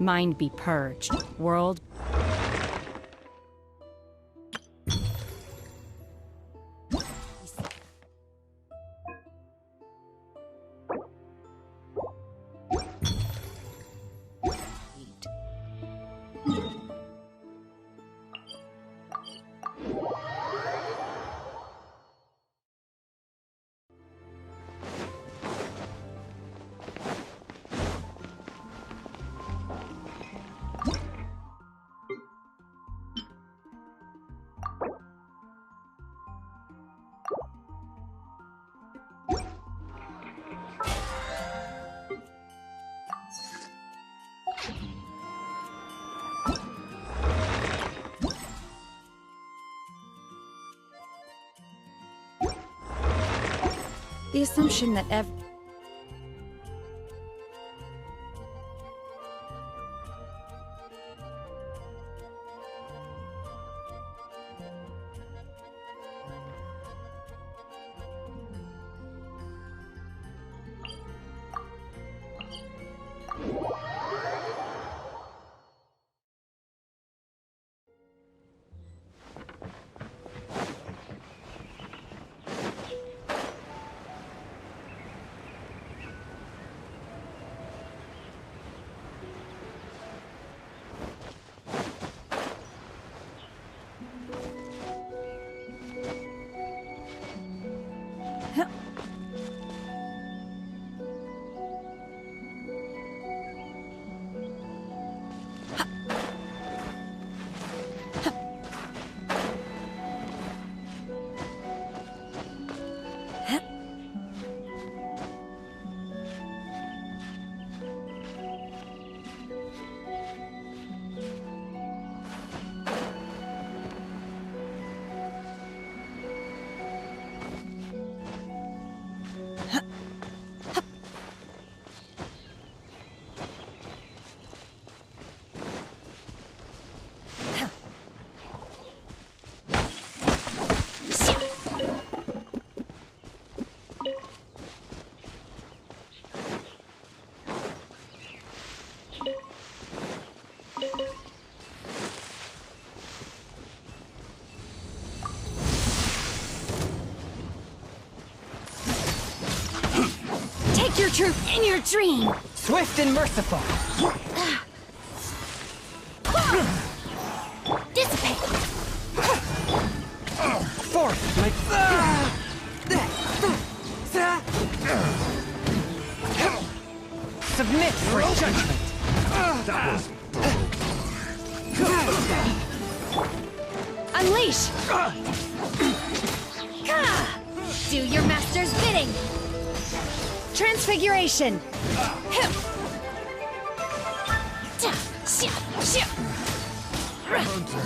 Mind be purged. World. The assumption that your truth in your dream! Swift and merciful! Dissipate! Forth like... Submit for judgment! That was... Unleash! Do your master's bidding! Transfiguration! Hunter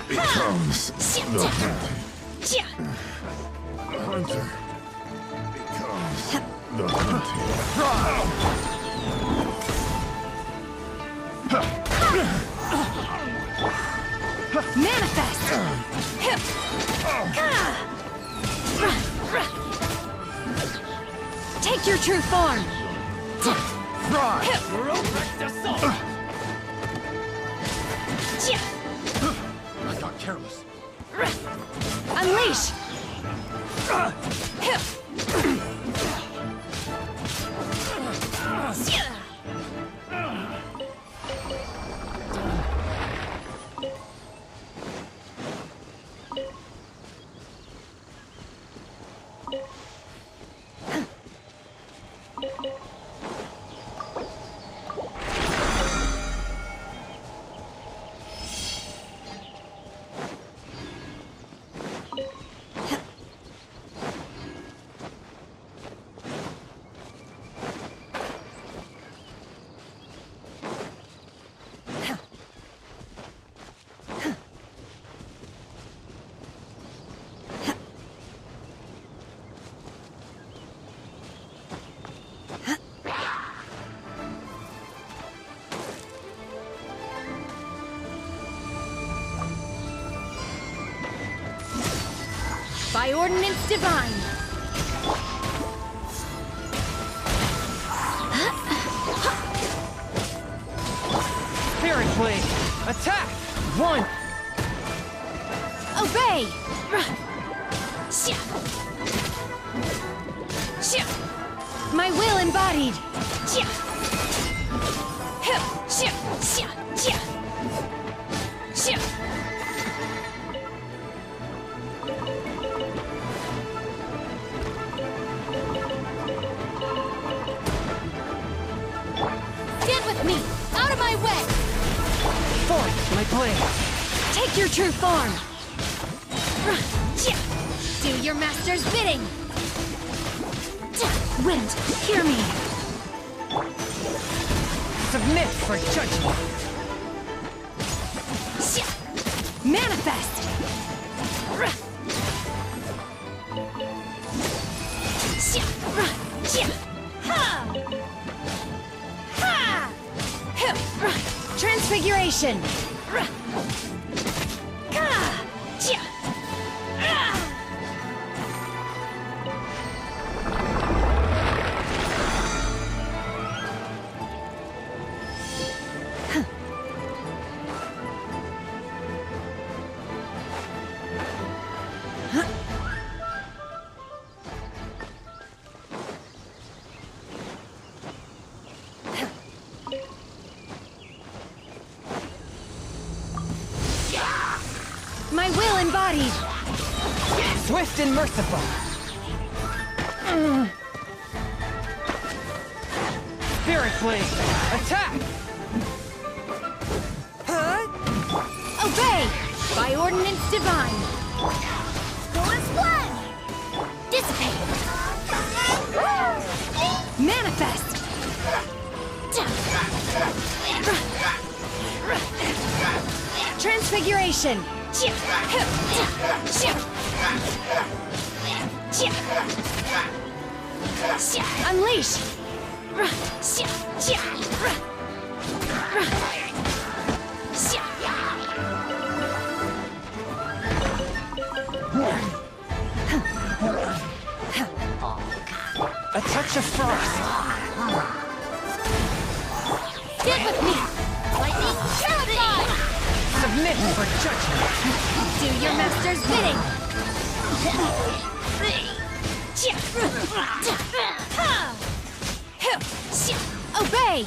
becomes the hunted. Hunter becomes the hunted. Manifest! Take your true form! I got careless. Unleash! By ordinance divine! blade. Attack! 1. Obey! Shia. Shia. My will embodied! Shia. Shia. Shia. Shia. Shia. Stand with me! Out of my way! Forth, my blade. Take your true form! Do your master's bidding! Wind, hear me! Submit for judgment. Manifest! Transfiguration! My will embodied! Swift and merciful. Spirit blade. Attack! Obey! By ordinance divine! Force one! Dissipate! Manifest! Transfiguration! Unleash! A touch of frost. Stand with me! Lightning terrified! Submit for judgment. Do your master's bidding! Obey!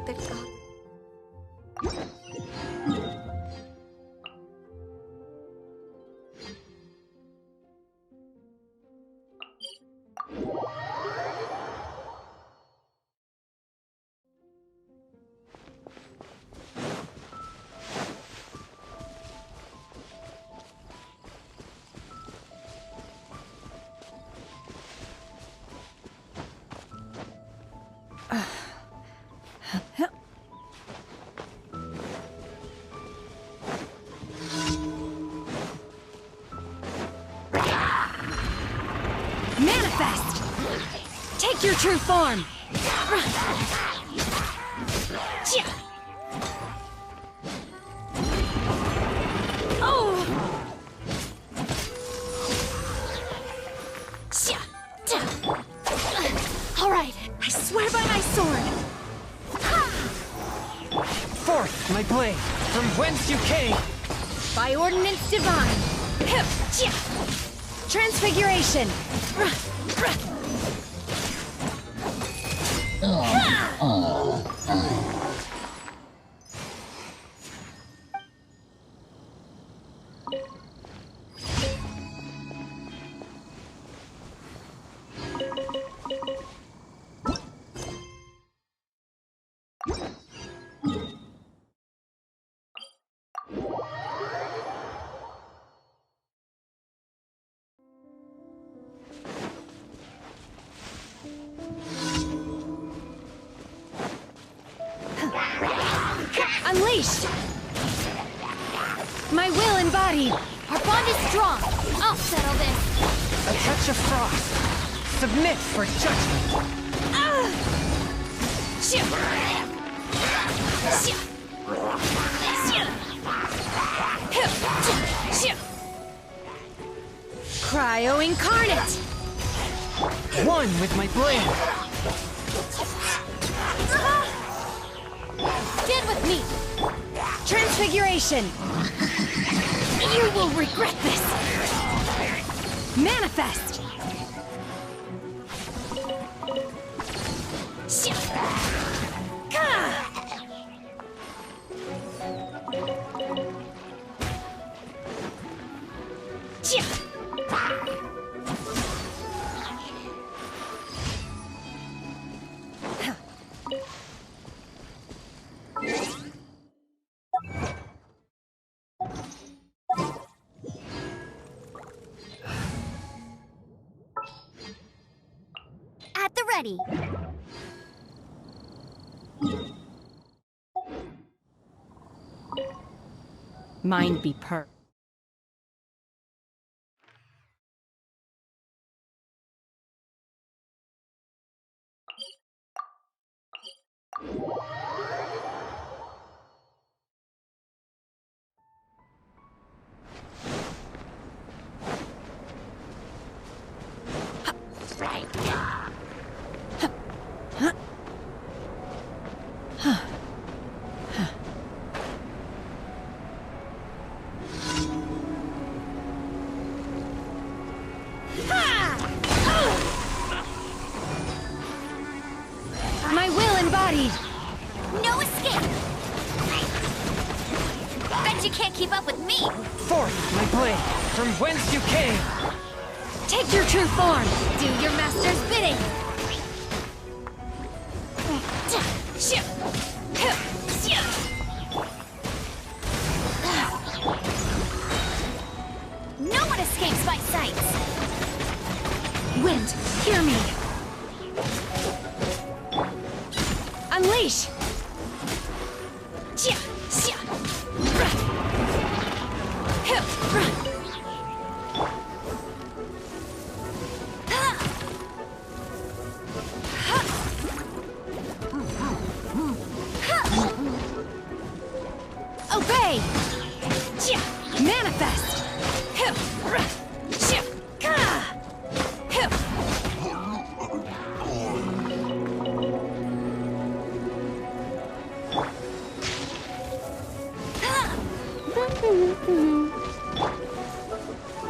될까? Manifest! Take your true form! Oh! All right, I swear by my sword! Forth, my blade, from whence you came! By ordinance divine! Transfiguration! Unleashed! My will embodied! Our bond is strong! I'll settle this! A touch of frost! Submit for judgment! Cryo incarnate! One with my blade! Stand with me! Transfiguration! You will regret this! Manifest! At the ready. Mind be per. My will embodied! No escape! Bet you can't keep up with me! Forth, my blade, from whence you came! Take your true form! Do your master's bidding! No one escapes my sight! Wind, hear me! Unleash! Obey! Manifest!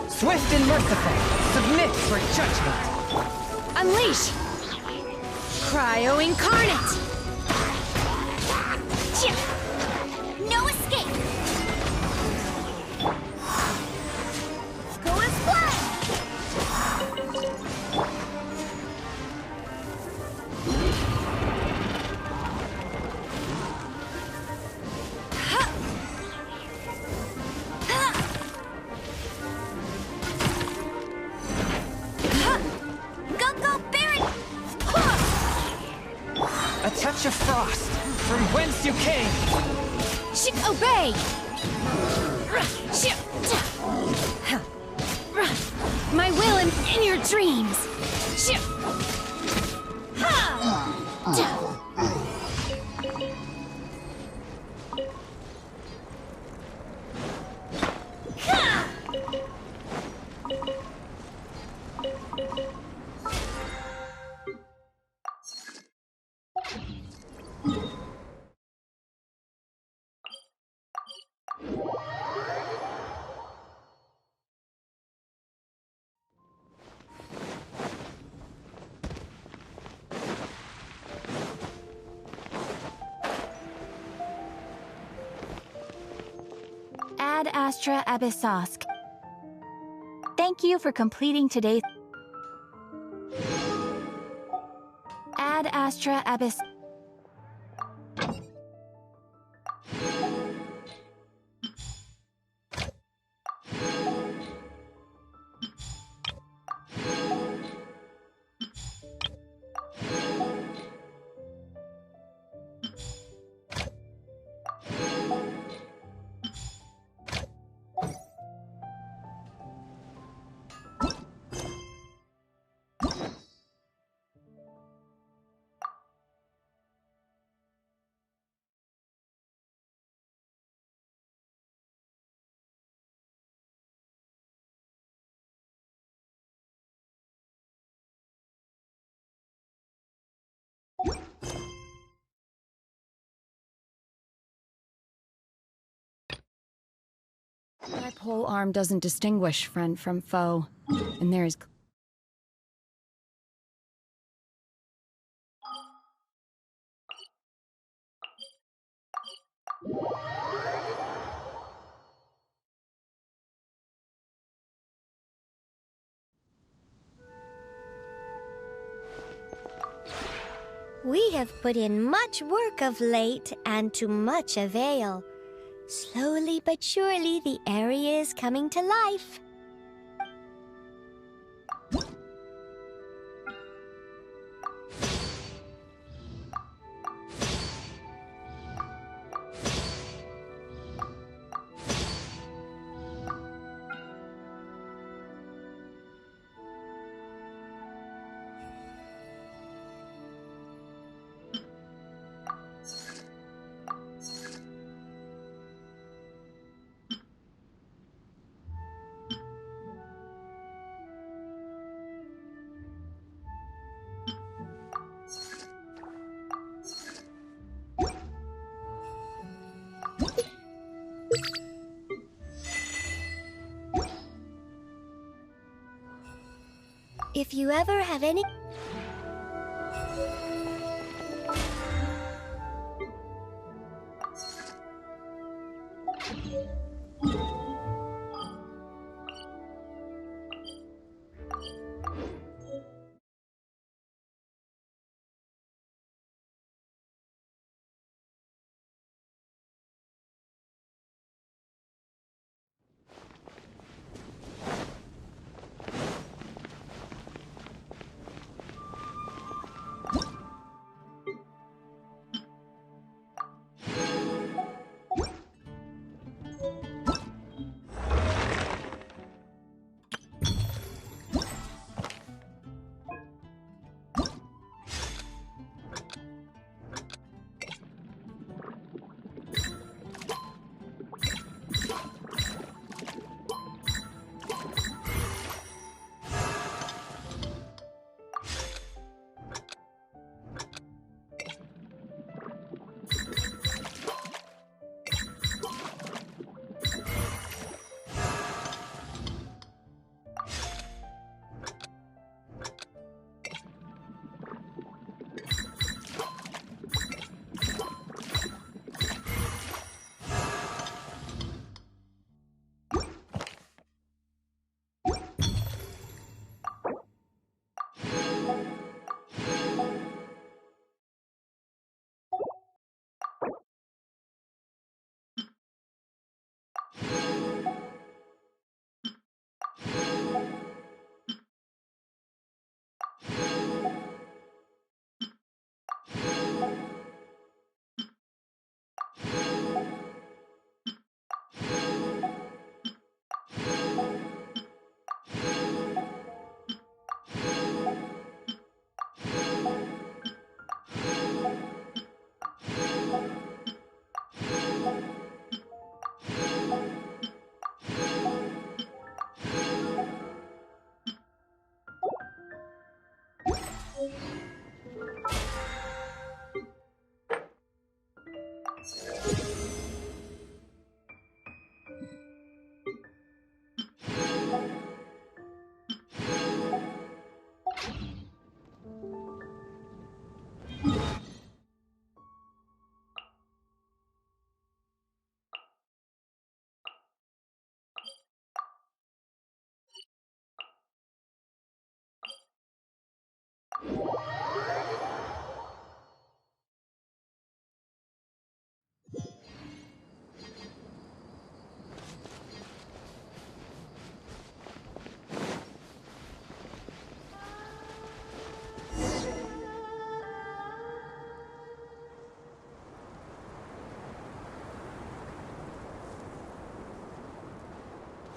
Swift and merciful, submit for judgment! Unleash! Cryo incarnate! Shit! No escape! Go and splash! A touch of frost, from whence you came! Obey! My will in your dreams! Ad Astra Abyssosk. Thank you for completing today's Ad Astra Abyss. My pole arm doesn't distinguish friend from foe, and there is... We have put in much work of late, and to much avail. Slowly but surely, the area is coming to life. If you ever have any...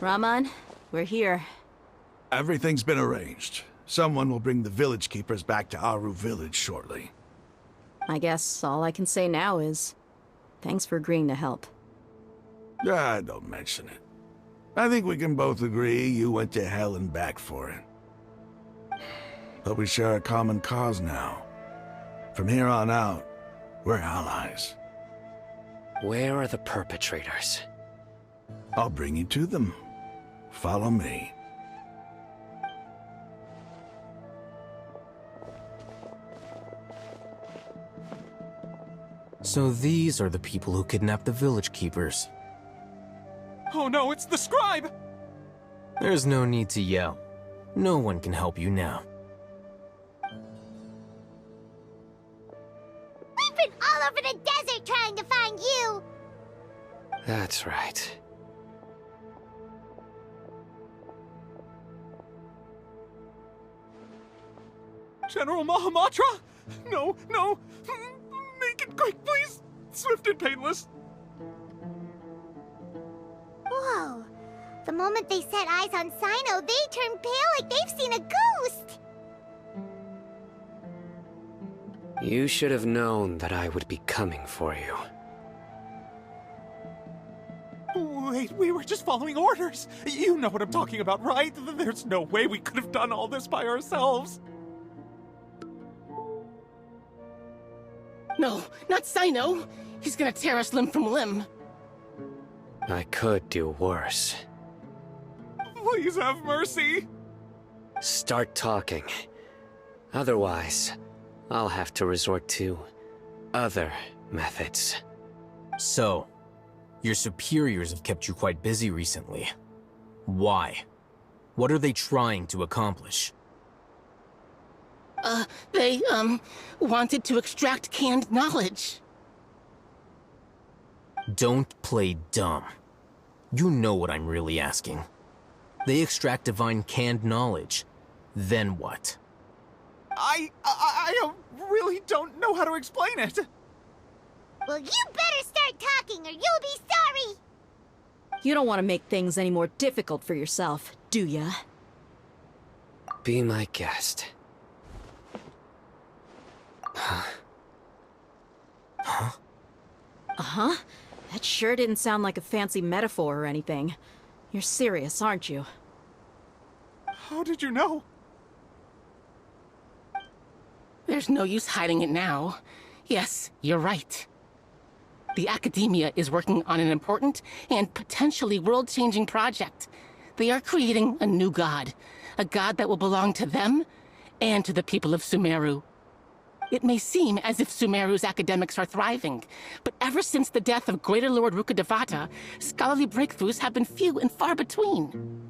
Raman, we're here. Everything's been arranged. Someone will bring the village keepers back to Aru village shortly. I guess all I can say now is thanks for agreeing to help. Don't mention it. I think we can both agree you went to hell and back for it. But we share a common cause now. From here on out, we're allies. Where are the perpetrators? I'll bring you to them. Follow me. So these are the people who kidnapped the village keepers. Oh no, it's the scribe! There's no need to yell. No one can help you now. We've been all over the desert trying to find you! That's right. General Mahamatra? No, no! Make it quick, please! Swift and painless! Whoa. The moment they set eyes on Sino, they turn pale like they've seen a ghost! You should have known that I would be coming for you. Wait, we were just following orders! You know what I'm talking about, right? There's no way we could have done all this by ourselves! No, not Sino. He's gonna tear us limb from limb. I could do worse. Please have mercy! Start talking. Otherwise, I'll have to resort to other methods. So, your superiors have kept you quite busy recently. Why? What are they trying to accomplish? They, wanted to extract canned knowledge. Don't play dumb. You know what I'm really asking. They extract divine canned knowledge. Then what? I really don't know how to explain it! Well, you better start talking or you'll be sorry! You don't want to make things any more difficult for yourself, do ya? Be my guest. Uh-huh. That sure didn't sound like a fancy metaphor or anything. You're serious, aren't you? How did you know? There's no use hiding it now. Yes, you're right. The Academia is working on an important and potentially world-changing project. They are creating a new god. A god that will belong to them and to the people of Sumeru. It may seem as if Sumeru's academics are thriving, but ever since the death of Greater Lord Rukkhadevata, scholarly breakthroughs have been few and far between.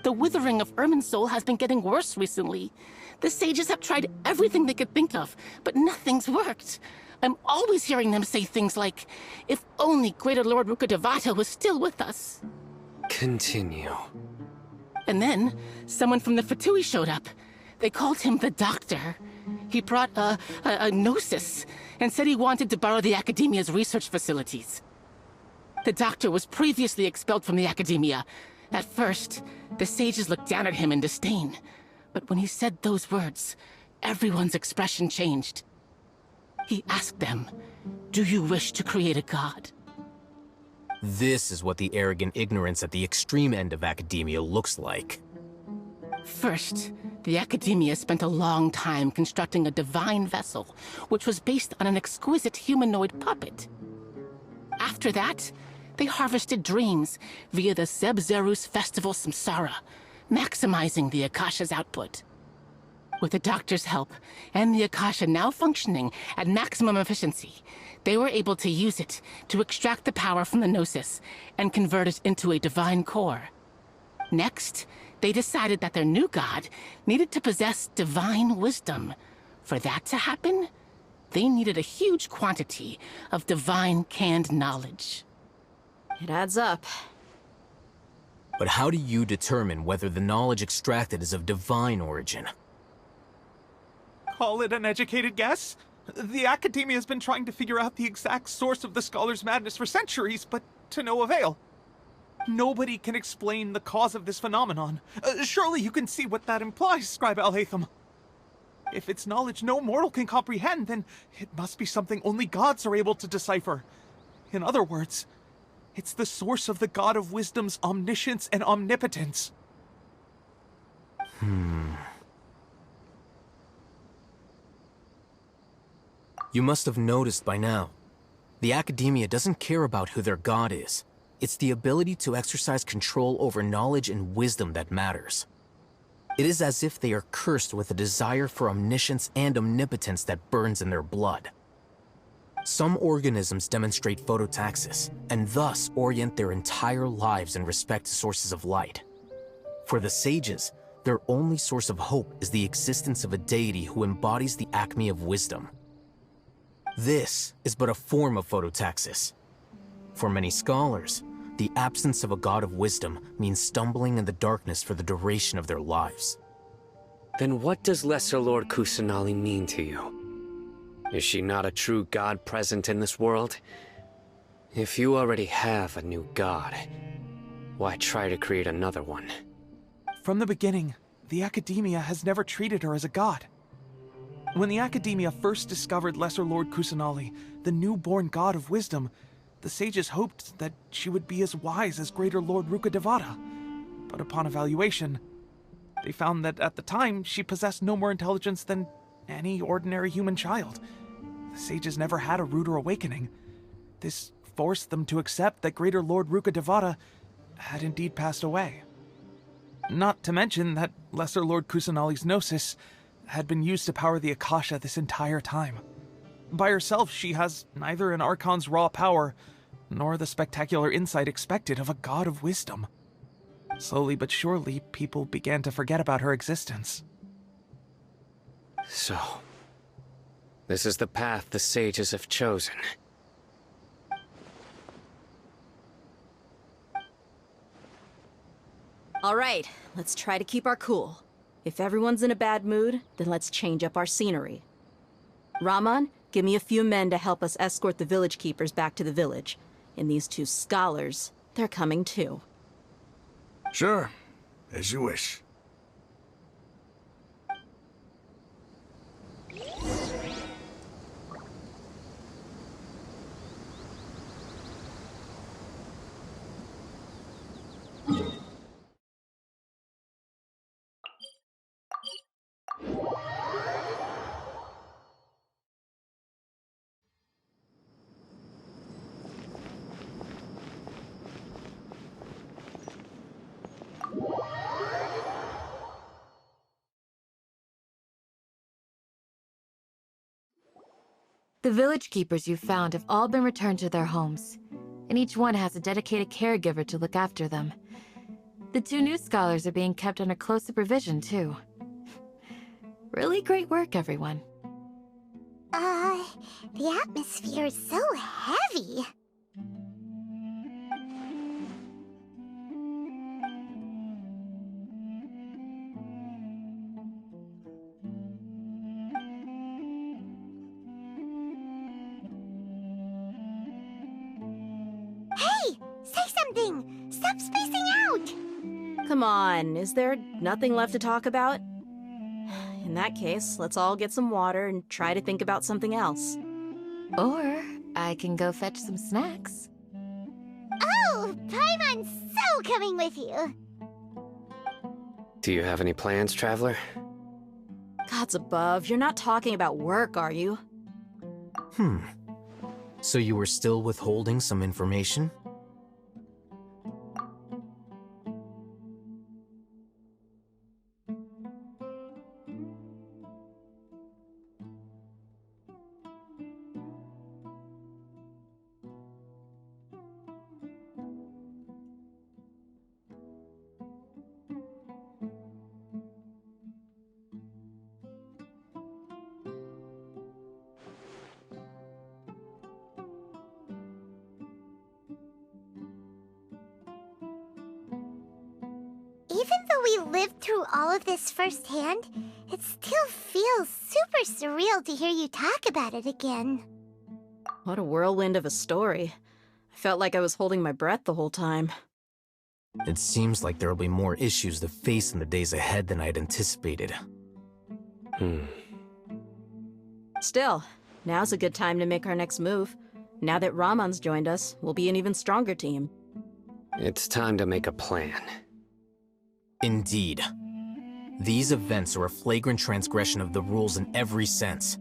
The withering of Irminsul has been getting worse recently. The sages have tried everything they could think of, but nothing's worked. I'm always hearing them say things like, if only Greater Lord Rukkhadevata was still with us. Continue. And then, someone from the Fatui showed up. They called him the Doctor. He brought a gnosis and said he wanted to borrow the Academia's research facilities. The Doctor was previously expelled from the Academia. At first, the sages looked down at him in disdain. But when he said those words, everyone's expression changed. He asked them, "Do you wish to create a god?" This is what the arrogant ignorance at the extreme end of academia looks like. First, the Academia spent a long time constructing a divine vessel, which was based on an exquisite humanoid puppet. After that, they harvested dreams via the Zeb-Zerus Festival Samsara, maximizing the Akasha's output. With the Doctor's help, and the Akasha now functioning at maximum efficiency, they were able to use it to extract the power from the Gnosis and convert it into a divine core. Next, they decided that their new god needed to possess divine wisdom. For that to happen, they needed a huge quantity of divine canned knowledge. It adds up. But how do you determine whether the knowledge extracted is of divine origin? Call it an educated guess? The Academia has been trying to figure out the exact source of the Scholar's madness for centuries, but to no avail. Nobody can explain the cause of this phenomenon. Surely you can see what that implies, Scribe Al-Haytham. If it's knowledge no mortal can comprehend, then it must be something only gods are able to decipher. In other words, it's the source of the God of Wisdom's omniscience and omnipotence. You must have noticed by now. The Academia doesn't care about who their god is. It's the ability to exercise control over knowledge and wisdom that matters. It is as if they are cursed with a desire for omniscience and omnipotence that burns in their blood. Some organisms demonstrate phototaxis, and thus orient their entire lives in respect to sources of light. For the sages, their only source of hope is the existence of a deity who embodies the acme of wisdom. This is but a form of phototaxis. For many scholars, the absence of a god of wisdom means stumbling in the darkness for the duration of their lives. Then what does Lesser Lord Kusanali mean to you? Is she not a true god present in this world? If you already have a new god, why try to create another one? From the beginning, the Academia has never treated her as a god. When the Academia first discovered Lesser Lord Kusanali, the newborn god of wisdom, the sages hoped that she would be as wise as Greater Lord Rukkhadevata. But upon evaluation, they found that at the time she possessed no more intelligence than any ordinary human child. The sages never had a ruder awakening. This forced them to accept that Greater Lord Rukkhadevata had indeed passed away. Not to mention that Lesser Lord Kusanali's gnosis had been used to power the Akasha this entire time. By herself, she has neither an Archon's raw power, nor the spectacular insight expected of a god of wisdom. Slowly but surely, people began to forget about her existence. So, this is the path the sages have chosen. All right, let's try to keep our cool. If everyone's in a bad mood, then let's change up our scenery. Rahman, give me a few men to help us escort the village keepers back to the village. And these two scholars, they're coming too. Sure, as you wish. The village keepers you found have all been returned to their homes, and each one has a dedicated caregiver to look after them. The two new scholars are being kept under close supervision, too. Really great work, everyone. The atmosphere is so heavy. Hey! Say something! Stop spacing out! Come on, is there nothing left to talk about? In that case, let's all get some water and try to think about something else. Or I can go fetch some snacks. Oh, Paimon's so coming with you! Do you have any plans, Traveler? Gods above, you're not talking about work, are you? So you were still withholding some information? Even though we lived through all of this firsthand, it still feels super surreal to hear you talk about it again. What a whirlwind of a story. I felt like I was holding my breath the whole time. It seems like there will be more issues to face in the days ahead than I'd anticipated. Still, now's a good time to make our next move. Now that Ramon's joined us, we'll be an even stronger team. It's time to make a plan. Indeed. These events are a flagrant transgression of the rules in every sense.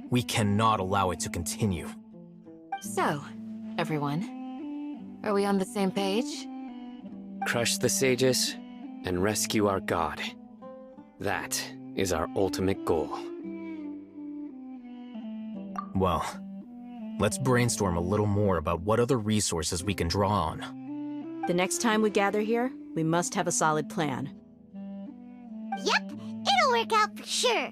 We cannot allow it to continue. So, everyone, are we on the same page? Crush the sages and rescue our god. That is our ultimate goal. Well, let's brainstorm a little more about what other resources we can draw on. The next time we gather here, we must have a solid plan. Yep, it'll work out for sure.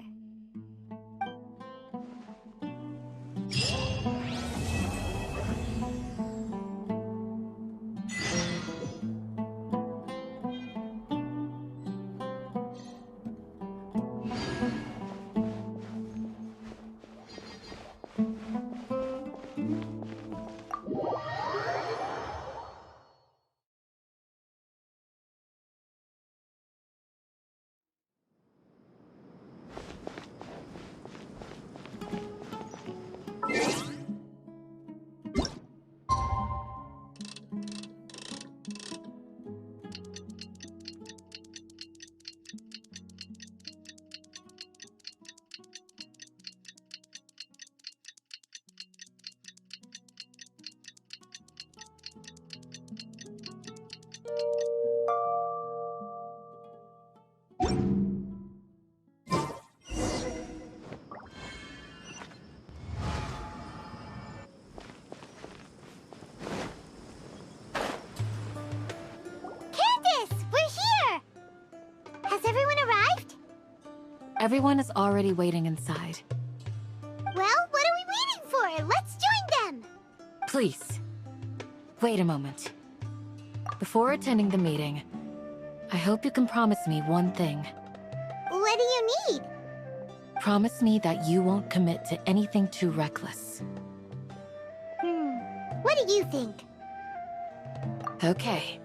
Everyone is already waiting inside. Well, what are we waiting for? Let's join them! Please, wait a moment. Before attending the meeting, I hope you can promise me one thing. What do you need? Promise me that you won't commit to anything too reckless. What do you think? Okay.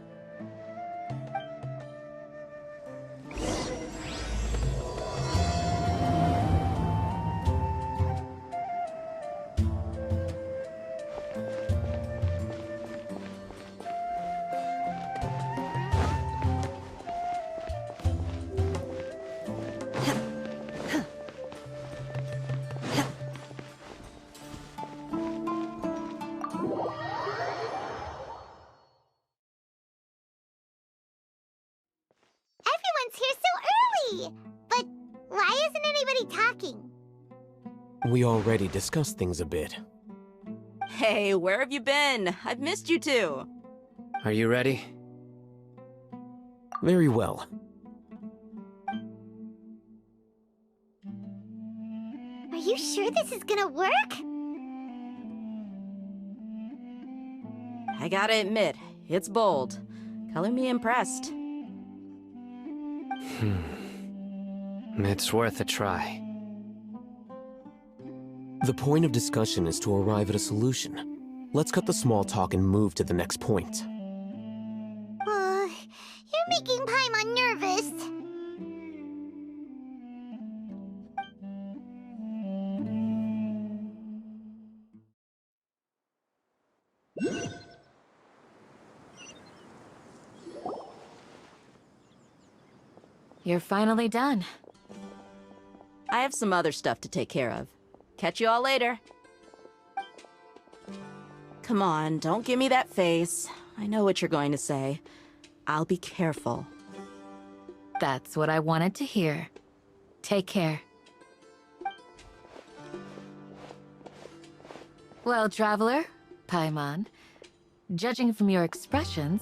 But why isn't anybody talking? We already discussed things a bit. Hey, where have you been? I've missed you too. Are you ready? Very well. Are you sure this is gonna work? I gotta admit, it's bold. Color me impressed. It's worth a try. The point of discussion is to arrive at a solution. Let's cut the small talk and move to the next point. You're making Paimon nervous. You're finally done. I have some other stuff to take care of. Catch you all later. Come on, don't give me that face. I know what you're going to say. I'll be careful. That's what I wanted to hear. Take care. Well, Traveler, Paimon, judging from your expressions,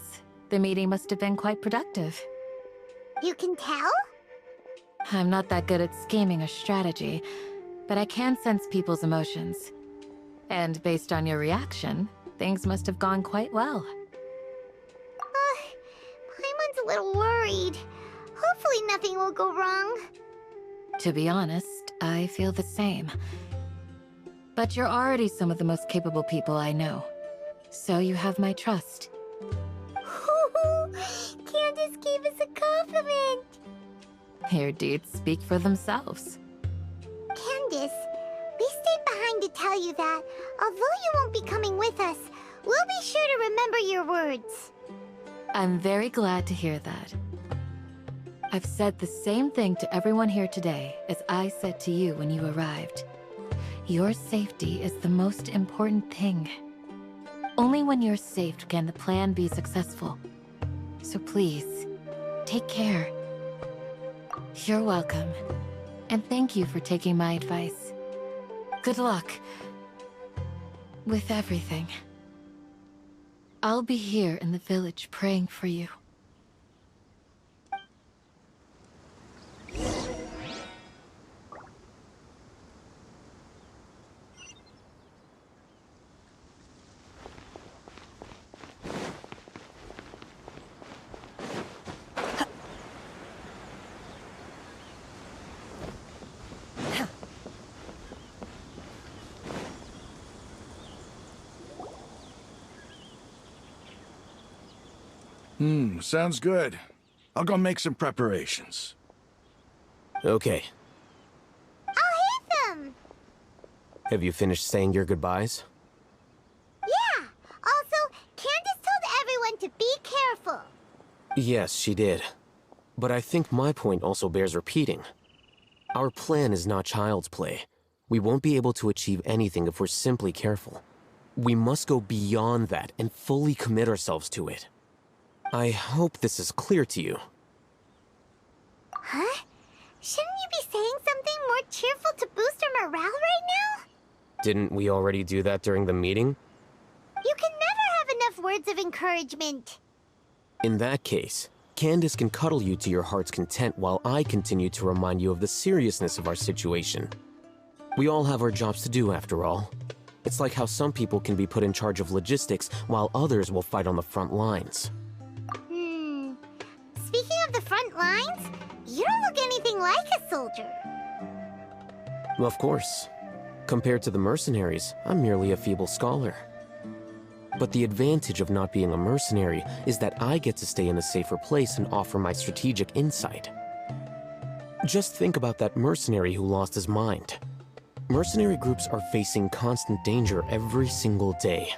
the meeting must have been quite productive. You can tell? I'm not that good at scheming or strategy, but I can sense people's emotions. And based on your reaction, things must have gone quite well. Paimon's a little worried. Hopefully nothing will go wrong. To be honest, I feel the same. But you're already some of the most capable people I know. So you have my trust. Candace gave us a compliment. Your deeds speak for themselves. Candace, we stayed behind to tell you that, although you won't be coming with us, we'll be sure to remember your words. I'm very glad to hear that. I've said the same thing to everyone here today as I said to you when you arrived. Your safety is the most important thing. Only when you're safe can the plan be successful. So please, take care. You're welcome. And thank you for taking my advice. Good luck with everything. I'll be here in the village praying for you. Sounds good. I'll go make some preparations. Okay. I'll hit them! Have you finished saying your goodbyes? Yeah! Also, Candace told everyone to be careful. Yes, she did. But I think my point also bears repeating. Our plan is not child's play. We won't be able to achieve anything if we're simply careful. We must go beyond that and fully commit ourselves to it. I hope this is clear to you. Huh? Shouldn't you be saying something more cheerful to boost our morale right now? Didn't we already do that during the meeting? You can never have enough words of encouragement. In that case, Candace can cuddle you to your heart's content while I continue to remind you of the seriousness of our situation. We all have our jobs to do, after all. It's like how some people can be put in charge of logistics while others will fight on the front lines. Speaking of the front lines, you don't look anything like a soldier. Of course. Compared to the mercenaries, I'm merely a feeble scholar. But the advantage of not being a mercenary is that I get to stay in a safer place and offer my strategic insight. Just think about that mercenary who lost his mind. Mercenary groups are facing constant danger every single day.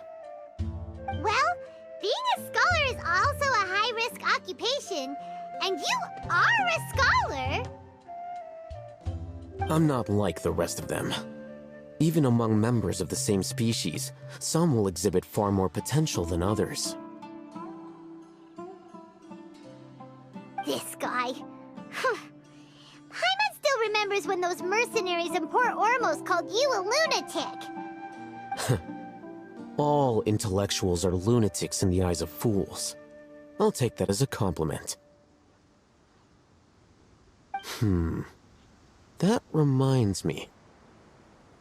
Well, being a scholar is also a high-risk occupation, and you are a scholar! I'm not like the rest of them. Even among members of the same species, some will exhibit far more potential than others. This guy. Paimon still remembers when those mercenaries in Port Ormos called you a lunatic. All intellectuals are lunatics in the eyes of fools. I'll take that as a compliment. That reminds me.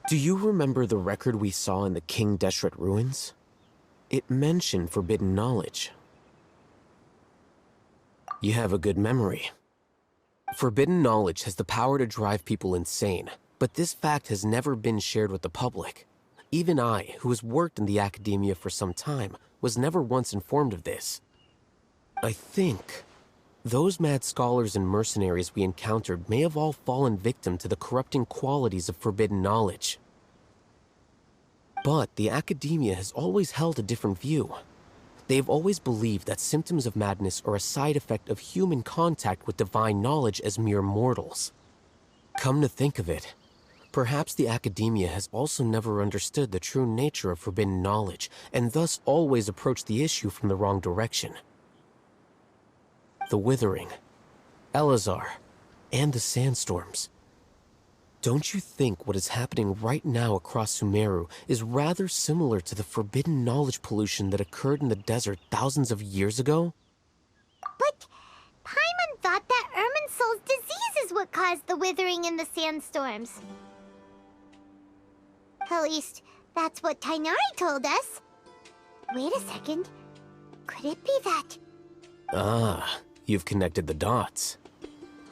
Do you remember the record we saw in the King Deshret ruins? It mentioned forbidden knowledge. You have a good memory. Forbidden knowledge has the power to drive people insane, but this fact has never been shared with the public. Even I, who has worked in the academia for some time, was never once informed of this. I think those mad scholars and mercenaries we encountered may have all fallen victim to the corrupting qualities of forbidden knowledge. But the academia has always held a different view. They've always believed that symptoms of madness are a side effect of human contact with divine knowledge as mere mortals. Come to think of it, perhaps the academia has also never understood the true nature of forbidden knowledge, and thus always approached the issue from the wrong direction. The Withering, Elazar, and the Sandstorms. Don't you think what is happening right now across Sumeru is rather similar to the forbidden knowledge pollution that occurred in the desert thousands of years ago? But Paimon thought that Irminsul's disease is what caused the withering and the sandstorms. At least, that's what Tainari told us. Wait a second. Could it be that? Ah, you've connected the dots.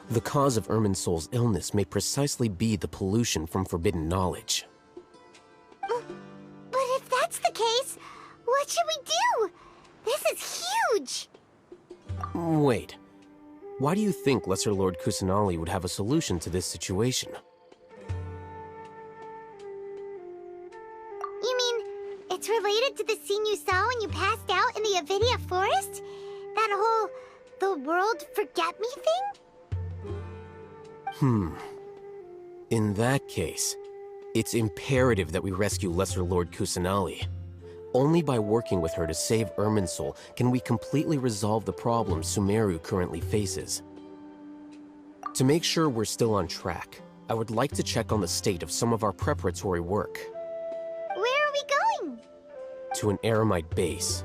The cause of Irminsul's illness may precisely be the pollution from forbidden knowledge. But if that's the case, what should we do? This is huge! Wait. Why do you think Lesser Lord Kusanali would have a solution to this situation? You mean it's related to the scene you saw when you passed out in the Avidia forest? That whole the world forget me thing? In that case, it's imperative that we rescue Lesser Lord Kusanali. Only by working with her to save Irminsul can we completely resolve the problems Sumeru currently faces. To make sure we're still on track, I would like to check on the state of some of our preparatory work. Where are we going? To an Eremite base.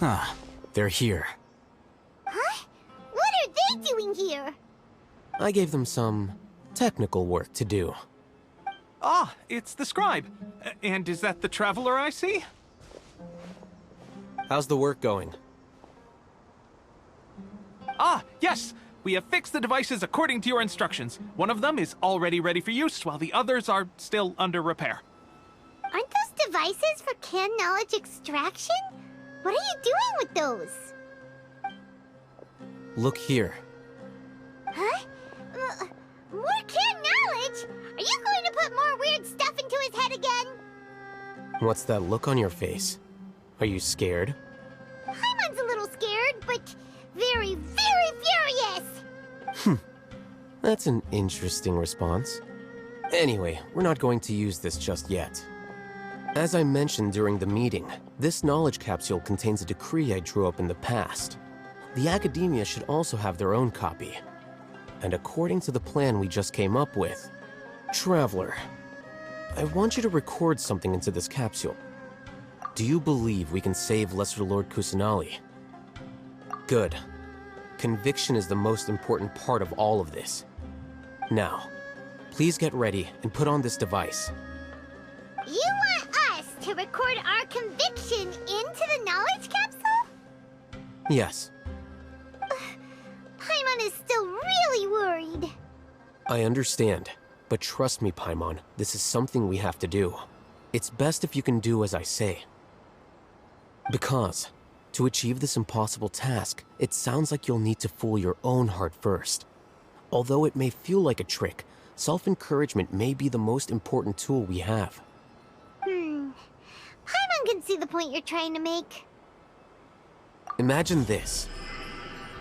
Ah, they're here. Huh? What are they doing here? I gave them some technical work to do. Ah, it's the scribe. And is that the traveler I see? How's the work going? Ah, yes! We have fixed the devices according to your instructions. One of them is already ready for use, while the others are still under repair. Aren't those devices for canned knowledge extraction? What are you doing with those? Look here. Huh? More canned knowledge? Are you going to put more weird stuff into his head again? What's that look on your face? Are you scared? Paimon's a little scared, but very, very furious! That's an interesting response. Anyway, we're not going to use this just yet. As I mentioned during the meeting, this knowledge capsule contains a decree I drew up in the past. The academia should also have their own copy. And according to the plan we just came up with, Traveler, I want you to record something into this capsule. Do you believe we can save Lesser Lord Kusanali? Good. Conviction is the most important part of all of this. Now, please get ready and put on this device. You want us to record our conviction into the knowledge capsule? Yes. Paimon is still really worried. I understand, but trust me, Paimon, this is something we have to do. It's best if you can do as I say. Because, to achieve this impossible task, it sounds like you'll need to fool your own heart first. Although it may feel like a trick, self-encouragement may be the most important tool we have. Paimon can see the point you're trying to make. Imagine this.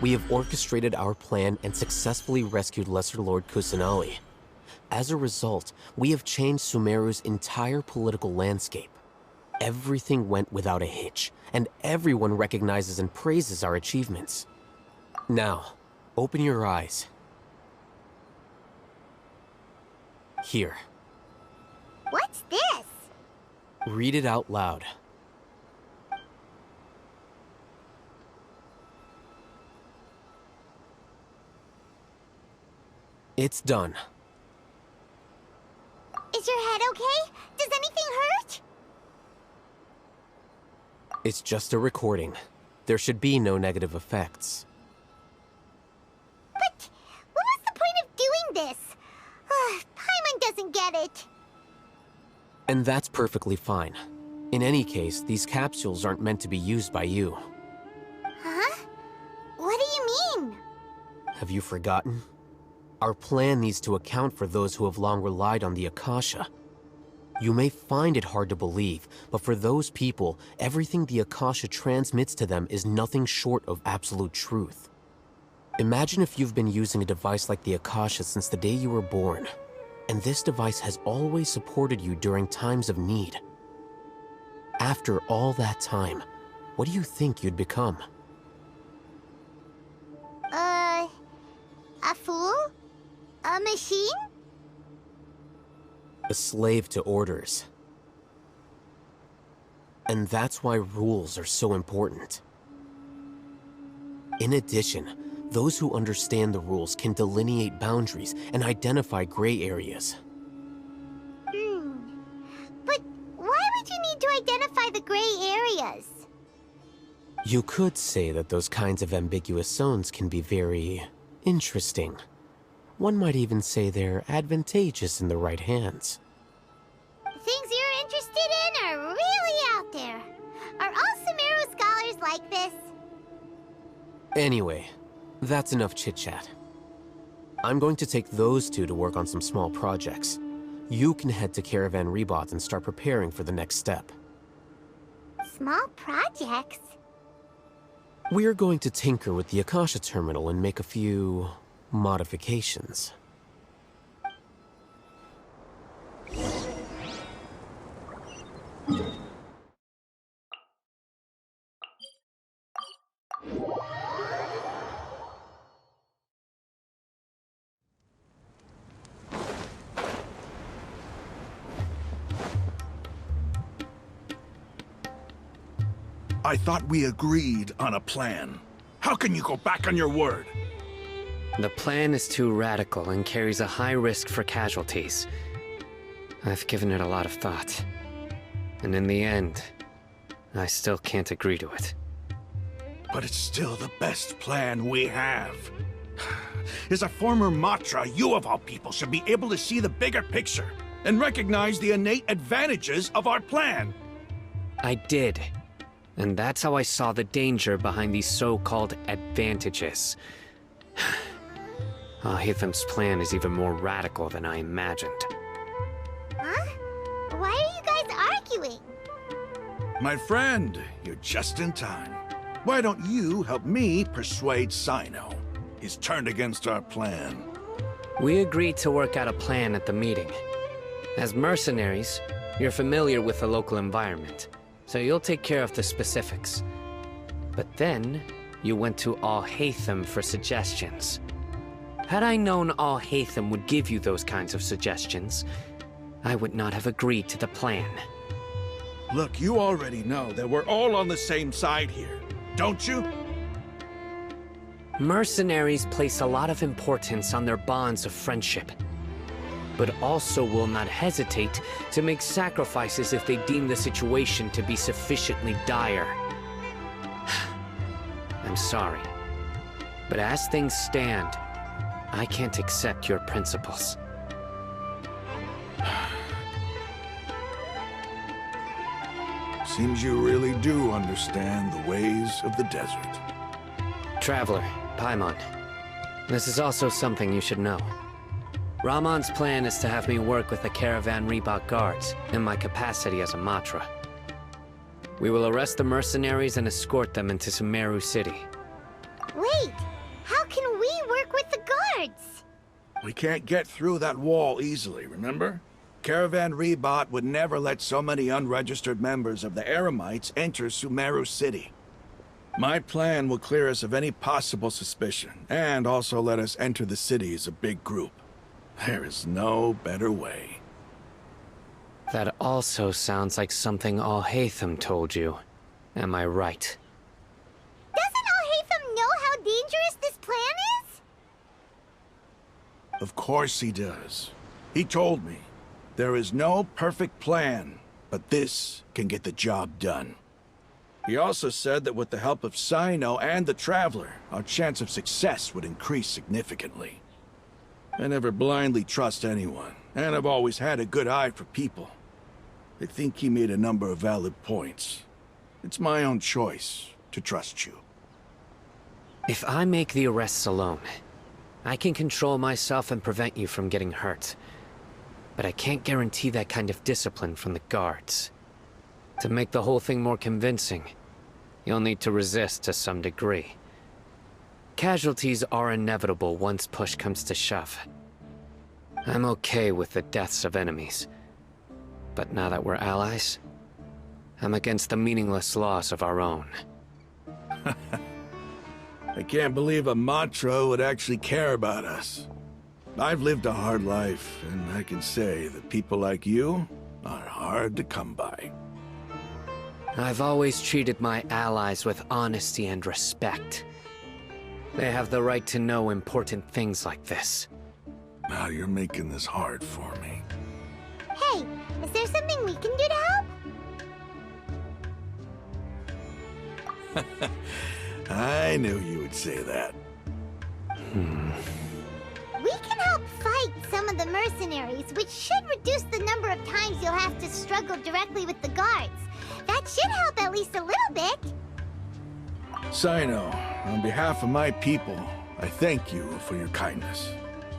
We have orchestrated our plan and successfully rescued Lesser Lord Kusanali. As a result, we have changed Sumeru's entire political landscape. Everything went without a hitch, and everyone recognizes and praises our achievements. Now, open your eyes. Here. What's this? Read it out loud. It's done. Is your head okay? Does anything hurt? It's just a recording. There should be no negative effects. But what was the point of doing this? Paimon doesn't get it. And that's perfectly fine. In any case, these capsules aren't meant to be used by you. Huh? What do you mean? Have you forgotten? Our plan needs to account for those who have long relied on the Akasha. You may find it hard to believe, but for those people, everything the Akasha transmits to them is nothing short of absolute truth. Imagine if you've been using a device like the Akasha since the day you were born, and this device has always supported you during times of need. After all that time, what do you think you'd become? A fool? A machine? a slave to orders. And that's why rules are so important. In addition, those who understand the rules can delineate boundaries and identify gray areas. But why would you need to identify the gray areas? You could say that those kinds of ambiguous zones can be very interesting. One might even say they're advantageous in the right hands. Things you're interested in are really out there. Are all Sumeru scholars like this? Anyway, that's enough chit-chat. I'm going to take those two to work on some small projects. You can head to Caravan Rebot and start preparing for the next step. Small projects? We're going to tinker with the Akasha terminal and make a few modifications. I thought we agreed on a plan. How can you go back on your word? The plan is too radical and carries a high risk for casualties. I've given it a lot of thought. And in the end, I still can't agree to it. But it's still the best plan we have. As a former Matra, you of all people should be able to see the bigger picture and recognize the innate advantages of our plan. I did. And that's how I saw the danger behind these so-called advantages. Hitham's plan is even more radical than I imagined. Huh? Why are you guys arguing? My friend, you're just in time. Why don't you help me persuade Sino? He's turned against our plan. We agreed to work out a plan at the meeting. As mercenaries, you're familiar with the local environment, so you'll take care of the specifics. But then, you went to Al-Haytham for suggestions. Had I known Al-Haytham would give you those kinds of suggestions, I would not have agreed to the plan. Look, you already know that we're all on the same side here, don't you? Mercenaries place a lot of importance on their bonds of friendship, but also will not hesitate to make sacrifices if they deem the situation to be sufficiently dire. I'm sorry, but as things stand, I can't accept your principles. Seems you really do understand the ways of the desert. Traveler, Paimon, this is also something you should know. Ramon's plan is to have me work with the Caravan Rebot guards in my capacity as a Matra. We will arrest the mercenaries and escort them into Sumeru City. Wait, how can we work with the guards? We can't get through that wall easily, remember? Caravan Rebot would never let so many unregistered members of the Eremites enter Sumeru City. My plan will clear us of any possible suspicion, and also let us enter the city as a big group. There is no better way. That also sounds like something Al-Haytham told you. Am I right? Doesn't Al-Haytham know how dangerous this plan is? Of course he does. He told me. There is no perfect plan, but this can get the job done. He also said that with the help of Sino and the Traveler, our chance of success would increase significantly. I never blindly trust anyone, and I've always had a good eye for people. I think he made a number of valid points. It's my own choice to trust you. If I make the arrests alone, I can control myself and prevent you from getting hurt. But I can't guarantee that kind of discipline from the guards. To make the whole thing more convincing, you'll need to resist to some degree. Casualties are inevitable once push comes to shove. I'm okay with the deaths of enemies. But now that we're allies, I'm against the meaningless loss of our own. I can't believe a Matra would actually care about us. I've lived a hard life, and I can say that people like you are hard to come by. I've always treated my allies with honesty and respect. They have the right to know important things like this. Now you're making this hard for me. Hey, is there something we can do to help? I knew you would say that. We can help fight some of the mercenaries, which should reduce the number of times you'll have to struggle directly with the guards. That should help at least a little bit. Sino, on behalf of my people, I thank you for your kindness.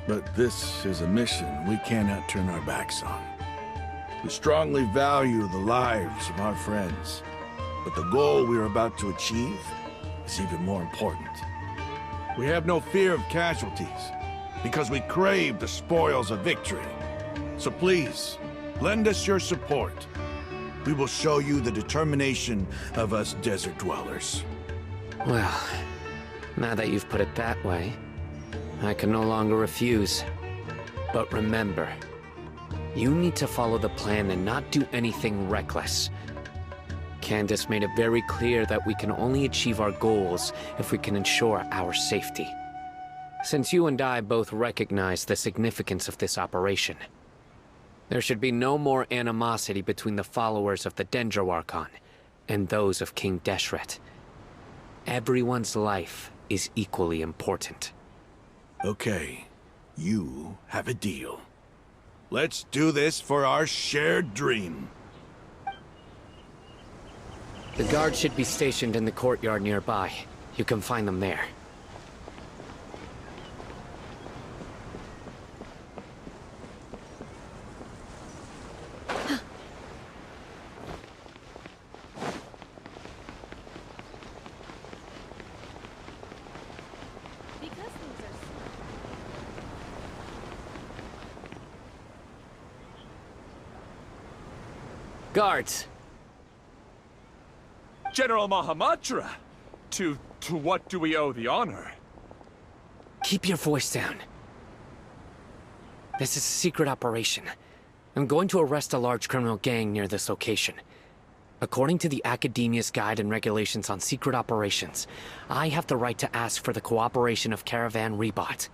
But this is a mission we cannot turn our backs on. We strongly value the lives of our friends, but the goal we are about to achieve is even more important. We have no fear of casualties, because we crave the spoils of victory. So please, lend us your support. We will show you the determination of us desert dwellers. Well, now that you've put it that way, I can no longer refuse. But remember, you need to follow the plan and not do anything reckless. Candace made it very clear that we can only achieve our goals if we can ensure our safety. Since you and I both recognize the significance of this operation, there should be no more animosity between the followers of the Dendro Archon and those of King Deshret. Everyone's life is equally important. Okay, you have a deal. Let's do this for our shared dream. The guards should be stationed in the courtyard nearby. You can find them there. Guards! General Mahamatra! To what do we owe the honor? Keep your voice down. This is a secret operation. I'm going to arrest a large criminal gang near this location. According to the Academia's Guide and Regulations on Secret Operations, I have the right to ask for the cooperation of Caravan Rebot.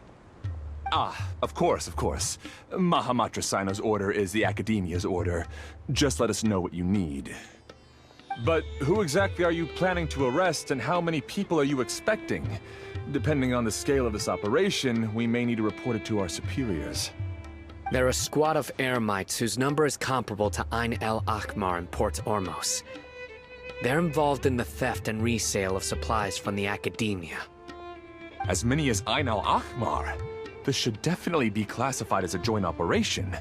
Ah, of course, of course. Mahamatra Sino's order is the Academia's order. Just let us know what you need. But who exactly are you planning to arrest, and how many people are you expecting? Depending on the scale of this operation, we may need to report it to our superiors. They're a squad of Eremites whose number is comparable to Ain el Akhmar in Port Ormos. They're involved in the theft and resale of supplies from the Academia. As many as Ain el Akhmar? This should definitely be classified as a joint operation.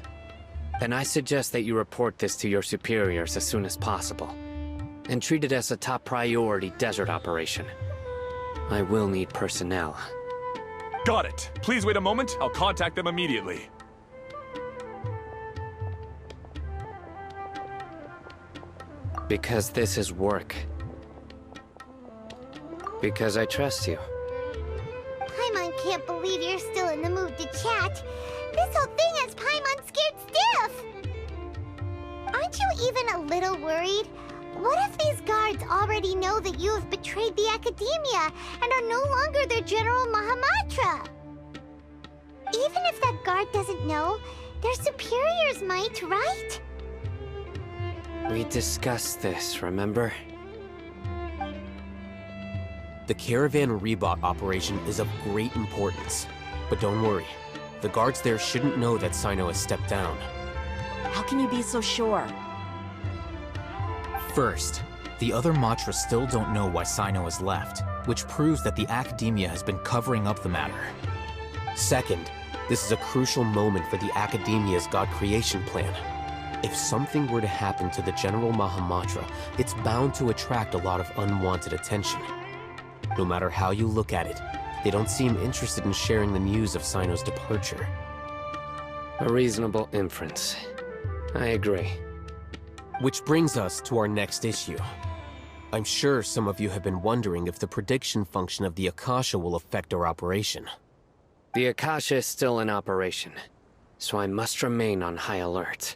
Then I suggest that you report this to your superiors as soon as possible, and treat it as a top priority desert operation. I will need personnel. Got it. Please wait a moment. I'll contact them immediately. Because this is work. Because I trust you. Paimon can't believe you're still in the mood to chat. This whole thing has Paimon scared stiff. Aren't you even a little worried? What if these guards already know that you have betrayed the Academia and are no longer their General Mahamatra? Even if that guard doesn't know, their superiors might, right? We discussed this, remember? The Caravan Rebot operation is of great importance. But don't worry, the guards there shouldn't know that Sino has stepped down. How can you be so sure? First, the other Matras still don't know why Sino has left, which proves that the Academia has been covering up the matter. Second, this is a crucial moment for the Academia's God creation plan. If something were to happen to the General Mahamatra, it's bound to attract a lot of unwanted attention. No matter how you look at it, they don't seem interested in sharing the news of Sino's departure. A reasonable inference. I agree. Which brings us to our next issue. I'm sure some of you have been wondering if the prediction function of the Akasha will affect our operation. The Akasha is still in operation, so I must remain on high alert.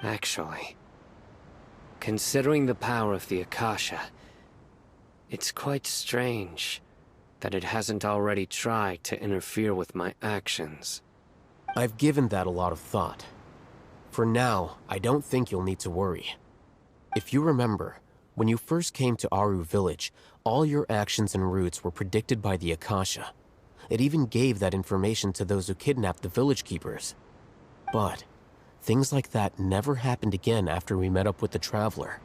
Actually, considering the power of the Akasha, it's quite strange that it hasn't already tried to interfere with my actions. I've given that a lot of thought. For now, I don't think you'll need to worry. If you remember, when you first came to Aru Village, all your actions and routes were predicted by the Akasha. It even gave that information to those who kidnapped the village keepers. But things like that never happened again after we met up with the Traveler.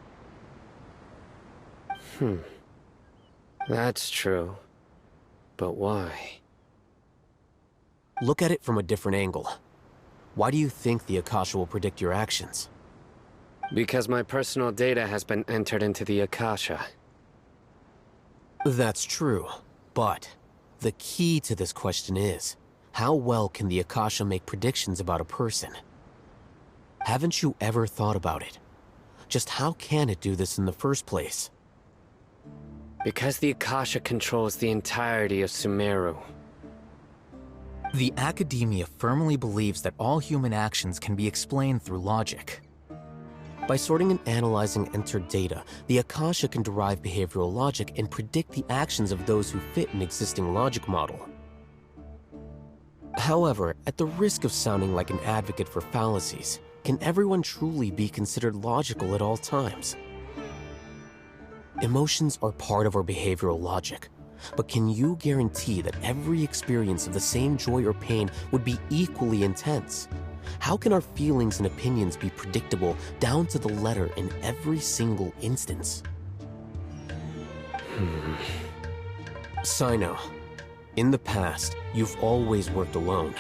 That's true. But why? Look at it from a different angle. Why do you think the Akasha will predict your actions? Because my personal data has been entered into the Akasha. That's true, but the key to this question is, how well can the Akasha make predictions about a person? Haven't you ever thought about it? Just how can it do this in the first place? Because the Akasha controls the entirety of Sumeru. The Academia firmly believes that all human actions can be explained through logic. By sorting and analyzing entered data, the Akasha can derive behavioral logic and predict the actions of those who fit an existing logic model. However, at the risk of sounding like an advocate for fallacies, can everyone truly be considered logical at all times? Emotions are part of our behavioral logic, but can you guarantee that every experience of the same joy or pain would be equally intense? How can our feelings and opinions be predictable down to the letter in every single instance? Sino, in the past, you've always worked alone.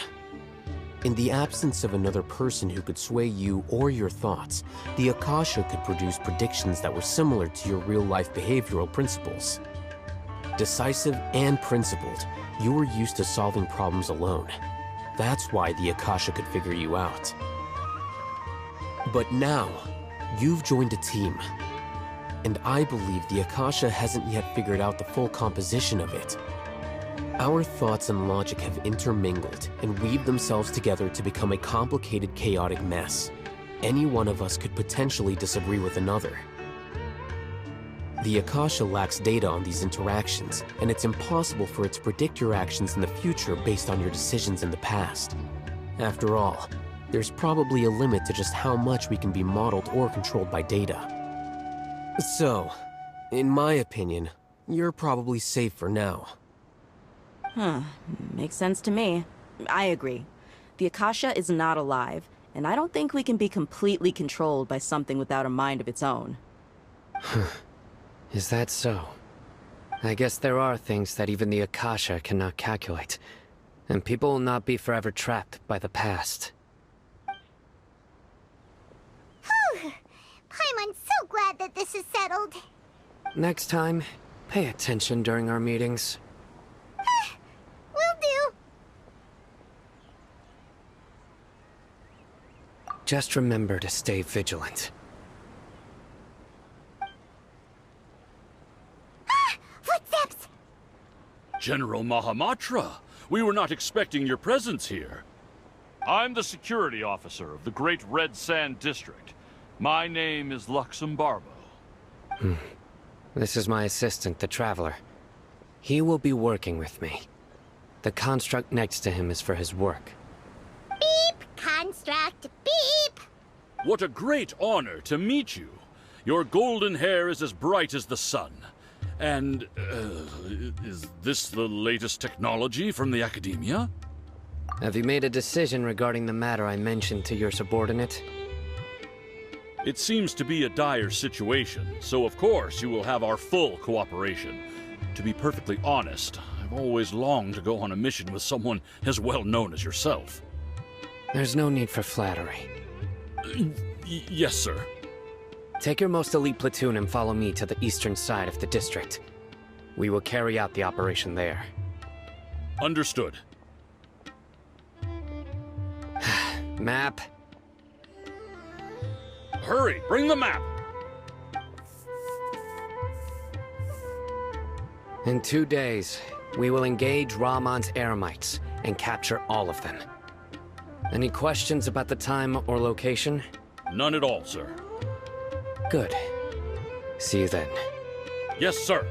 In the absence of another person who could sway you or your thoughts, the Akasha could produce predictions that were similar to your real-life behavioral principles. Decisive and principled, you were used to solving problems alone. That's why the Akasha could figure you out. But now, you've joined a team. And I believe the Akasha hasn't yet figured out the full composition of it. Our thoughts and logic have intermingled and weaved themselves together to become a complicated, chaotic mess. Any one of us could potentially disagree with another. The Akasha lacks data on these interactions, and it's impossible for it to predict your actions in the future based on your decisions in the past. After all, there's probably a limit to just how much we can be modeled or controlled by data. So, in my opinion, you're probably safe for now. Makes sense to me. I agree. The Akasha is not alive, and I don't think we can be completely controlled by something without a mind of its own. Is that so? I guess there are things that even the Akasha cannot calculate, and people will not be forever trapped by the past. Paimon's so glad that this is settled. Next time, pay attention during our meetings. Will do. Just remember to stay vigilant. Footsteps! General Mahamatra, we were not expecting your presence here. I'm the security officer of the Great Red Sand District. My name is Luxembarbo. This is my assistant, the Traveler. He will be working with me. The construct next to him is for his work. Beep! Construct, beep! What a great honor to meet you. Your golden hair is as bright as the sun. And, is this the latest technology from the Academia? Have you made a decision regarding the matter I mentioned to your subordinate? It seems to be a dire situation, so of course you will have our full cooperation. To be perfectly honest, I've always longed to go on a mission with someone as well known as yourself. There's no need for flattery. Yes, sir. Take your most elite platoon and follow me to the eastern side of the district. We will carry out the operation there. Understood. Map. Hurry, bring the map! In 2 days, We will engage Ramon's Eremites and capture all of them. Any questions about the time or location? None at all, sir. Good. See you then. Yes, sir.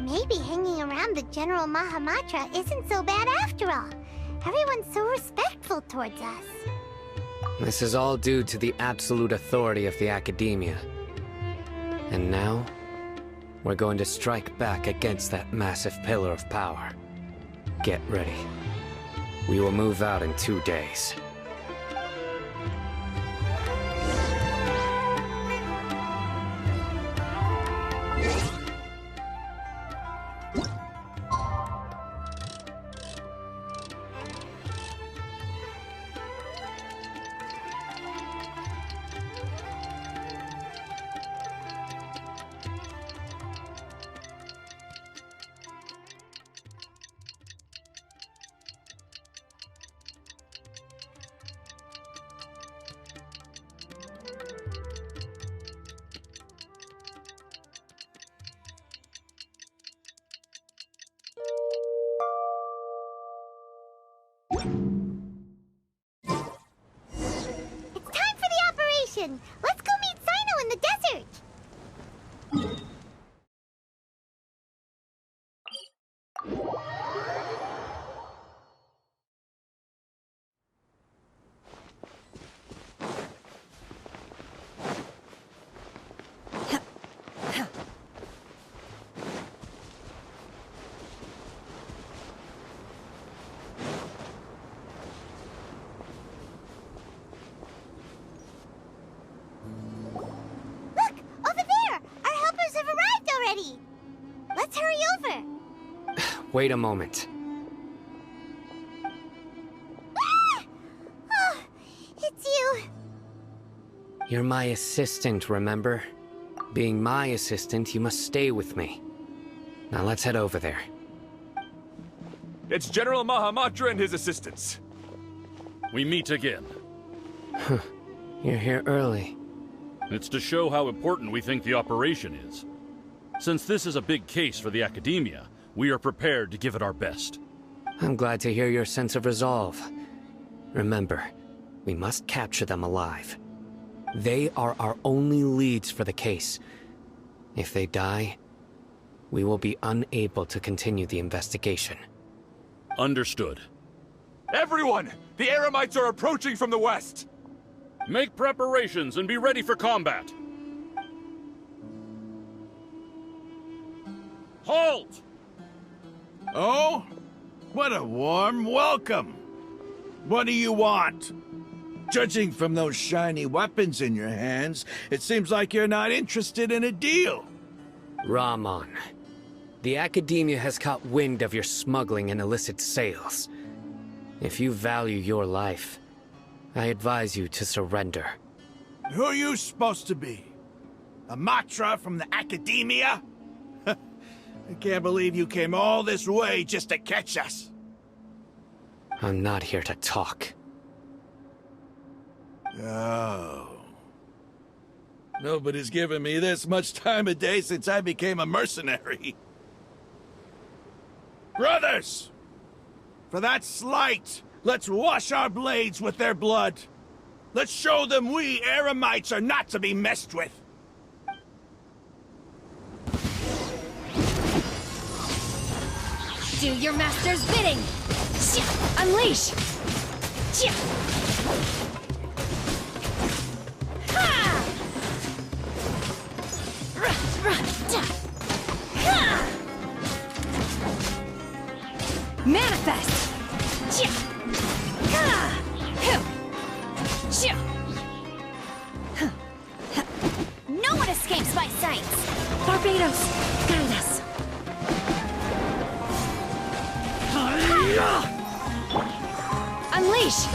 Maybe hanging around the General Mahamatra isn't so bad after all. Everyone's so respectful towards us. This is all due to the absolute authority of the Academia. And now, we're going to strike back against that massive pillar of power. Get ready. We will move out in 2 days. It's time for the operation! Let's go meet Sino in the desert! Look! Over there! Our helpers have arrived already! Let's hurry over! Wait a moment. Ah! Oh, it's you! You're my assistant, remember? Being my assistant, you must stay with me. Now let's head over there. It's General Mahamatra and his assistants. We meet again. You're here early. It's to show how important we think the operation is. Since this is a big case for the Academia, we are prepared to give it our best. I'm glad to hear your sense of resolve. Remember, we must capture them alive. They are our only leads for the case. If they die, we will be unable to continue the investigation. Understood. Everyone! The Eremites are approaching from the west! Make preparations and be ready for combat. Halt! Oh? What a warm welcome! What do you want? Judging from those shiny weapons in your hands, it seems like you're not interested in a deal. Ramon, the Academia has caught wind of your smuggling and illicit sales. If you value your life, I advise you to surrender. Who are you supposed to be? A Matra from the Academia? I can't believe you came all this way just to catch us. I'm not here to talk. Oh. Nobody's given me this much time of day since I became a mercenary. Brothers! For that slight, let's wash our blades with their blood. Let's show them we Eremites are not to be messed with. Do your master's bidding! Unleash! Manifest! No one escapes my sights! Barbados, guide us! Unleash!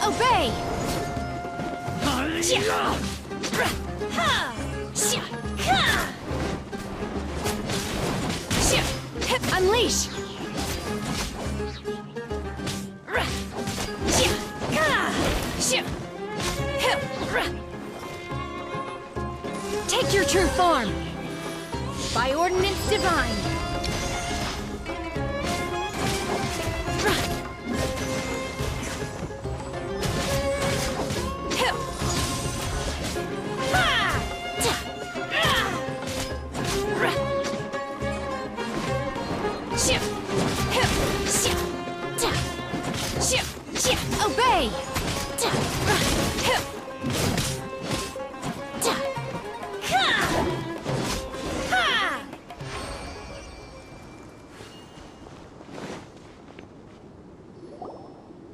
Obey! Unleash! Take your true form! By ordinance divine! Obey!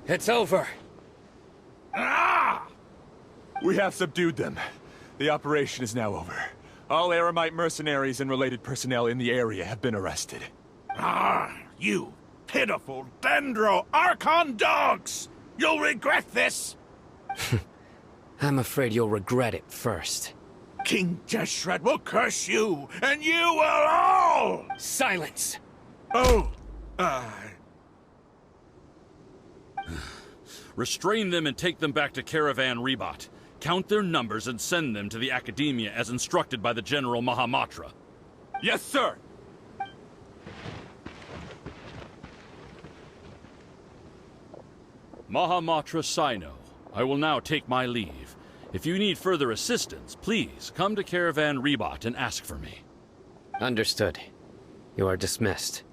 It's over. We have subdued them. The operation is now over. All Aramite mercenaries and related personnel in the area have been arrested. You pitiful Dendro Archon dogs! You'll regret this! I'm afraid you'll regret it first. King Jeshred will curse you, and you will all! Silence! Oh, Restrain them and take them back to Caravan Rebot. Count their numbers and send them to the Academia as instructed by the General Mahamatra. Yes, sir! Mahamatra Sino, I will now take my leave. If you need further assistance, please come to Caravan Rebot and ask for me. Understood. You are dismissed.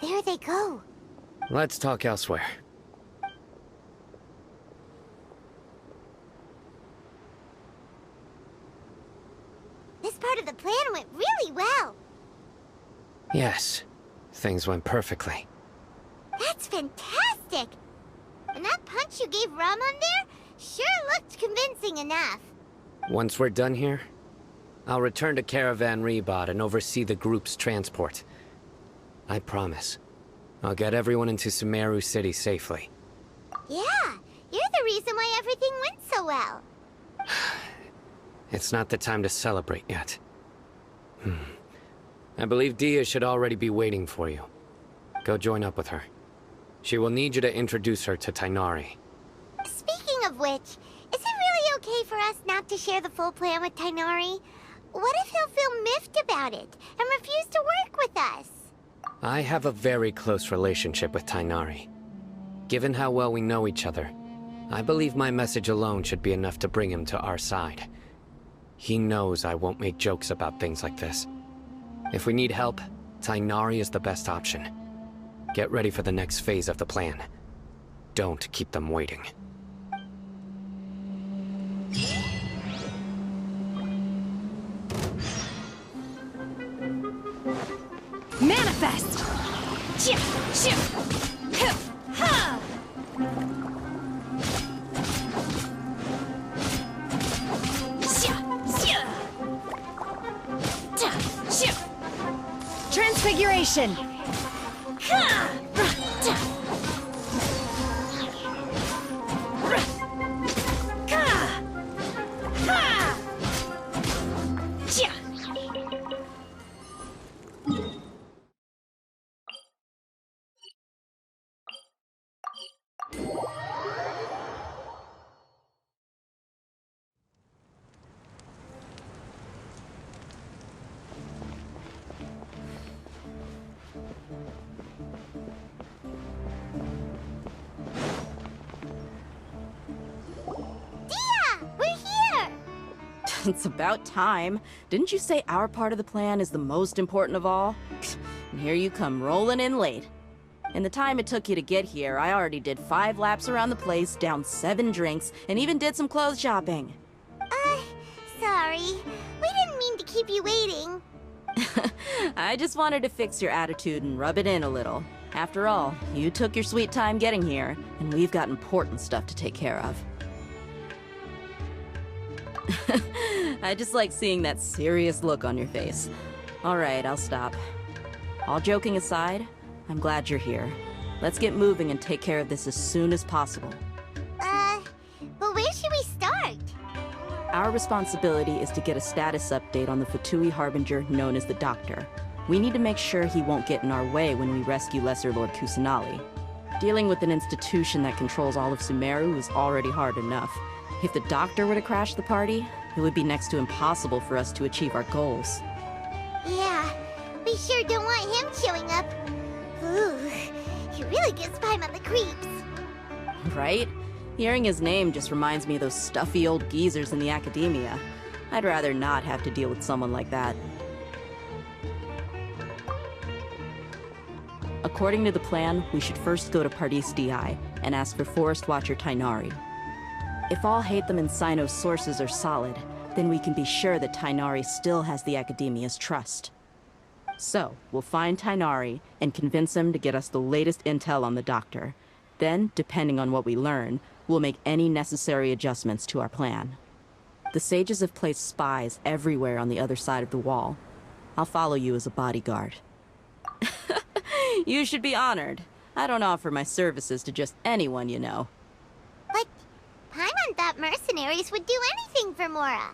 There they go. Let's talk elsewhere. This part of the plan went really well. Yes. Things went perfectly. That's fantastic! And that punch you gave Ramon there sure looked convincing enough. Once we're done here, I'll return to Caravan Rebot and oversee the group's transport. I promise. I'll get everyone into Sumeru City safely. Yeah, you're the reason why everything went so well. It's not the time to celebrate yet. I believe Dia should already be waiting for you. Go join up with her. She will need you to introduce her to Tighnari. Speaking of which, is it really okay for us not to share the full plan with Tighnari? What if he'll feel miffed about it and refuse to work with us? I have a very close relationship with Tighnari. Given how well we know each other, I believe my message alone should be enough to bring him to our side. He knows I won't make jokes about things like this. If we need help, Tighnari is the best option. Get ready for the next phase of the plan. Don't keep them waiting. Manifest! Transfiguration! It's about time. Didn't you say our part of the plan is the most important of all? And here you come rolling in late. In the time it took you to get here, I already did 5 laps around the place, downed 7 drinks, and even did some clothes shopping. Sorry. We didn't mean to keep you waiting. I just wanted to fix your attitude and rub it in a little. After all, you took your sweet time getting here, and we've got important stuff to take care of. I just like seeing that serious look on your face. All right, I'll stop. All joking aside, I'm glad you're here. Let's get moving and take care of this as soon as possible. But Our responsibility is to get a status update on the Fatui Harbinger known as the Doctor. We need to make sure he won't get in our way when we rescue Lesser Lord Kusanali. Dealing with an institution that controls all of Sumeru is already hard enough. If the Doctor were to crash the party, it would be next to impossible for us to achieve our goals. Yeah, we sure don't want him showing up. Ooh, he really gives Paimon the creeps. Right? Hearing his name just reminds me of those stuffy old geezers in the academia. I'd rather not have to deal with someone like that. According to the plan, we should first go to Pardis DI and ask for Forest Watcher Tainari. If all Hatham and Sino's sources are solid, then we can be sure that Tainari still has the Academia's trust. So, we'll find Tainari and convince him to get us the latest intel on the Doctor. Then, depending on what we learn, we'll make any necessary adjustments to our plan. The sages have placed spies everywhere on the other side of the wall. I'll follow you as a bodyguard. You should be honored. I don't offer my services to just anyone, you know. But Paimon thought mercenaries would do anything for Mora.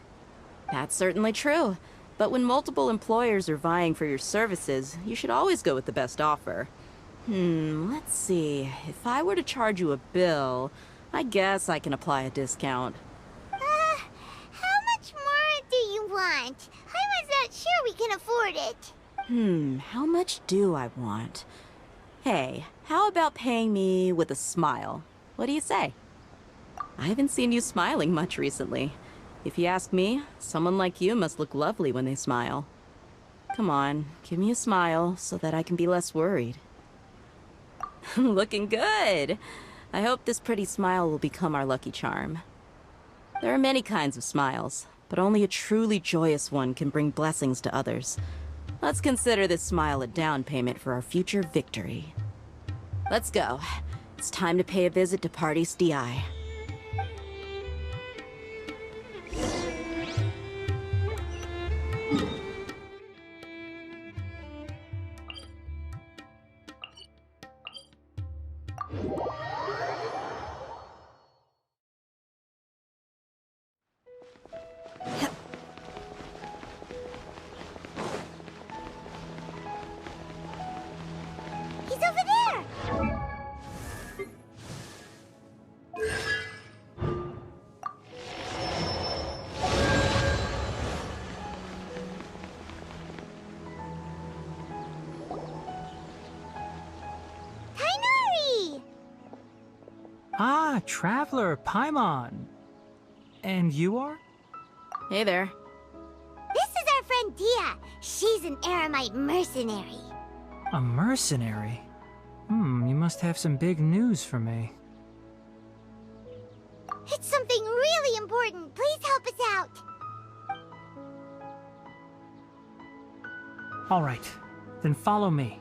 That's certainly true. But when multiple employers are vying for your services, you should always go with the best offer. Let's see. If I were to charge you a bill, I guess I can apply a discount. How much more do you want? Paimon's not sure we can afford it. How much do I want? Hey, how about paying me with a smile? What do you say? I haven't seen you smiling much recently. If you ask me, someone like you must look lovely when they smile. Come on, give me a smile so that I can be less worried. Looking good! I hope this pretty smile will become our lucky charm. There are many kinds of smiles, but only a truly joyous one can bring blessings to others. Let's consider this smile a down payment for our future victory. Let's go. It's time to pay a visit to Pardis DI. He's over there! Tainari! Ah, Traveler, Paimon. And you are? Hey there. This is our friend Dia. She's an Aramite mercenary. A mercenary? You must have some big news for me. It's something really important. Please help us out. All right, then follow me.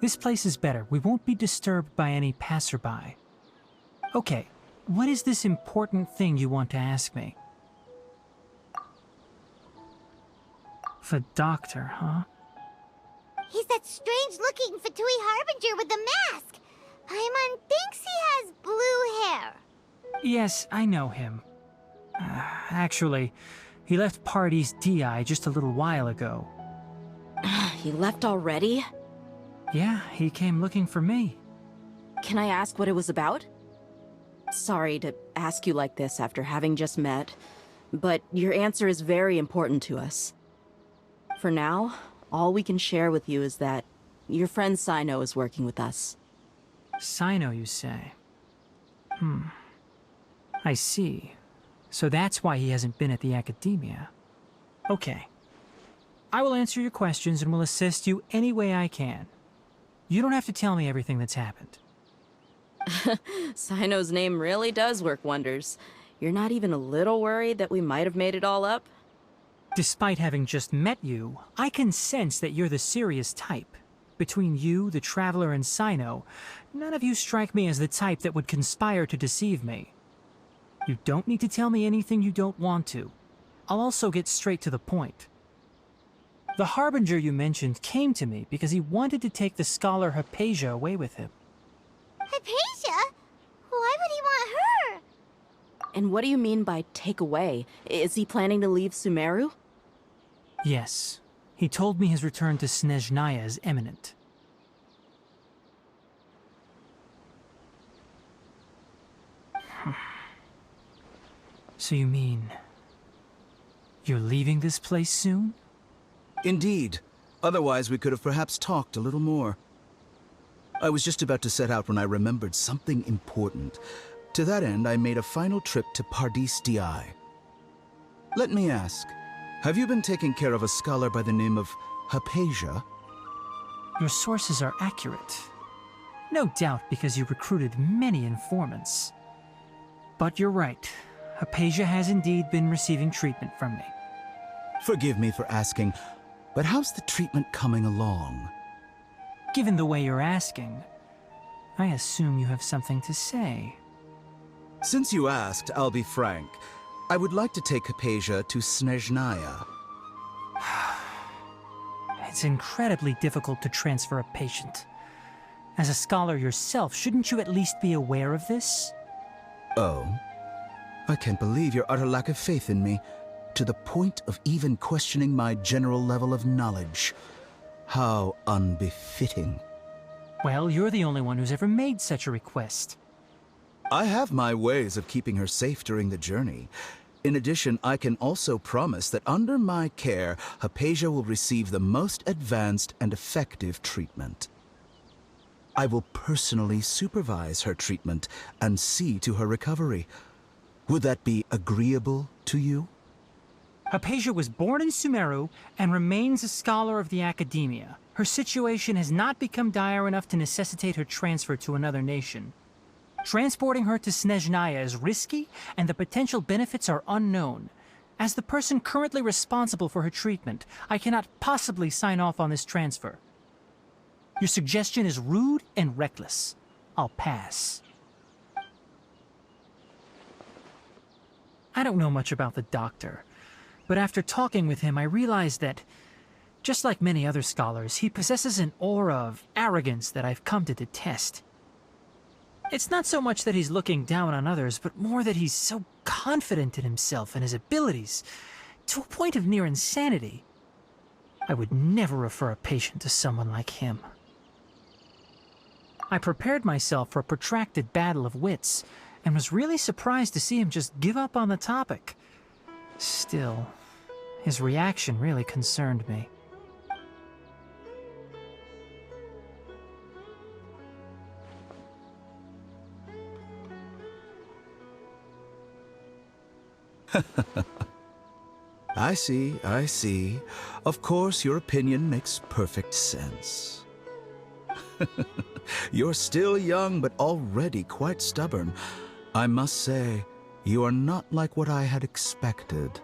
This place is better. We won't be disturbed by any passerby. Okay, what is this important thing you want to ask me? The Doctor, huh? He's that strange-looking Fatui Harbinger with the mask. Paimon thinks he has blue hair. Yes, I know him. Actually, he left Pardis DI just a little while ago. He left already? Yeah, he came looking for me. Can I ask what it was about? Sorry to ask you like this after having just met, but your answer is very important to us. For now, all we can share with you is that your friend Sino is working with us. Sino, you say? I see. So that's why he hasn't been at the Academia. Okay. I will answer your questions and will assist you any way I can. You don't have to tell me everything that's happened. Sino's name really does work wonders. You're not even a little worried that we might have made it all up? Despite having just met you, I can sense that you're the serious type. Between you, the Traveler, and Sino, none of you strike me as the type that would conspire to deceive me. You don't need to tell me anything you don't want to. I'll also get straight to the point. The Harbinger you mentioned came to me because he wanted to take the scholar Hypatia away with him. And what do you mean by take away? Is he planning to leave Sumeru? Yes. He told me his return to Snezhnaya is imminent. So you mean... you're leaving this place soon? Indeed. Otherwise, we could have perhaps talked a little more. I was just about to set out when I remembered something important. To that end, I made a final trip to Pardis Di. Let me ask, have you been taking care of a scholar by the name of Hypatia? Your sources are accurate. No doubt because you recruited many informants. But you're right. Hypatia has indeed been receiving treatment from me. Forgive me for asking, but how's the treatment coming along? Given the way you're asking, I assume you have something to say. Since you asked, I'll be frank. I would like to take Hypatia to Snezhnaya. It's incredibly difficult to transfer a patient. As a scholar yourself, shouldn't you at least be aware of this? Oh? I can't believe your utter lack of faith in me, to the point of even questioning my general level of knowledge. How unbefitting. Well, you're the only one who's ever made such a request. I have my ways of keeping her safe during the journey. In addition, I can also promise that under my care, Hypatia will receive the most advanced and effective treatment. I will personally supervise her treatment and see to her recovery. Would that be agreeable to you? Hypatia was born in Sumeru and remains a scholar of the Academia. Her situation has not become dire enough to necessitate her transfer to another nation. Transporting her to Snezhnaya is risky, and the potential benefits are unknown. As the person currently responsible for her treatment, I cannot possibly sign off on this transfer. Your suggestion is rude and reckless. I'll pass. I don't know much about the doctor, but after talking with him, I realized that, just like many other scholars, he possesses an aura of arrogance that I've come to detest. It's not so much that he's looking down on others, but more that he's so confident in himself and his abilities, to a point of near insanity. I would never refer a patient to someone like him. I prepared myself for a protracted battle of wits, and was really surprised to see him just give up on the topic. Still, his reaction really concerned me. I see, I see. Of course, your opinion makes perfect sense. You're still young, but already quite stubborn. I must say, you are not like what I had expected.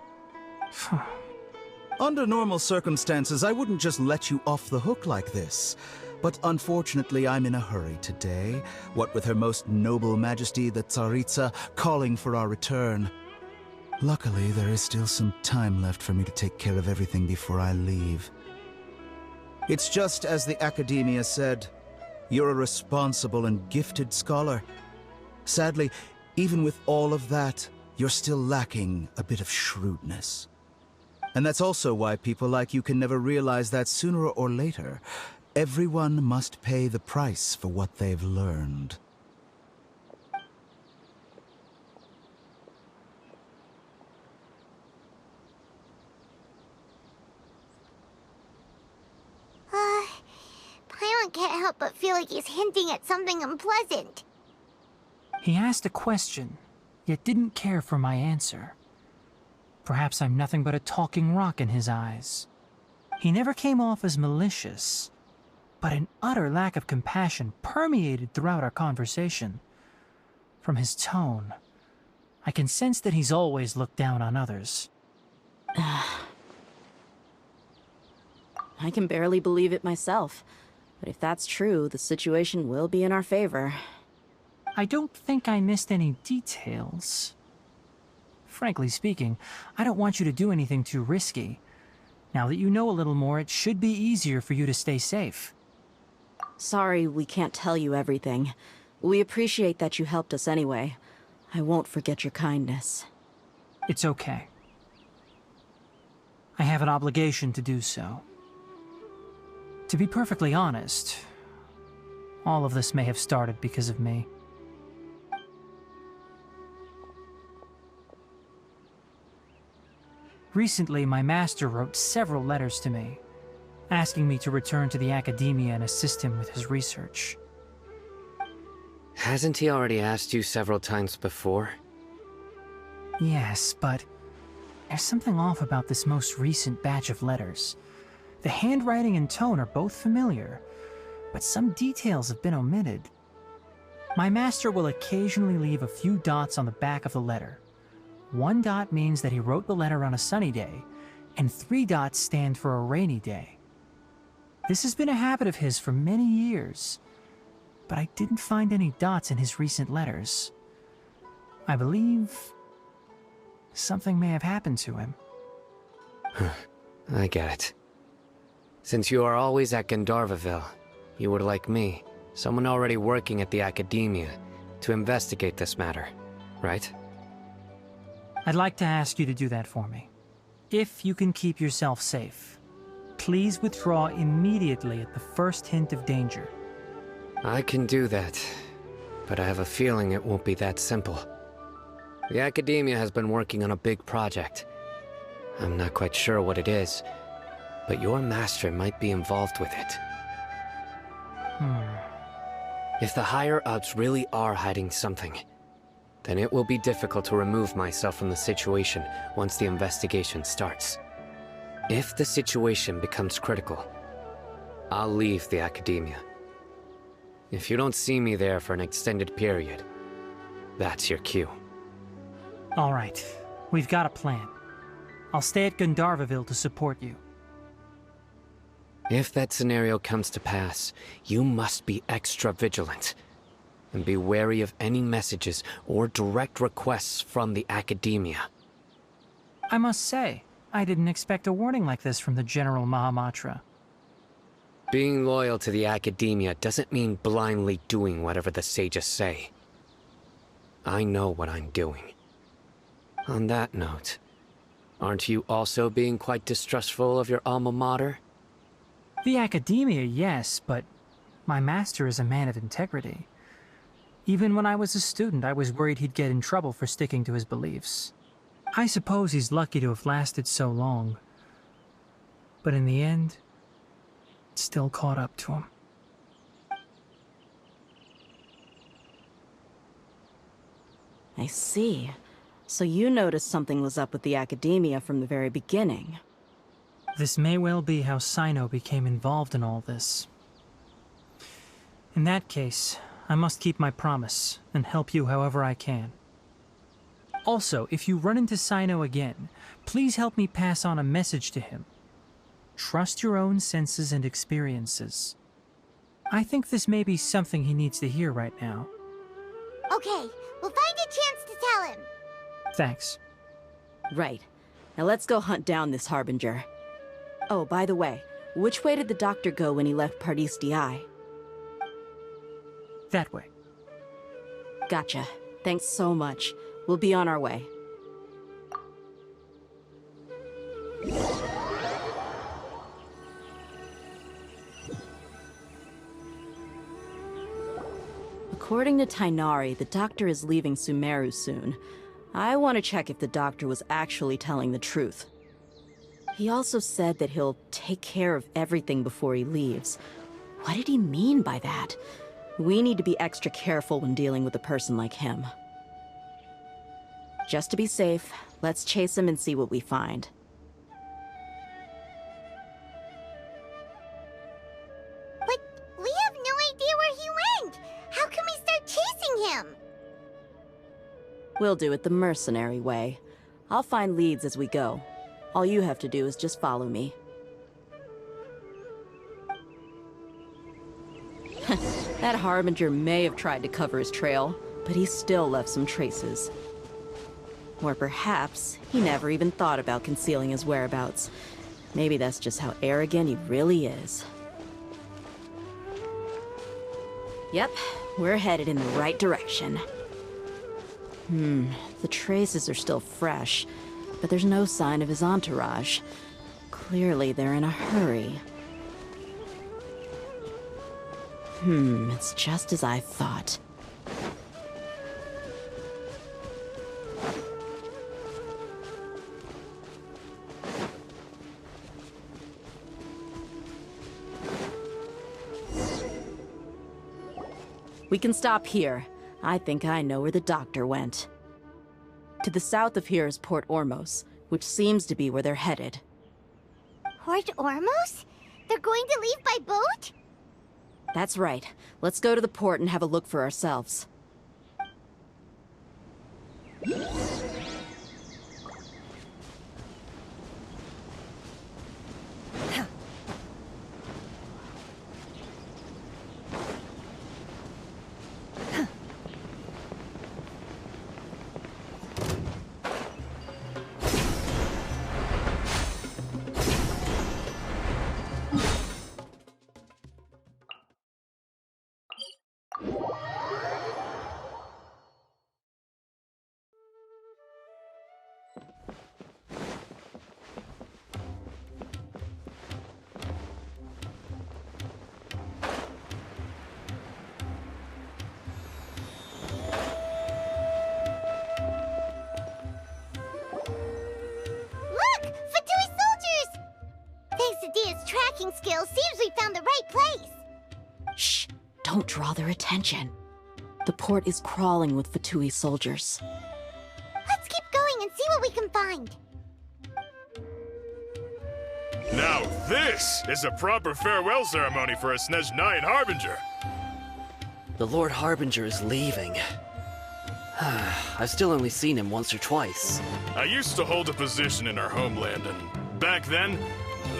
Under normal circumstances, I wouldn't just let you off the hook like this. But unfortunately, I'm in a hurry today, what with Her Most Noble Majesty the Tsaritsa calling for our return. Luckily, there is still some time left for me to take care of everything before I leave. It's just as the Academia said, you're a responsible and gifted scholar. Sadly, even with all of that, you're still lacking a bit of shrewdness. And that's also why people like you can never realize that sooner or later, everyone must pay the price for what they've learned. Paimon can't help but feel like he's hinting at something unpleasant. He asked a question, yet didn't care for my answer. Perhaps I'm nothing but a talking rock in his eyes. He never came off as malicious, but an utter lack of compassion permeated throughout our conversation. From his tone, I can sense that he's always looked down on others. I can barely believe it myself. But if that's true, the situation will be in our favor. I don't think I missed any details. Frankly speaking, I don't want you to do anything too risky. Now that you know a little more, it should be easier for you to stay safe. Sorry we can't tell you everything. We appreciate that you helped us anyway. I won't forget your kindness. It's okay. I have an obligation to do so. To be perfectly honest, all of this may have started because of me. Recently, my master wrote several letters to me, asking me to return to the academia and assist him with his research. Hasn't he already asked you several times before? Yes, but there's something off about this most recent batch of letters. The handwriting and tone are both familiar, but some details have been omitted. My master will occasionally leave a few dots on the back of the letter. 1 dot means that he wrote the letter on a sunny day, and 3 dots stand for a rainy day. This has been a habit of his for many years, but I didn't find any dots in his recent letters. I believe something may have happened to him. I get it. Since you are always at Gandharvaville, you would like me, someone already working at the academia, to investigate this matter, right? I'd like to ask you to do that for me. If you can keep yourself safe, please withdraw immediately at the first hint of danger. I can do that, but I have a feeling it won't be that simple. The academia has been working on a big project. I'm not quite sure what it is, but your master might be involved with it. If the higher-ups really are hiding something, then it will be difficult to remove myself from the situation once the investigation starts. If the situation becomes critical, I'll leave the academia. If you don't see me there for an extended period, that's your cue. All right, we've got a plan. I'll stay at Gandharvaville to support you. If that scenario comes to pass, you must be extra vigilant. And be wary of any messages or direct requests from the academia. I must say, I didn't expect a warning like this from the General Mahamatra. Being loyal to the academia doesn't mean blindly doing whatever the sages say. I know what I'm doing. On that note, aren't you also being quite distrustful of your alma mater? The academia, yes, but my master is a man of integrity. Even when I was a student, I was worried he'd get in trouble for sticking to his beliefs. I suppose he's lucky to have lasted so long. But in the end, it still caught up to him. I see. So you noticed something was up with the academia from the very beginning. This may well be how Sino became involved in all this. In that case, I must keep my promise and help you however I can. Also, if you run into Sino again, please help me pass on a message to him. Trust your own senses and experiences. I think this may be something he needs to hear right now. Okay, we'll find a chance to tell him. Thanks. Right. Now let's go hunt down this Harbinger. Oh, by the way, which way did the doctor go when he left Pardis Di? That way. Gotcha. Thanks so much. We'll be on our way. According to Tainari, the doctor is leaving Sumeru soon. I want to check if the doctor was actually telling the truth. He also said that he'll take care of everything before he leaves. What did he mean by that? We need to be extra careful when dealing with a person like him. Just to be safe, let's chase him and see what we find. But we have no idea where he went! How can we start chasing him? We'll do it the mercenary way. I'll find leads as we go. All you have to do is just follow me. That Harbinger may have tried to cover his trail, but he still left some traces. Or perhaps he never even thought about concealing his whereabouts. Maybe that's just how arrogant he really is. Yep, we're headed in the right direction. The traces are still fresh, but there's no sign of his entourage. Clearly, they're in a hurry. It's just as I thought. We can stop here. I think I know where the doctor went. To the south of here is Port Ormos, which seems to be where they're headed. Port Ormos? They're going to leave by boat? That's right. Let's go to the port and have a look for ourselves. Tracking skills, seems we found the right place. Shh! Don't draw their attention. The port is crawling with Fatui soldiers. Let's keep going and see what we can find. Now this is a proper farewell ceremony for a Snezhnayan Harbinger. The Lord Harbinger is leaving. I've still only seen him once or twice. I used to hold a position in our homeland, and back then,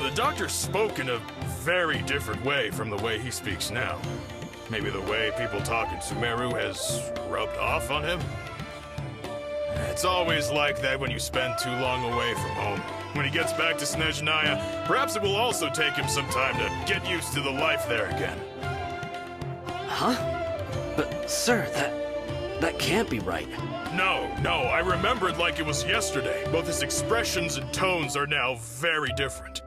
the doctor spoke in a very different way from the way he speaks now. Maybe the way people talk in Sumeru has rubbed off on him? It's always like that when you spend too long away from home. When he gets back to Snezhnaya, perhaps it will also take him some time to get used to the life there again. Huh? But, sir, that can't be right. No, I remembered like it was yesterday. Both his expressions and tones are now very different.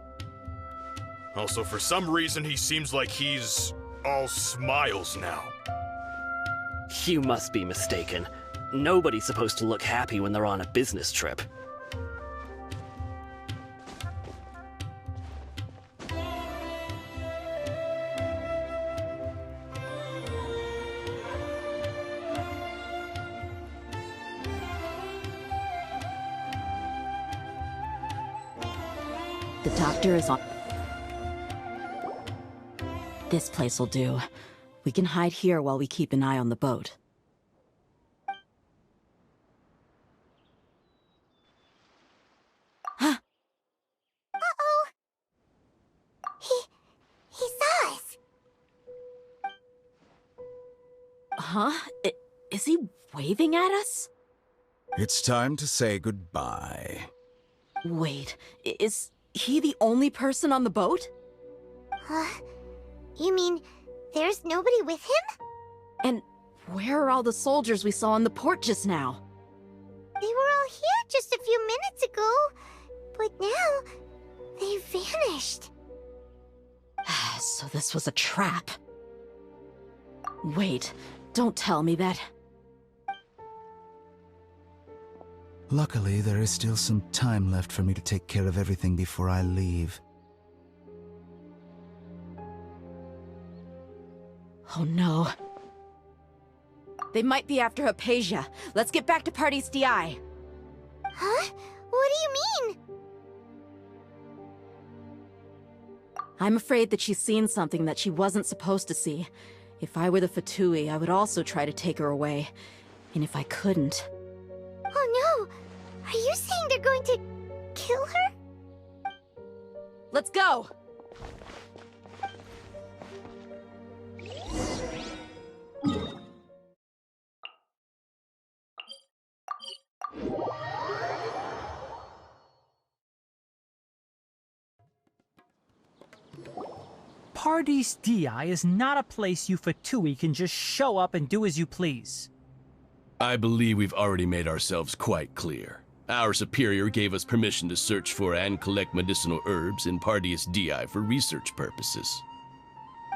Also, for some reason, he seems like he's all smiles now. You must be mistaken. Nobody's supposed to look happy when they're on a business trip. The doctor is on... This place will do. We can hide here while we keep an eye on the boat. Uh-oh! He saw us! Huh? Is he waving at us? It's time to say goodbye. Wait, is he the only person on the boat? You mean there's nobody with him? And where are all the soldiers we saw in the port just now? They were all here just a few minutes ago, but now they vanished. So this was a trap. Wait, don't tell me that. Luckily, there is still some time left for me to take care of everything before I leave. Oh no. They might be after Hypatia. Let's get back to Party's DI. Huh? What do you mean? I'm afraid that she's seen something that she wasn't supposed to see. If I were the Fatui, I would also try to take her away. And if I couldn't... Oh no! Are you saying they're going to kill her? Let's go! Paradis Di is not a place you Fatui can just show up and do as you please. I believe we've already made ourselves quite clear. Our superior gave us permission to search for and collect medicinal herbs in Pardius Dii for research purposes.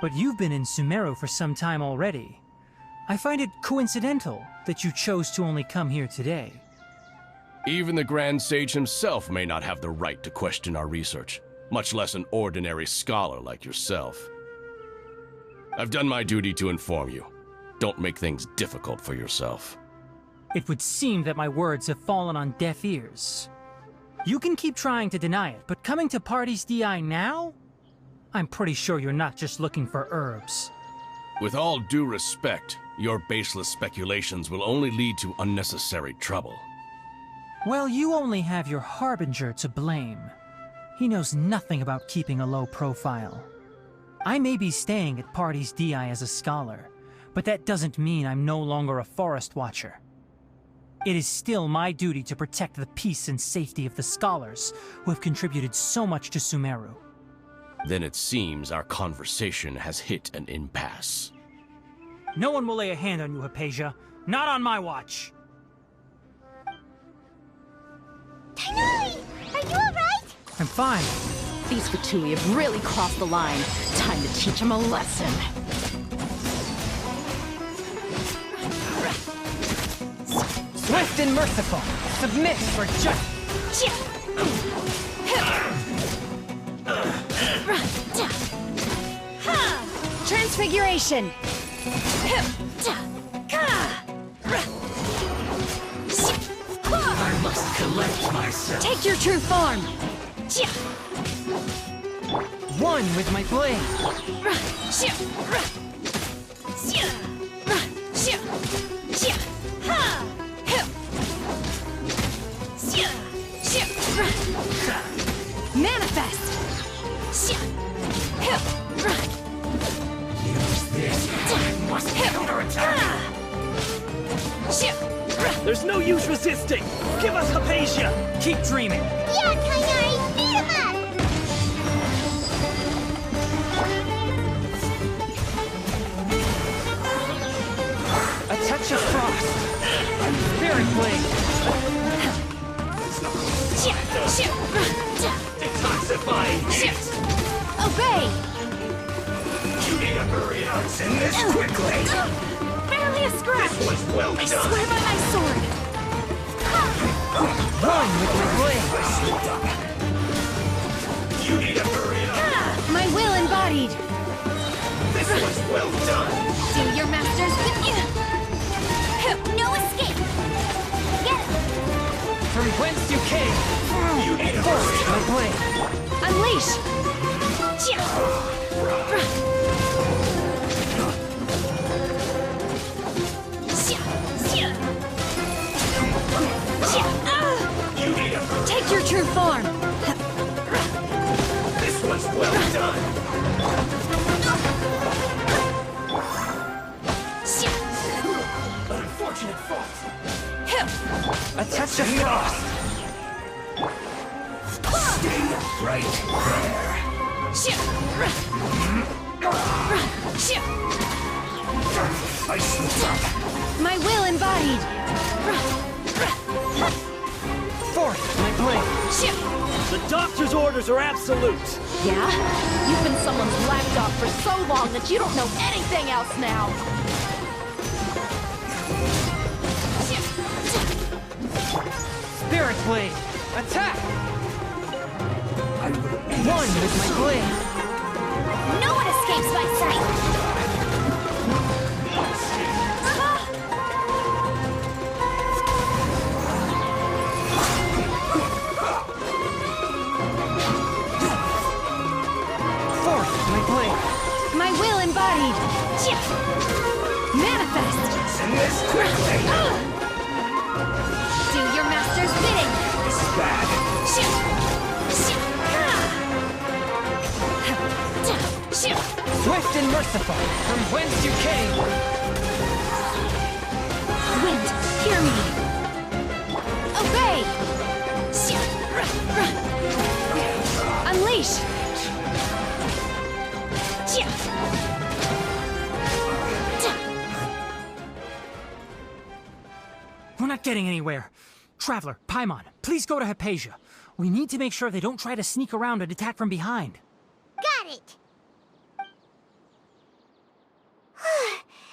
But you've been in Sumeru for some time already. I find it coincidental that you chose to only come here today. Even the Grand Sage himself may not have the right to question our research, much less an ordinary scholar like yourself. I've done my duty to inform you. Don't make things difficult for yourself. It would seem that my words have fallen on deaf ears. You can keep trying to deny it, but coming to Pardius Dii now? I'm pretty sure you're not just looking for herbs. With all due respect, your baseless speculations will only lead to unnecessary trouble. Well, you only have your Harbinger to blame. He knows nothing about keeping a low profile. I may be staying at Pardius Dii as a scholar, but that doesn't mean I'm no longer a forest watcher. It is still my duty to protect the peace and safety of the scholars who have contributed so much to Sumeru. Then it seems our conversation has hit an impasse. No one will lay a hand on you, Hypatia. Not on my watch! Tighnari! Are you alright? I'm fine. These Fatui have really crossed the line. Time to teach them a lesson. Swift and merciful! Submit for justice! Transfiguration! I must collect myself. Take your true form! One with my blade! Manifest! Use this. I must counterattack. There's no use resisting! Give us Hypatia! Keep dreaming! Yeah, Tighnari! Beat him up! A touch of frost! Spirit blade! Detoxifying heat. Obey! You need to hurry up. Send this quickly. Barely a scratch! This was well I done. swear by my sword! One with my blade! You need to hurry up. My will embodied! This was well done. Do your master's no escape! Get it! From whence you came! You need to First, hurry my up. blade! Unleash! You need to hurry. Take your true form! This was well done. Unfortunate fault. A touch of frost! Stay right there. I slipped up. My will embodied! Fourth, my blade! The doctor's orders are absolute! Yeah? You've been someone's lapdog for so long that you don't know anything else now! Spirit blade! Attack! One with my blade! No one escapes my sight! Fourth, my blade! My will embodied! Manifest! Send this quickly. Do your master's bidding! This is bad. Swift and merciful! We're not getting anywhere. Traveler, Paimon, please go to Hypatia. We need to make sure they don't try to sneak around and attack from behind. Got it!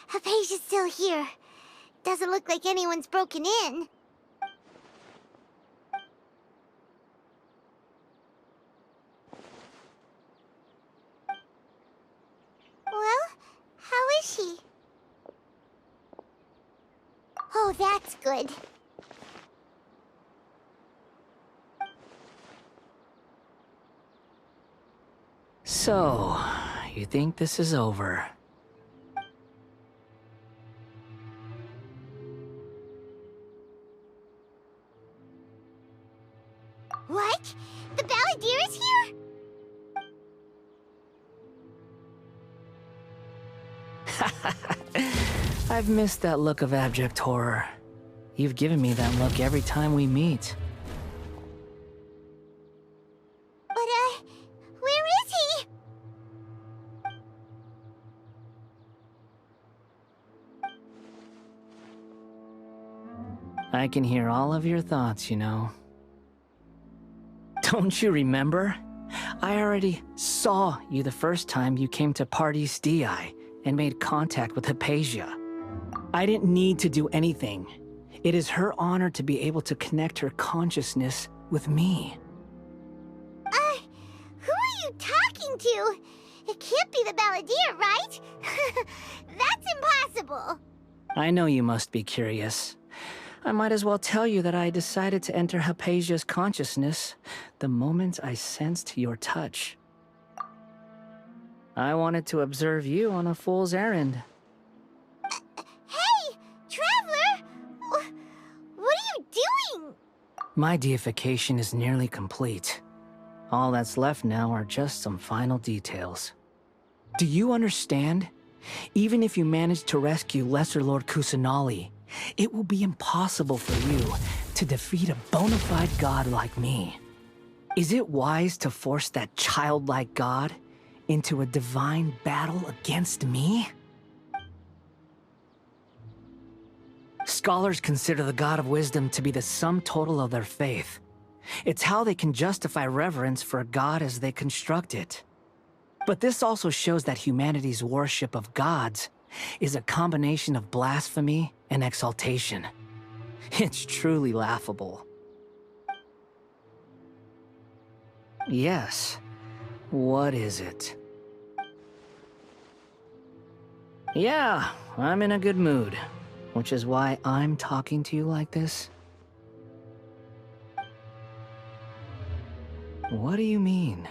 Hypatia's still here. Doesn't look like anyone's broken in. Well, how is she? Oh, that's good. So, you think this is over? What? The Balladeer is here? I've missed that look of abject horror. You've given me that look every time we meet. But, where is he? I can hear all of your thoughts, you know. Don't you remember? I already saw you the first time you came to Parties DI and made contact with Hypatia. I didn't need to do anything. It is her honor to be able to connect her consciousness with me. Who are you talking to? It can't be the Balladeer, right? That's impossible. I know you must be curious. I might as well tell you that I decided to enter Hypatia's consciousness the moment I sensed your touch. I wanted to observe you on a fool's errand. Hey, Traveler! What are you doing? My deification is nearly complete. All that's left now are just some final details. Do you understand? Even if you manage to rescue Lesser Lord Kusanali, it will be impossible for you to defeat a bona fide god like me. Is it wise to force that childlike god into a divine battle against me? Scholars consider the God of Wisdom to be the sum total of their faith. It's how they can justify reverence for a god as they construct it. But this also shows that humanity's worship of gods is a combination of blasphemy and exaltation. It's truly laughable. Yes. What is it? Yeah, I'm in a good mood, which is why I'm talking to you like this. What do you mean?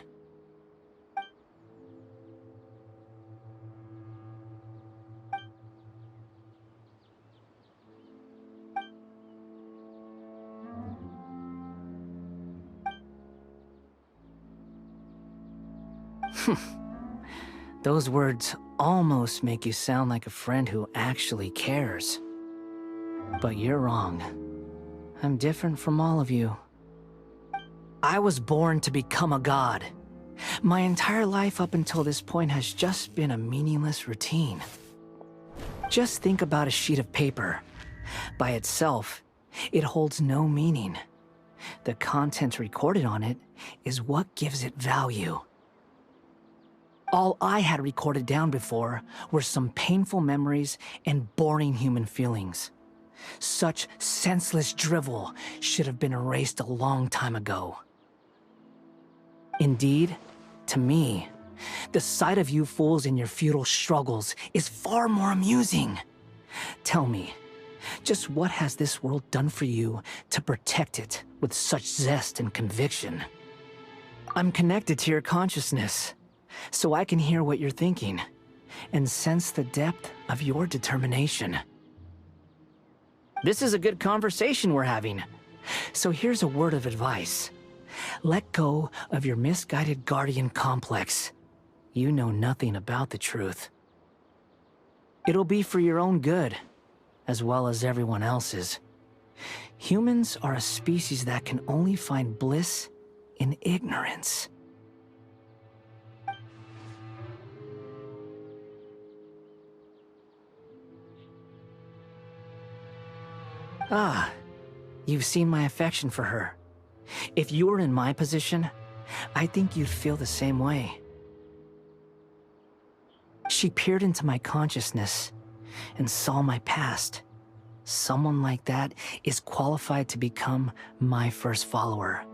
Those words almost make you sound like a friend who actually cares. But you're wrong. I'm different from all of you. I was born to become a god. My entire life up until this point has just been a meaningless routine. Just think about a sheet of paper. By itself, it holds no meaning. The content recorded on it is what gives it value. All I had recorded down before were some painful memories and boring human feelings. Such senseless drivel should have been erased a long time ago. Indeed, to me, the sight of you fools in your futile struggles is far more amusing. Tell me, just what has this world done for you to protect it with such zest and conviction? I'm connected to your consciousness, so I can hear what you're thinking, and sense the depth of your determination. This is a good conversation we're having, so here's a word of advice. Let go of your misguided guardian complex. You know nothing about the truth. It'll be for your own good, as well as everyone else's. Humans are a species that can only find bliss in ignorance. Ah, you've seen my affection for her. If you were in my position, I think you'd feel the same way. She peered into my consciousness and saw my past. Someone like that is qualified to become my first follower.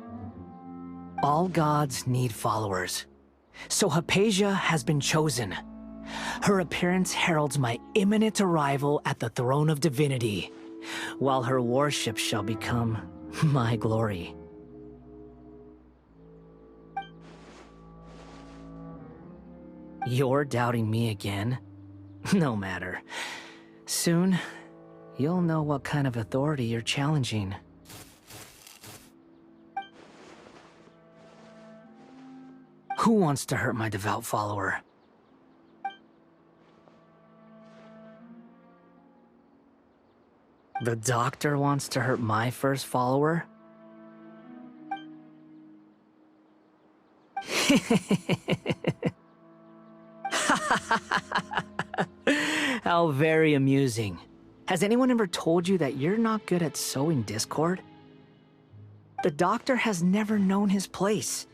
All gods need followers. So Hypatia has been chosen. Her appearance heralds my imminent arrival at the throne of divinity, while her worship shall become my glory. You're doubting me again? No matter. Soon, you'll know what kind of authority you're challenging. Who wants to hurt my devout follower? The doctor wants to hurt my first follower? How very amusing. Has anyone ever told you that you're not good at sowing discord? The doctor has never known his place.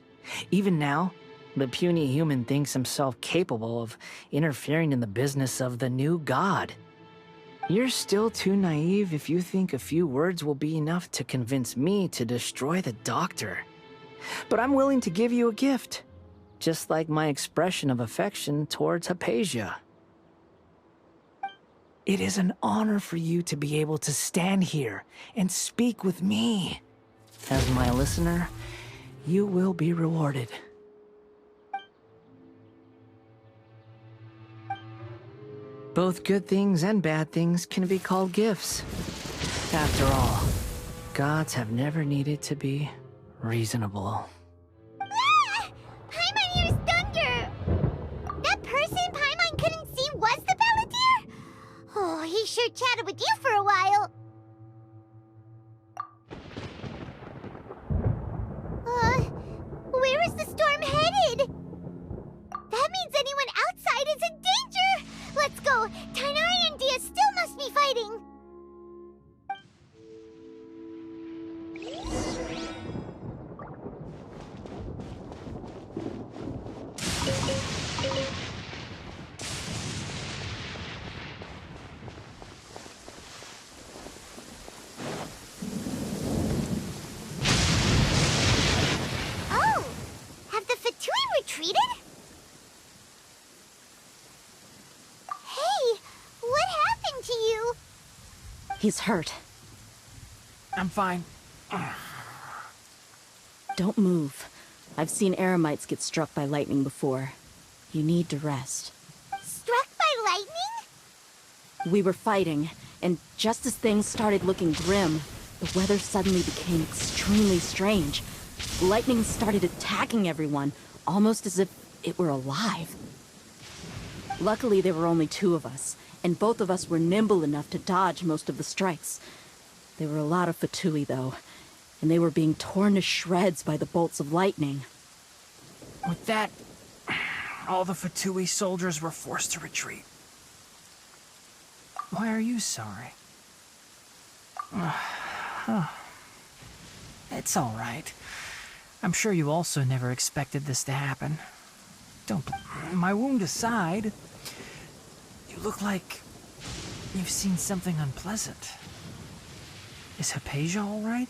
Even now, the puny human thinks himself capable of interfering in the business of the new god. You're still too naive if you think a few words will be enough to convince me to destroy the doctor. But I'm willing to give you a gift, just like my expression of affection towards Hypatia. It is an honor for you to be able to stand here and speak with me. As my listener, you will be rewarded. Both good things and bad things can be called gifts. After all, gods have never needed to be reasonable. Ah! Paimon hears thunder! That person Paimon couldn't see was the Palantir? Oh, he sure chatted with you for a while. Where is the storm headed? That means anyone outside is in danger! Let's go! Tighnari and Dia still must be fighting! Oh! Have the Fatui retreated? Hey! What happened to you? He's hurt. I'm fine. Don't move. I've seen Eremites get struck by lightning before. You need to rest. Struck by lightning? We were fighting, and just as things started looking grim, the weather suddenly became extremely strange. Lightning started attacking everyone, almost as if it were alive. Luckily, there were only two of us, and both of us were nimble enough to dodge most of the strikes. There were a lot of Fatui, though, and they were being torn to shreds by the bolts of lightning. With that, all the Fatui soldiers were forced to retreat. Why are you sorry? It's all right. I'm sure you also never expected this to happen. Don't... My wound aside, you look like you've seen something unpleasant. Is Hypatia all right?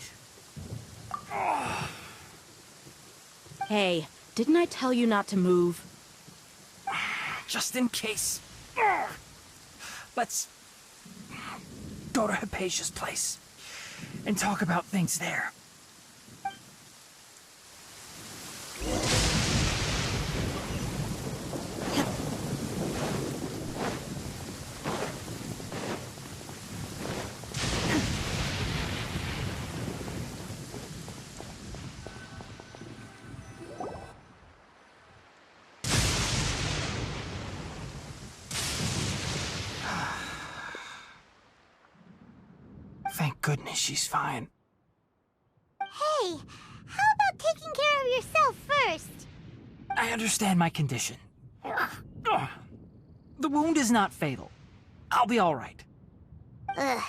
Hey, didn't I tell you not to move? Just in case. Let's go to Hypatia's place and talk about things there. Thank goodness she's fine. Hey, how about taking care of yourself first? I understand my condition. The wound is not fatal. I'll be all right. Ugh,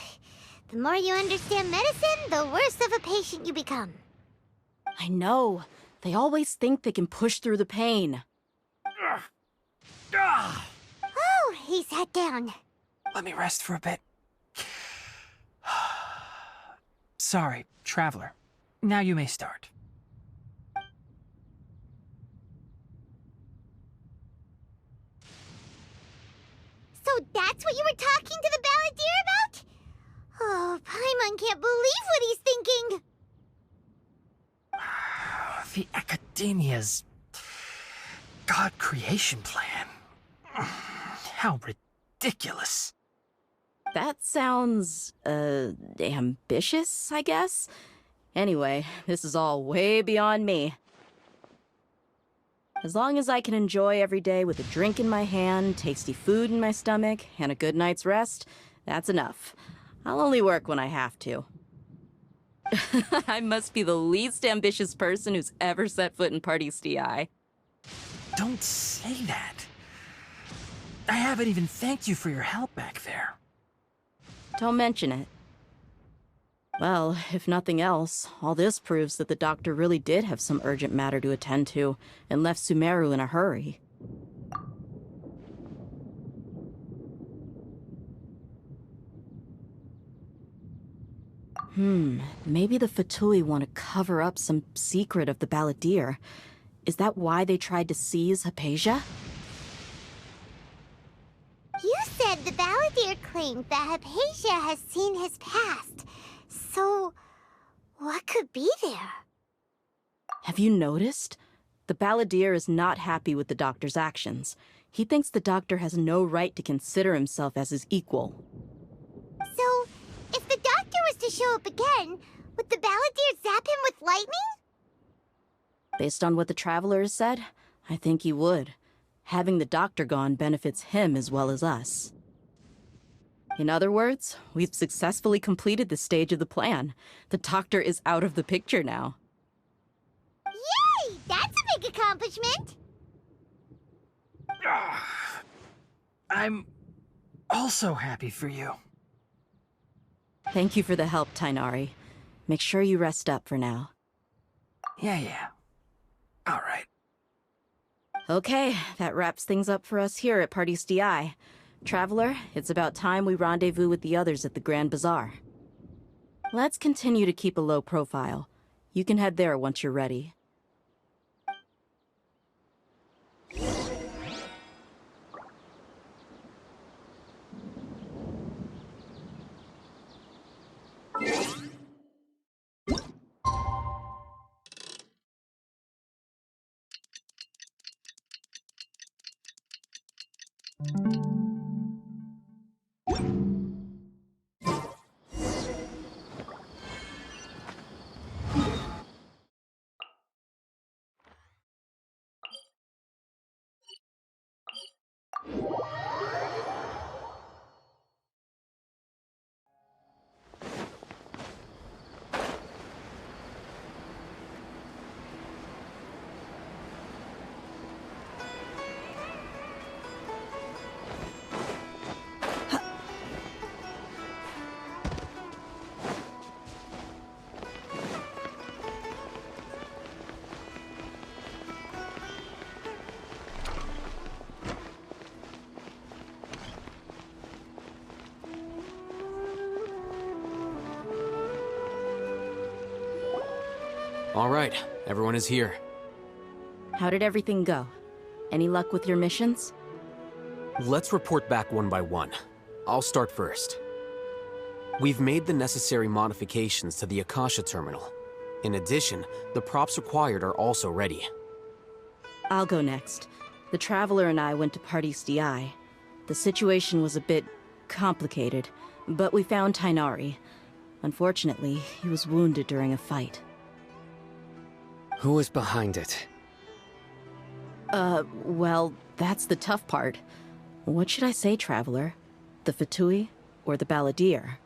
The more you understand medicine, the worse of a patient you become. I know. They always think they can push through the pain. Oh, he sat down. Let me rest for a bit. Sorry, Traveler. Now you may start. So that's what you were talking to the Balladeer about? Oh, Paimon can't believe what he's thinking. The Academia's God creation plan. How ridiculous. That sounds, ambitious, I guess? Anyway, this is all way beyond me. As long as I can enjoy every day with a drink in my hand, tasty food in my stomach, and a good night's rest, that's enough. I'll only work when I have to. I must be the least ambitious person who's ever set foot in Party's DI. Don't say that. I haven't even thanked you for your help back there. Don't mention it. Well, if nothing else, all this proves that the doctor really did have some urgent matter to attend to, and left Sumeru in a hurry. Maybe the Fatui want to cover up some secret of the Balladeer. Is that why they tried to seize Hypatia? You said the Balladeer claimed that Hypatia has seen his past. So, what could be there? Have you noticed? The Balladeer is not happy with the doctor's actions. He thinks the doctor has no right to consider himself as his equal. So, if the doctor was to show up again, would the Balladeer zap him with lightning? Based on what the Traveler has said, I think he would. Having the doctor gone benefits him as well as us. In other words, we've successfully completed this stage of the plan. The doctor is out of the picture now. Yay! That's a big accomplishment! I'm also happy for you. Thank you for the help, Tainari. Make sure you rest up for now. Yeah. All right. Okay, that wraps things up for us here at Party's DI. Traveler, it's about time we rendezvous with the others at the Grand Bazaar. Let's continue to keep a low profile. You can head there once you're ready. All right, everyone is here. How did everything go? Any luck with your missions? Let's report back one by one. I'll start first. We've made the necessary modifications to the Akasha terminal. In addition, the props required are also ready. I'll go next. The Traveler and I went to Party's DI. The situation was a bit complicated, but we found Tainari. Unfortunately, he was wounded during a fight. Who was behind it? Well, that's the tough part. What should I say, Traveler? The Fatui or the Balladeer?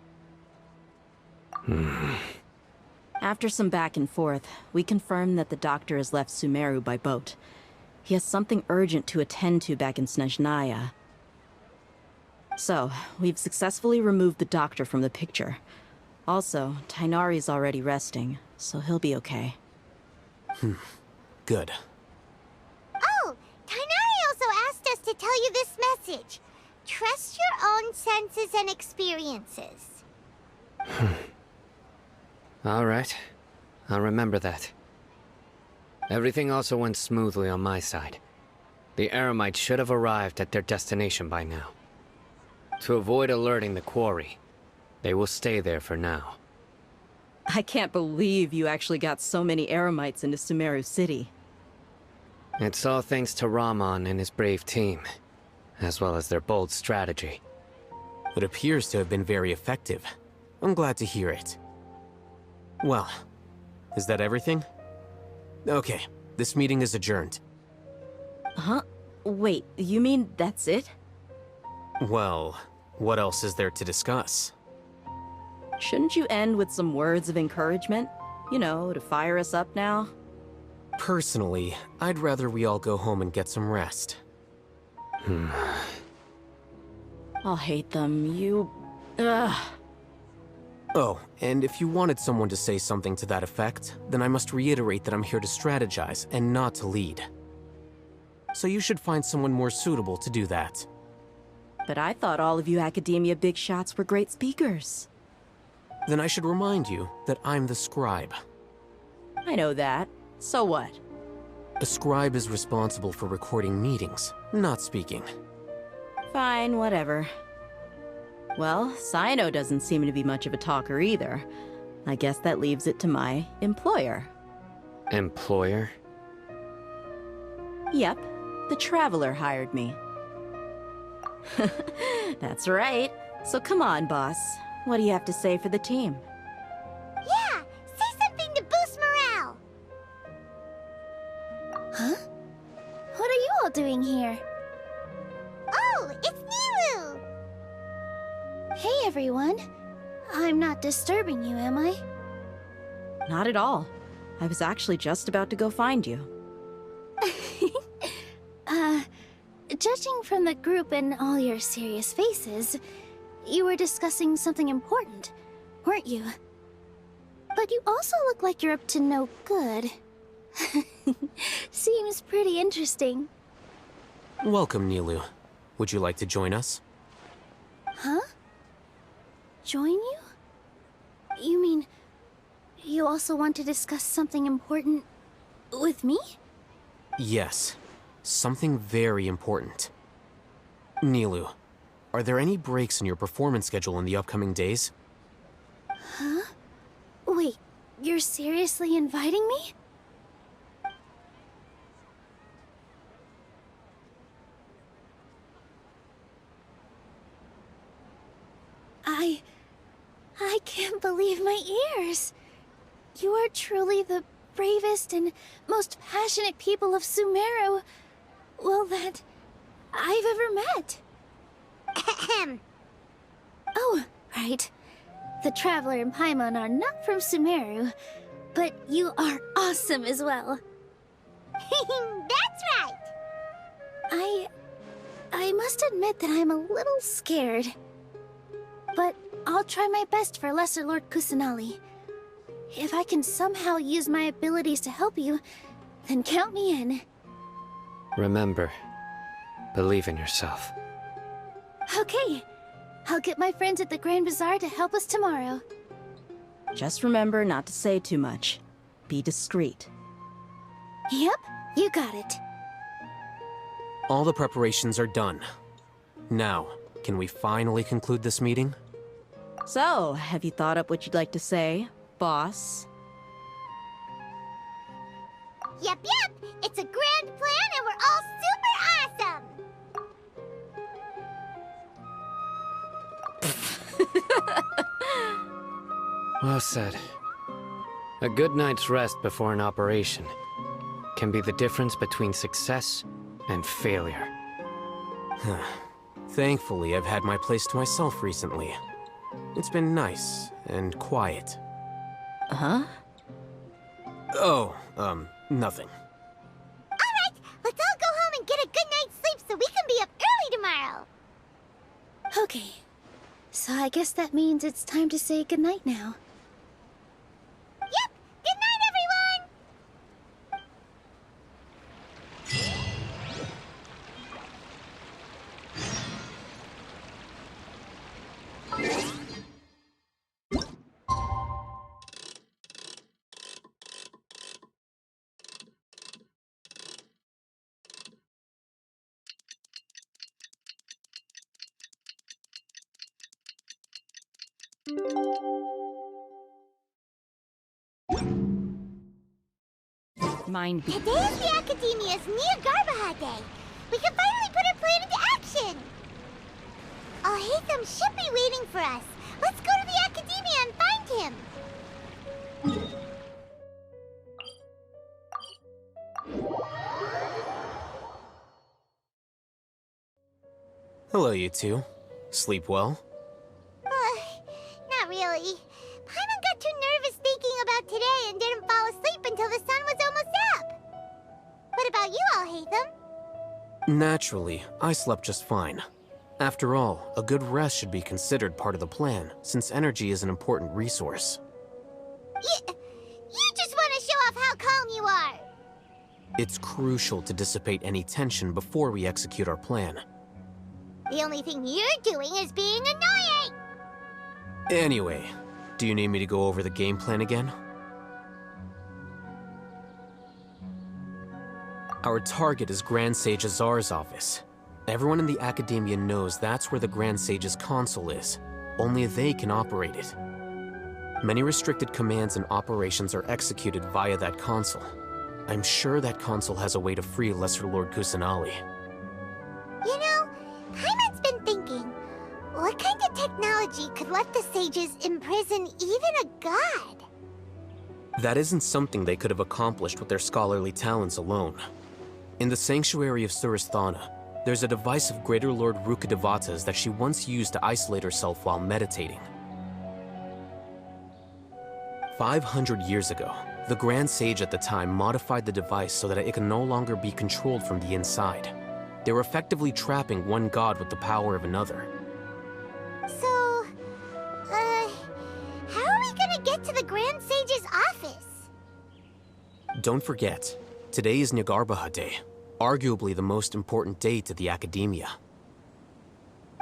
After some back and forth, we confirmed that the doctor has left Sumeru by boat. He has something urgent to attend to back in Snezhnaya. So, we've successfully removed the doctor from the picture. Also, Tainari's already resting, so he'll be okay. Good. Oh, Tainari also asked us to tell you this message. Trust your own senses and experiences. All right. I'll remember that. Everything also went smoothly on my side. The Eremites should have arrived at their destination by now. To avoid alerting the quarry, they will stay there for now. I can't believe you actually got so many Eremites into Sumeru City. It's all thanks to Rahman and his brave team, as well as their bold strategy. It appears to have been very effective. I'm glad to hear it. Well, is that everything? Okay, this meeting is adjourned. Huh? Wait, you mean that's it? Well, what else is there to discuss? Shouldn't you end with some words of encouragement? You know, to fire us up now? Personally, I'd rather we all go home and get some rest. I'll hate them, Ugh. Oh, and if you wanted someone to say something to that effect, then I must reiterate that I'm here to strategize and not to lead. So you should find someone more suitable to do that. But I thought all of you Academia big shots were great speakers. Then I should remind you that I'm the scribe. I know that. So what? A scribe is responsible for recording meetings, not speaking. Fine, whatever. Well, Cyno doesn't seem to be much of a talker either. I guess that leaves it to my employer. Employer? Yep, the Traveler hired me. That's right. So come on, boss. What do you have to say for the team? Yeah, say something to boost morale. Huh? What are you all doing here? Oh, it's Nilu! Hey, everyone. I'm not disturbing you, am I? Not at all. I was actually just about to go find you. Judging from the group and all your serious faces, you were discussing something important, weren't you? But you also look like you're up to no good. Seems pretty interesting. Welcome, Nilu. Would you like to join us? Huh? Join you? You mean, you also want to discuss something important with me? Yes. Something very important. Nilu, are there any breaks in your performance schedule in the upcoming days? Huh? Wait, you're seriously inviting me? I can't believe my ears. You are truly the bravest and most passionate people of Sumeru, well, that I've ever met. Ahem. Oh, right. The Traveler and Paimon are not from Sumeru, but you are awesome as well. That's right! I must admit that I'm a little scared. But I'll try my best for Lesser Lord Kusanali. If I can somehow use my abilities to help you, then count me in. Remember, believe in yourself. Okay. I'll get my friends at the Grand Bazaar to help us tomorrow. Just remember not to say too much. Be discreet. Yep, you got it. All the preparations are done. Now, can we finally conclude this meeting? So, have you thought up what you'd like to say, boss? Yep. It's a grand plan and we're all super awesome! Well said. A good night's rest before an operation can be the difference between success and failure. Thankfully, I've had my place to myself recently. It's been nice and quiet. Huh? Oh, nothing. Alright, let's all go home and get a good night's sleep so we can be up early tomorrow. Okay. So I guess that means it's time to say goodnight now. Yep! Good night, everyone! Mind be. Today is the Academia's Neogarbaha Day. We can finally put our plan into action. Alhaitham should be waiting for us. Let's go to the Academia and find him. Hello, you two. Sleep well? Not really. Paimon got too nervous thinking about today and didn't fall asleep until the sun was almost up. What about you, Alhaitham? Naturally, I slept just fine. After all, a good rest should be considered part of the plan, since energy is an important resource. You just want to show off how calm you are. It's crucial to dissipate any tension before we execute our plan. The only thing you're doing is being annoying. Anyway, do you need me to go over the game plan again? Our target is Grand Sage Azar's office. Everyone in the Academia knows that's where the Grand Sage's console is. Only they can operate it. Many restricted commands and operations are executed via that console. I'm sure that console has a way to free Lesser Lord Kusanali. You know, Paimon's been thinking, what kind of technology could let the sages imprison even a god? That isn't something they could have accomplished with their scholarly talents alone. In the Sanctuary of Surasthana, there's a device of Greater Lord Rukkhadevata's that she once used to isolate herself while meditating. 500 years ago, the Grand Sage at the time modified the device so that it can no longer be controlled from the inside. They were effectively trapping one god with the power of another. So, how are we gonna get to the Grand Sage's office? Don't forget, today is Neogarbaha Day, arguably the most important day to the Academia.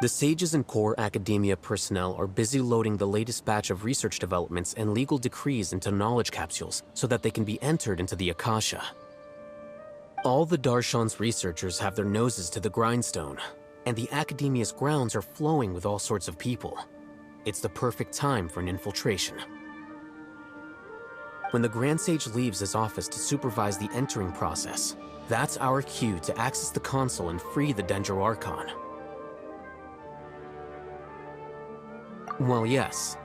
The sages and core Academia personnel are busy loading the latest batch of research developments and legal decrees into knowledge capsules so that they can be entered into the Akasha. All the Darshan's researchers have their noses to the grindstone, and the Academia's grounds are flowing with all sorts of people. It's the perfect time for an infiltration. When the Grand Sage leaves his office to supervise the entering process, that's our cue to access the console and free the Dendro Archon. Well, yes,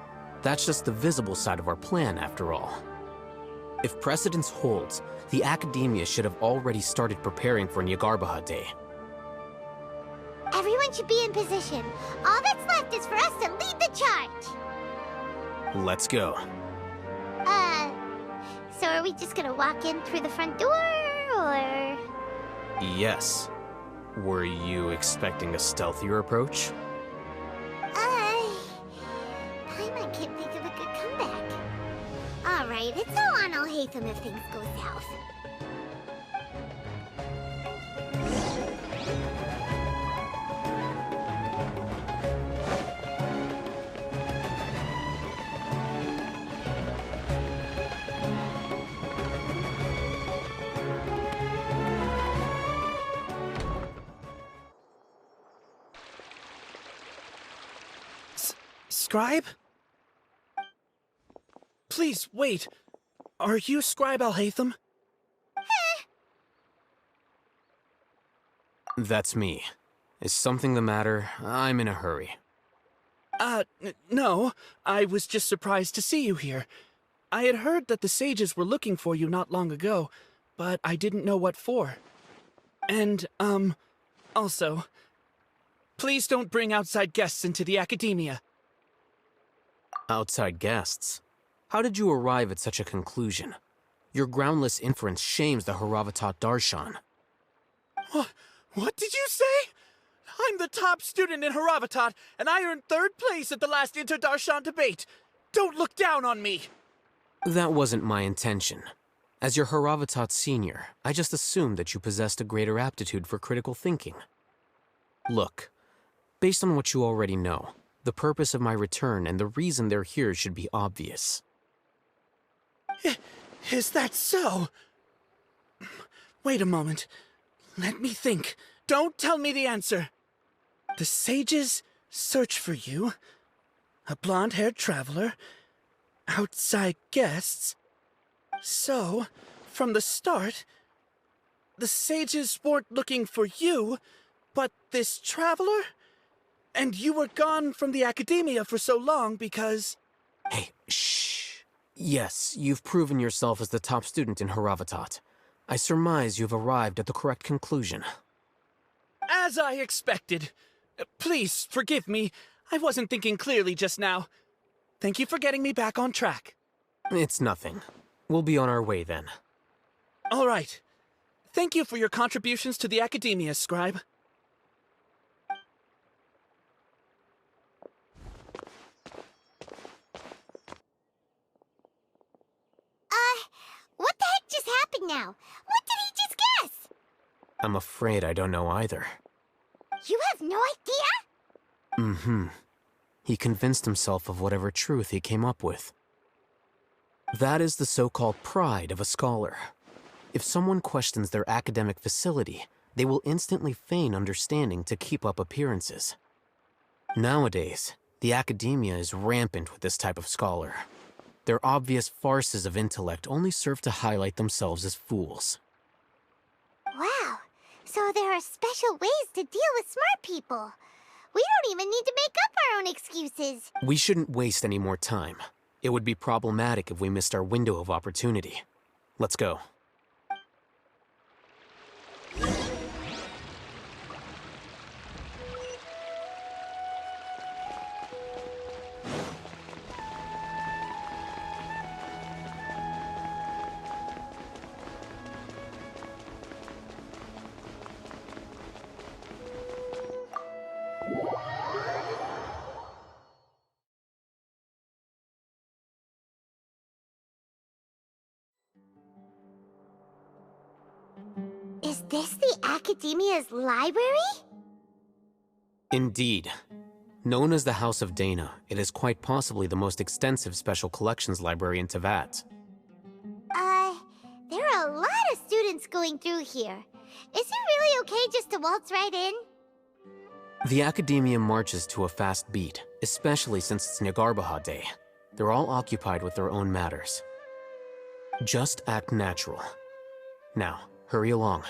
that's just the visible side of our plan, after all. If precedence holds, the Academia should have already started preparing for Neogarbaha Day. Everyone should be in position. All that's left is for us to lead the charge. Let's go. So are we just gonna walk in through the front door, or...? Yes. Were you expecting a stealthier approach? Paimon can't think of a good comeback. Alright, it's all on Alhaitham if things go south. Scribe? Please, wait. Are you Scribe Alhaitham? That's me. Is something the matter? I'm in a hurry. No. I was just surprised to see you here. I had heard that the sages were looking for you not long ago, but I didn't know what for. And, also, please don't bring outside guests into the Academia. Outside guests? How did you arrive at such a conclusion? Your groundless inference shames the Haravatat Darshan. What did you say? I'm the top student in Haravatat, and I earned 3rd place at the last Inter-Darshan debate. Don't look down on me! That wasn't my intention. As your Haravatat senior, I just assumed that you possessed a greater aptitude for critical thinking. Look, based on what you already know, the purpose of my return and the reason they're here should be obvious. Is that so? Wait a moment. Let me think. Don't tell me the answer. The sages search for you. A blonde-haired traveler. Outside guests. So, from the start, the sages weren't looking for you, but this traveler? And you were gone from the academia for so long because... Hey, shh. Yes, you've proven yourself as the top student in Haravatat. I surmise you've arrived at the correct conclusion. As I expected. Please, forgive me. I wasn't thinking clearly just now. Thank you for getting me back on track. It's nothing. We'll be on our way then. All right. Thank you for your contributions to the academia, Scribe. What the heck just happened now? What did he just guess? I'm afraid I don't know either. You have no idea? Mm-hmm. He convinced himself of whatever truth he came up with. That is the so-called pride of a scholar. If someone questions their academic facility, they will instantly feign understanding to keep up appearances. Nowadays, the academia is rampant with this type of scholar. Their obvious farces of intellect only serve to highlight themselves as fools. Wow, so there are special ways to deal with smart people. We don't even need to make up our own excuses. We shouldn't waste any more time. It would be problematic if we missed our window of opportunity. Let's go. Is this the Academia's library? Indeed. Known as the House of Dana, it is quite possibly the most extensive special collections library in Teyvat. There are a lot of students going through here. Is it really okay just to waltz right in? The Academia marches to a fast beat, especially since it's Nagarbaha Day. They're all occupied with their own matters. Just act natural. Now, hurry along.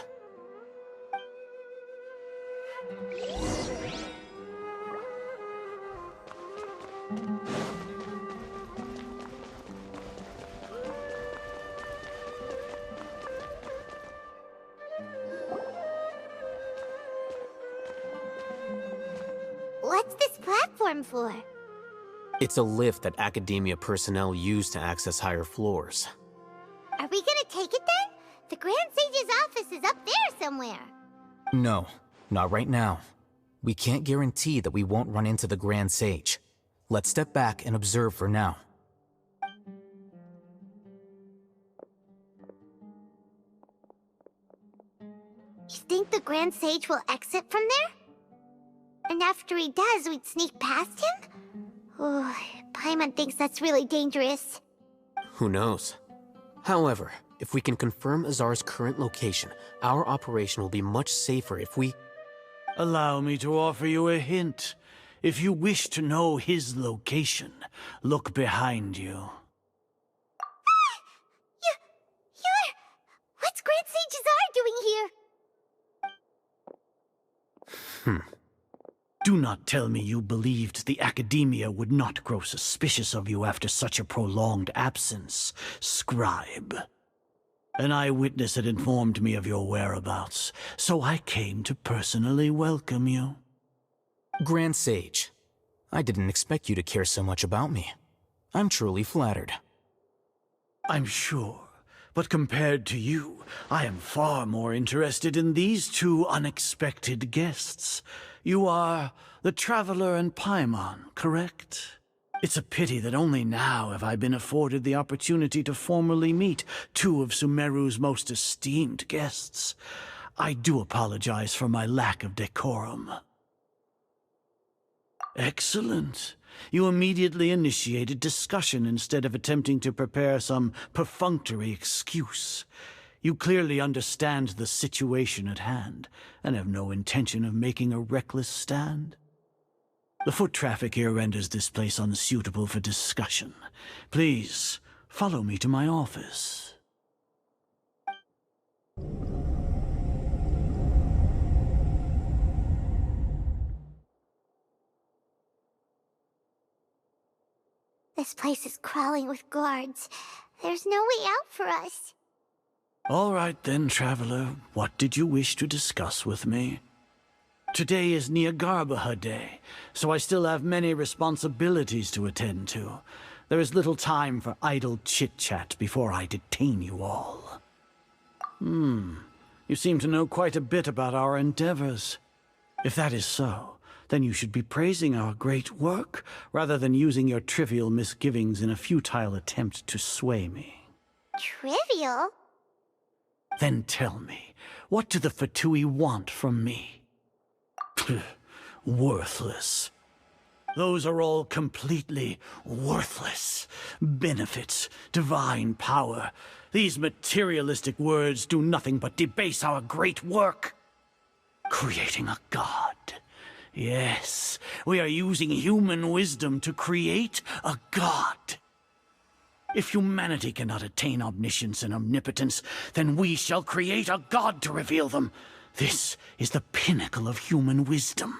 What's this platform for? It's a lift that Academia personnel use to access higher floors. Are we gonna take it then? The Grand Sage's office is up there somewhere. No, not right now. We can't guarantee that we won't run into the Grand Sage. Let's step back and observe for now. You think the Grand Sage will exit from there? And after he does, we'd sneak past him? Oh, Paimon thinks that's really dangerous. Who knows? However, if we can confirm Azar's current location, our operation will be much safer if we... Allow me to offer you a hint. If you wish to know his location, look behind you. What's Grand Sage Azar doing here? Do not tell me you believed the Academia would not grow suspicious of you after such a prolonged absence, Scribe. An eyewitness had informed me of your whereabouts, so I came to personally welcome you. Grand Sage, I didn't expect you to care so much about me. I'm truly flattered. I'm sure, but compared to you, I am far more interested in these two unexpected guests. You are the Traveler and Paimon, correct? It's a pity that only now have I been afforded the opportunity to formally meet two of Sumeru's most esteemed guests. I do apologize for my lack of decorum. Excellent. You immediately initiated discussion instead of attempting to prepare some perfunctory excuse. You clearly understand the situation at hand, and have no intention of making a reckless stand. The foot traffic here renders this place unsuitable for discussion. Please, follow me to my office. This place is crawling with guards. There's no way out for us. All right then, Traveler. What did you wish to discuss with me? Today is Niagarbaha Day, so I still have many responsibilities to attend to. There is little time for idle chit-chat before I detain you all. You seem to know quite a bit about our endeavors. If that is so, then you should be praising our great work, rather than using your trivial misgivings in a futile attempt to sway me. Trivial? Then tell me, what do the Fatui want from me? Worthless. Those are all completely worthless. Benefits, divine power. These materialistic words do nothing but debase our great work. Creating a god. Yes, we are using human wisdom to create a god. If humanity cannot attain omniscience and omnipotence, then we shall create a god to reveal them. This is the pinnacle of human wisdom.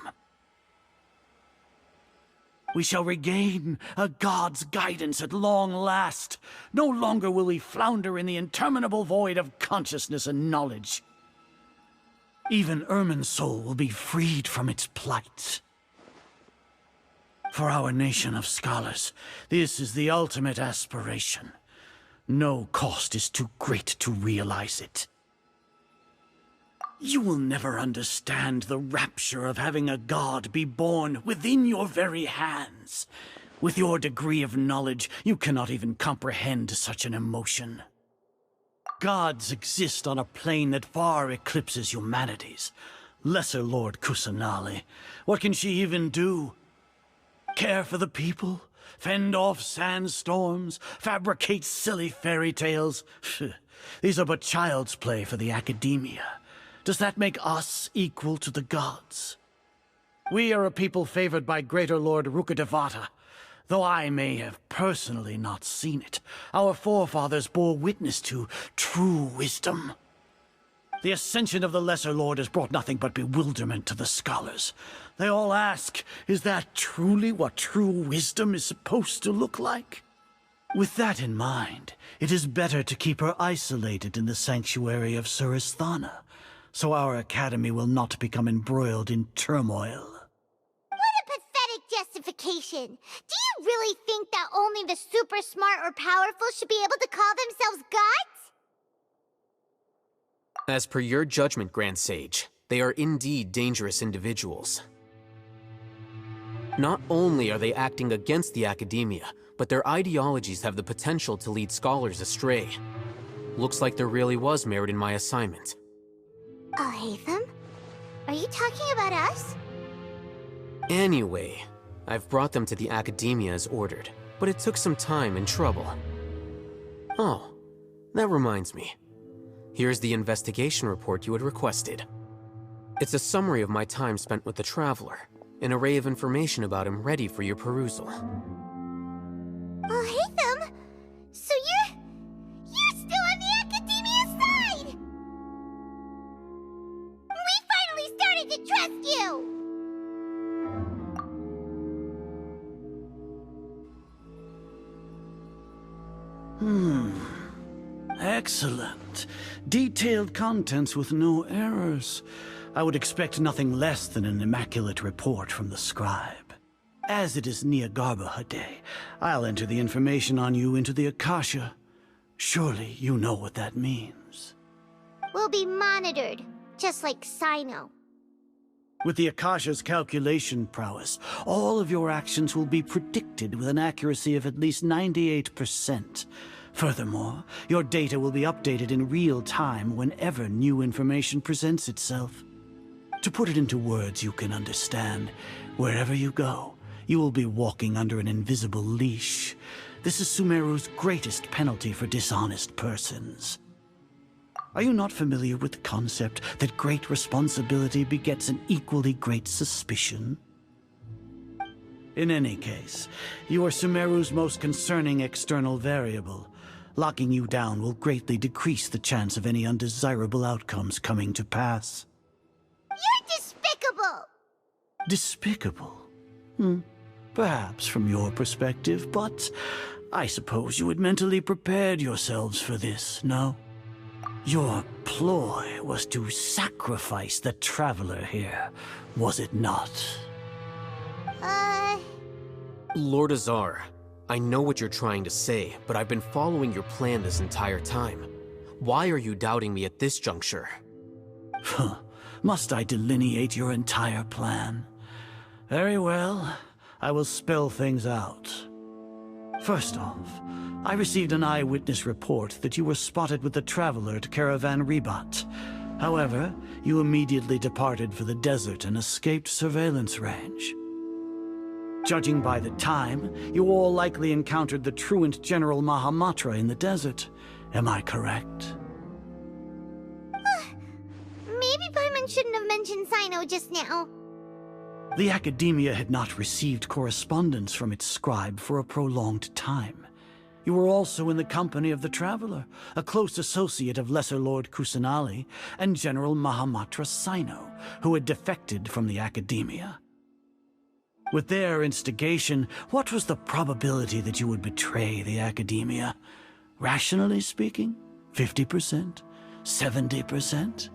We shall regain a god's guidance at long last. No longer will we flounder in the interminable void of consciousness and knowledge. Even Irminsul will be freed from its plight. For our nation of scholars, this is the ultimate aspiration. No cost is too great to realize it. You will never understand the rapture of having a god be born within your very hands. With your degree of knowledge, you cannot even comprehend such an emotion. Gods exist on a plane that far eclipses humanity's. Lesser Lord Kusanali, what can she even do? Care for the people? Fend off sandstorms? Fabricate silly fairy tales? These are but child's play for the academia. Does that make us equal to the gods? We are a people favored by Greater Lord Rukkhadevata. Though I may have personally not seen it, our forefathers bore witness to true wisdom. The ascension of the Lesser Lord has brought nothing but bewilderment to the scholars. They all ask, is that truly what true wisdom is supposed to look like? With that in mind, it is better to keep her isolated in the sanctuary of Surasthana, so our academy will not become embroiled in turmoil. What a pathetic justification! Do you really think that only the super smart or powerful should be able to call themselves gods? As per your judgment, Grand Sage, they are indeed dangerous individuals. Not only are they acting against the academia, but their ideologies have the potential to lead scholars astray. Looks like there really was merit in my assignment. Oh, Hatham? Are you talking about us? Anyway, I've brought them to the academia as ordered, but it took some time and trouble. Oh, that reminds me. Here's the investigation report you had requested. It's a summary of my time spent with the Traveler, an array of information about him ready for your perusal. Oh, Hatham! So you're still on the academia side! We finally started to trust you! Excellent. Detailed contents with no errors. I would expect nothing less than an immaculate report from the scribe. As it is Niagarbaha Day, I'll enter the information on you into the Akasha. Surely you know what that means. We'll be monitored, just like Sino. With the Akasha's calculation prowess, all of your actions will be predicted with an accuracy of at least 98%. Furthermore, your data will be updated in real time whenever new information presents itself. To put it into words you can understand, wherever you go, you will be walking under an invisible leash. This is Sumeru's greatest penalty for dishonest persons. Are you not familiar with the concept that great responsibility begets an equally great suspicion? In any case, you are Sumeru's most concerning external variable. Locking you down will greatly decrease the chance of any undesirable outcomes coming to pass. You're despicable! Despicable? Perhaps from your perspective, but I suppose you had mentally prepared yourselves for this, no? Your ploy was to sacrifice the traveler here, was it not? Lord Azar, I know what you're trying to say, but I've been following your plan this entire time. Why are you doubting me at this juncture? Must I delineate your entire plan? Very well, I will spell things out. First off, I received an eyewitness report that you were spotted with the traveler at Caravan Ribat. However, you immediately departed for the desert and escaped surveillance range. Judging by the time, you all likely encountered the truant General Mahamatra in the desert. Am I correct? Maybe Paimon shouldn't have mentioned Sino just now. The Academia had not received correspondence from its scribe for a prolonged time. You were also in the company of the Traveler, a close associate of Lesser Lord Kusanali and General Mahamatra Sino, who had defected from the Academia. With their instigation, what was the probability that you would betray the Academia? Rationally speaking, 50%? 70%?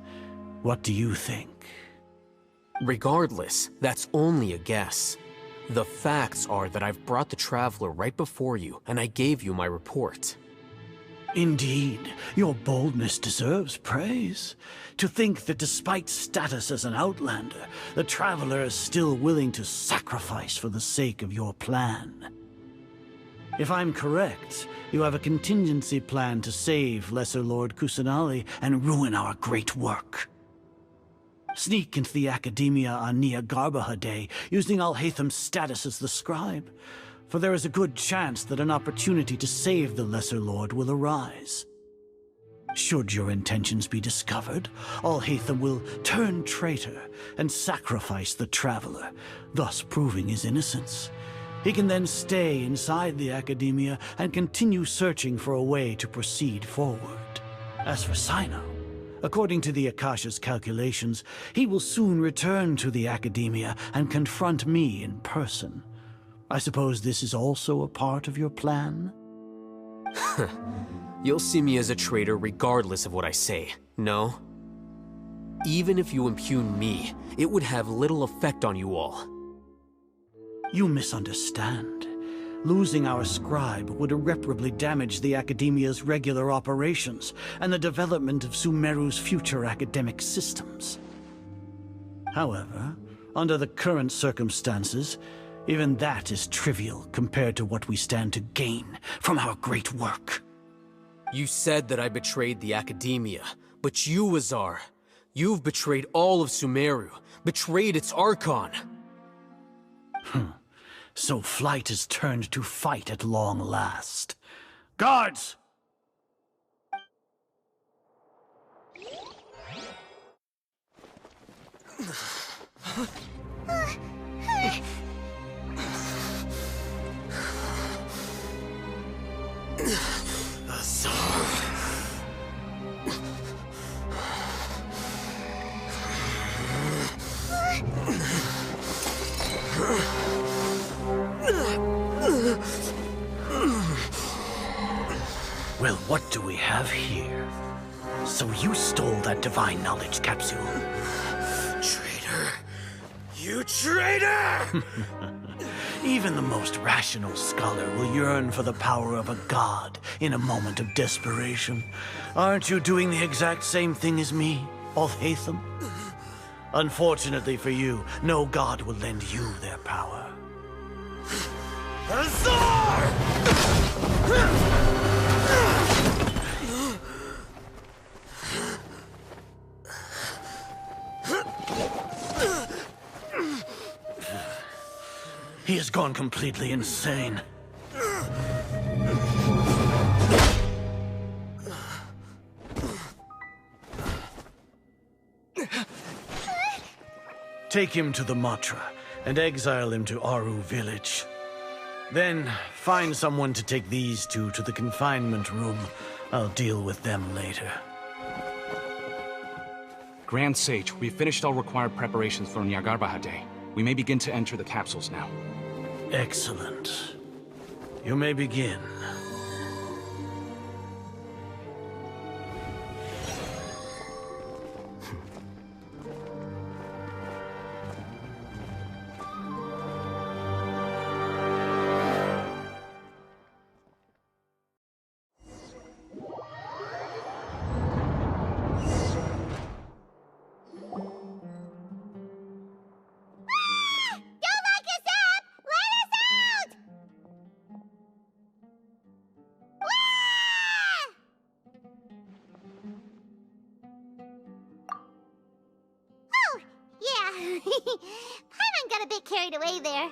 What do you think? Regardless, that's only a guess. The facts are that I've brought the Traveler right before you, and I gave you my report. Indeed, your boldness deserves praise. To think that despite status as an outlander, the Traveler is still willing to sacrifice for the sake of your plan. If I'm correct, you have a contingency plan to save Lesser Lord Kusanali and ruin our great work. Sneak into the Academia on Nia Garbaha Day, using Alhaitham's status as the scribe, for there is a good chance that an opportunity to save the Lesser Lord will arise. Should your intentions be discovered, Alhaitham will turn traitor and sacrifice the Traveler, thus proving his innocence. He can then stay inside the Academia and continue searching for a way to proceed forward. As for Sino, according to the Akasha's calculations, he will soon return to the Academia and confront me in person. I suppose this is also a part of your plan? You'll see me as a traitor regardless of what I say, no? Even if you impugn me, it would have little effect on you all. You misunderstand. Losing our scribe would irreparably damage the Academia's regular operations and the development of Sumeru's future academic systems. However, under the current circumstances, even that is trivial compared to what we stand to gain from our great work. You said that I betrayed the Academia, but you, Azar, you've betrayed all of Sumeru, betrayed its Archon. So flight has turned to fight at long last. Guards! Well, what do we have here? So you stole that divine knowledge capsule. Traitor! You traitor! Even the most rational scholar will yearn for the power of a god in a moment of desperation. Aren't you doing the exact same thing as me, Alhaitham? Unfortunately for you, no god will lend you their power. He has gone completely insane. Take him to the Matra and exile him to Aru village. Then find someone to take these two to the confinement room. I'll deal with them later. Grand Sage, we've finished all required preparations for Nyargarbaha Day. We may begin to enter the capsules now. Excellent. You may begin. Paimon got a bit carried away there.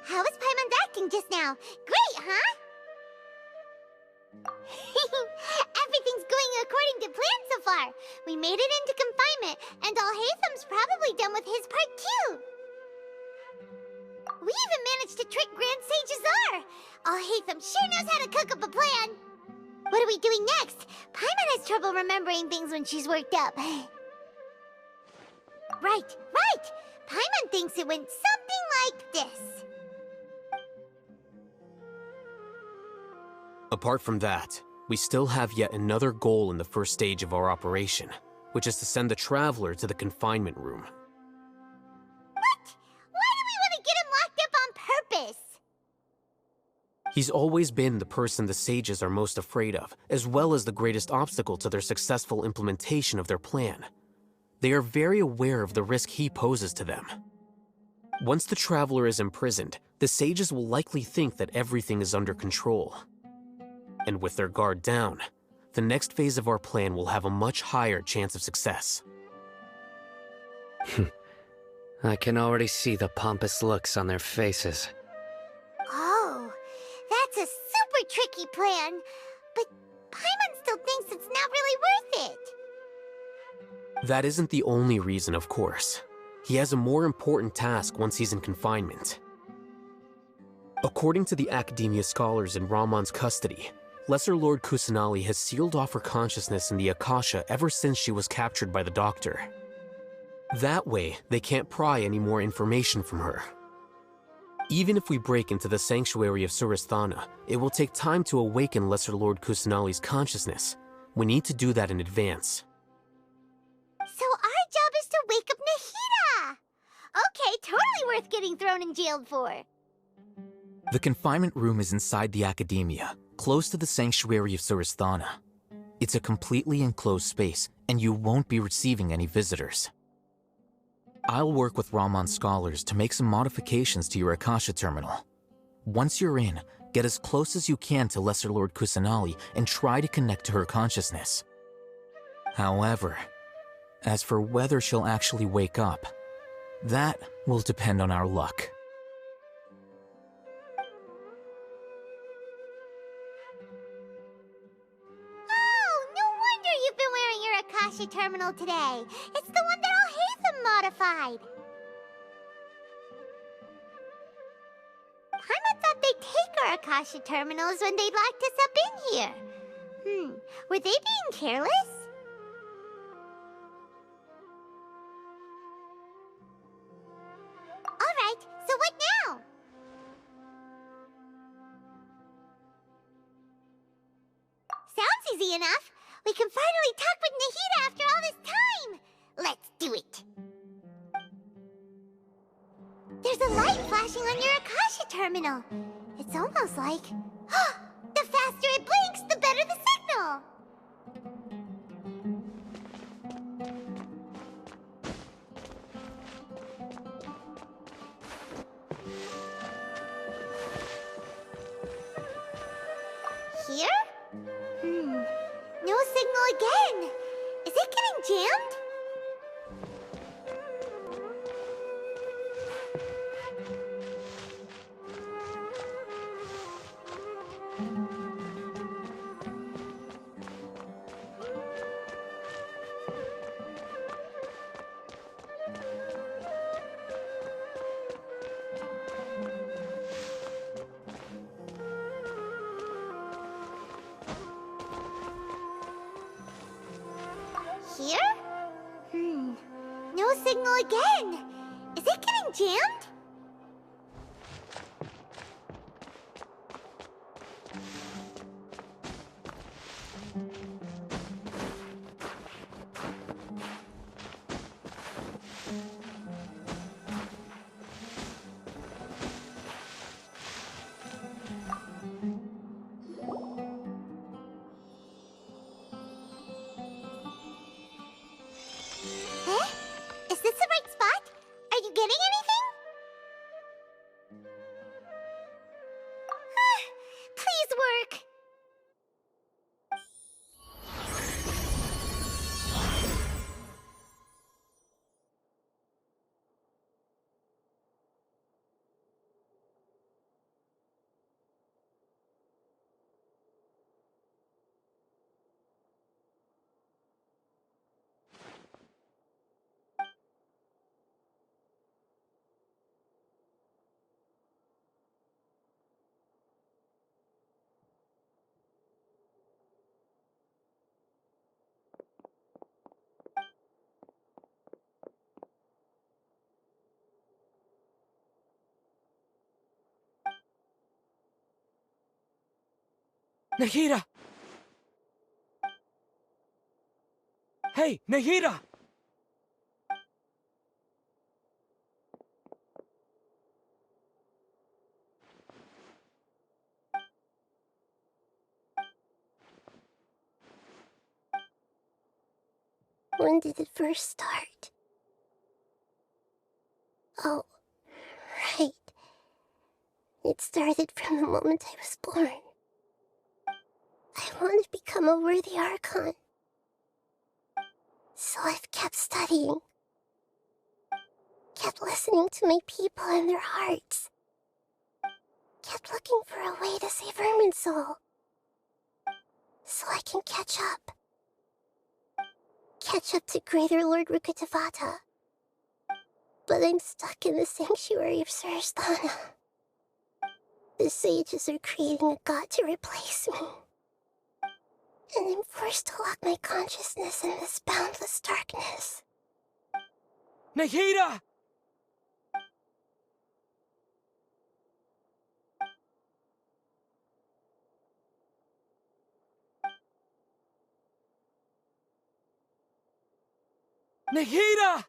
How was Paimon's acting just now? Great, huh? Everything's going according to plan so far. We made it into confinement, and Alhaitham's probably done with his part too. We even managed to trick Grand Sage Azar. Alhaitham sure knows how to cook up a plan. What are we doing next? Paimon has trouble remembering things when she's worked up. Right. Paimon thinks it went something like this. Apart from that, we still have yet another goal in the first stage of our operation, which is to send the Traveler to the confinement room. What? Why do we want to get him locked up on purpose? He's always been the person the sages are most afraid of, as well as the greatest obstacle to their successful implementation of their plan. They are very aware of the risk he poses to them. Once the Traveler is imprisoned, the sages will likely think that everything is under control. And with their guard down, the next phase of our plan will have a much higher chance of success. I can already see the pompous looks on their faces. Oh, that's a super tricky plan. But Paimon still thinks it's not really worth it. That isn't the only reason, of course. He has a more important task once he's in confinement. According to the Academia scholars in Ramon's custody, Lesser Lord Kusanali has sealed off her consciousness in the Akasha ever since she was captured by the Doctor. That way, they can't pry any more information from her. Even if we break into the sanctuary of Suristhana, it will take time to awaken Lesser Lord Kusanali's consciousness. We need to do that in advance. So our job is to wake up Nahida! Okay, totally worth getting thrown in jail for. The confinement room is inside the Academia, close to the sanctuary of Suristhana. It's a completely enclosed space, and you won't be receiving any visitors. I'll work with Ramon's scholars to make some modifications to your Akasha terminal. Once you're in, get as close as you can to Lesser Lord Kusanali and try to connect to her consciousness. However, as for whether she'll actually wake up, that will depend on our luck. Oh, no wonder you've been wearing your Akasha terminal today. It's the one that Alhaitham modified. Paimon thought they'd take our Akasha terminals when they locked us up in here. Were they being careless? Alright, so what now? Sounds easy enough. We can finally talk with Nahida after all this time. Let's do it. There's a light flashing on your Akasha terminal. It's almost like... the faster it blinks, the better the signal. signal again. Is it getting jammed? Here? No signal again. Is it getting jammed? Is this the right spot? Are you getting anything? Please work. Nahida! Hey, Nahida! When did it first start? Oh, right. It started from the moment I was born. I want to become a worthy Archon. So I've kept studying. Kept listening to my people and their hearts. Kept looking for a way to save Irminsul. So I can catch up. Catch up to Greater Lord Rukkhadevata. But I'm stuck in the sanctuary of Surasthana. The sages are creating a god to replace me. And I'm forced to lock my consciousness in this boundless darkness. Nahida! Nahida!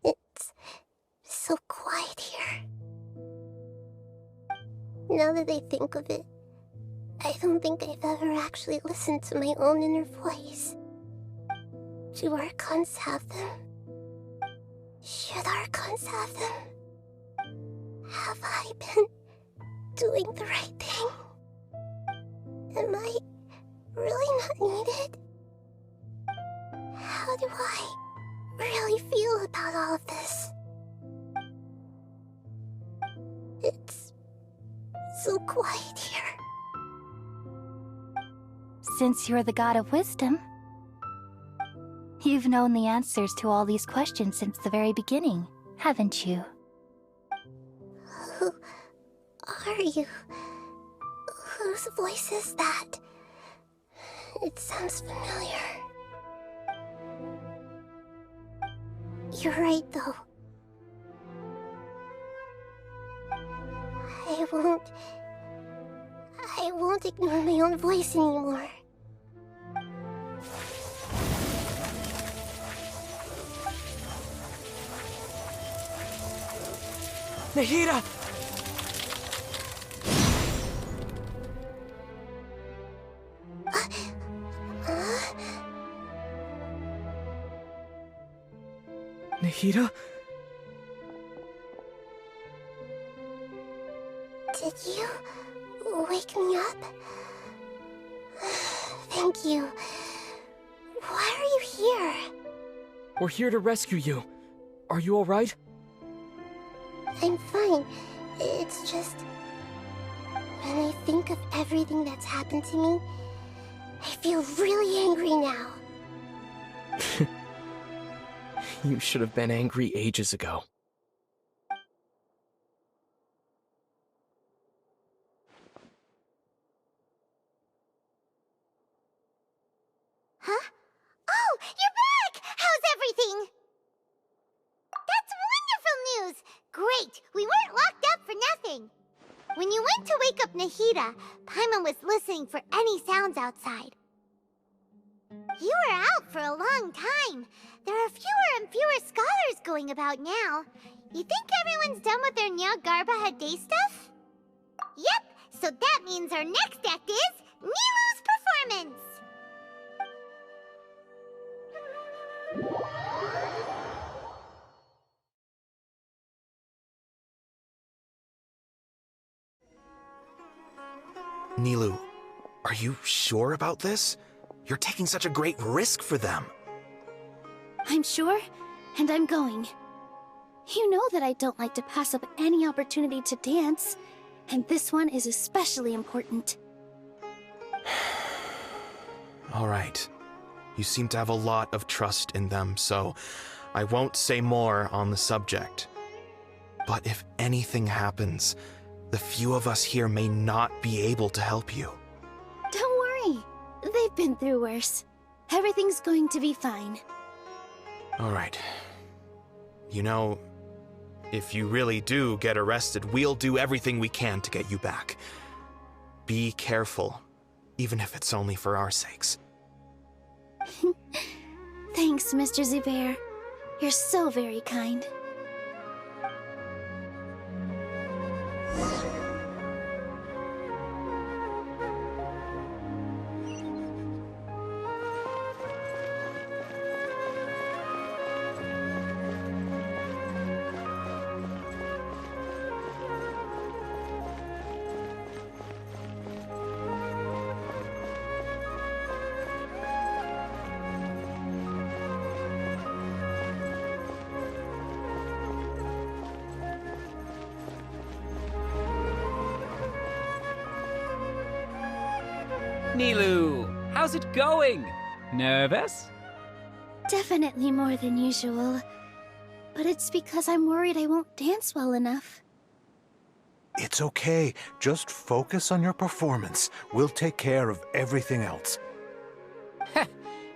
It's so quiet here. Now that I think of it, I don't think I've ever actually listened to my own inner voice. Do Archons have them? Should Archons have them? Have I been doing the right thing? Am I really not needed? How do I really feel about all of this? It's so quiet here. Since you're the god of wisdom, you've known the answers to all these questions since the very beginning, haven't you? Who are you? Whose voice is that? It sounds familiar. You're right, though. I won't ignore my own voice anymore. Nahida! Nahida? Did you wake me up? Thank you. Why are you here? We're here to rescue you. Are you alright? I'm fine. It's just... when I think of everything that's happened to me, I feel really angry now. You should have been angry ages ago. Huh? Oh, you're back! How's everything? That's wonderful news! Great, we weren't locked up for nothing. When you went to wake up Nahida, Paimon was listening for any sounds outside. You were out for a long time. There are fewer and fewer scholars going about now. You think everyone's done with their Nyargarba Day stuff? Yep, so that means our next act is Nilou's performance! Nilou, are you sure about this? You're taking such a great risk for them. I'm sure, and I'm going. You know that I don't like to pass up any opportunity to dance, and this one is especially important. All right. You seem to have a lot of trust in them, so I won't say more on the subject. But if anything happens, the few of us here may not be able to help you. Don't worry. They've been through worse. Everything's going to be fine. All right. You know, if you really do get arrested, we'll do everything we can to get you back. Be careful, even if it's only for our sakes. Thanks, Mr. Zubair. You're so very kind. Nilou, how's it going? Nervous? Definitely more than usual. But it's because I'm worried I won't dance well enough. It's okay. Just focus on your performance. We'll take care of everything else.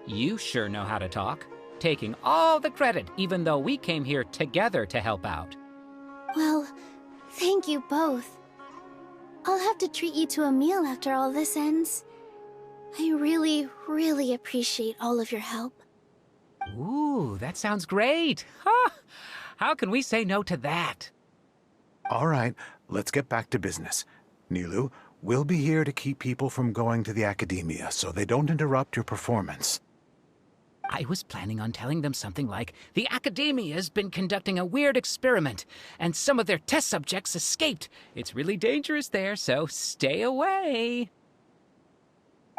You sure know how to talk. Taking all the credit, even though we came here together to help out. Well, thank you both. I'll have to treat you to a meal after all this ends. I really, really appreciate all of your help. Ooh, that sounds great. Huh? How can we say no to that? All right, let's get back to business. Nilou, we'll be here to keep people from going to the academia so they don't interrupt your performance. I was planning on telling them something like, the Academia's been conducting a weird experiment, and some of their test subjects escaped. It's really dangerous there, so stay away.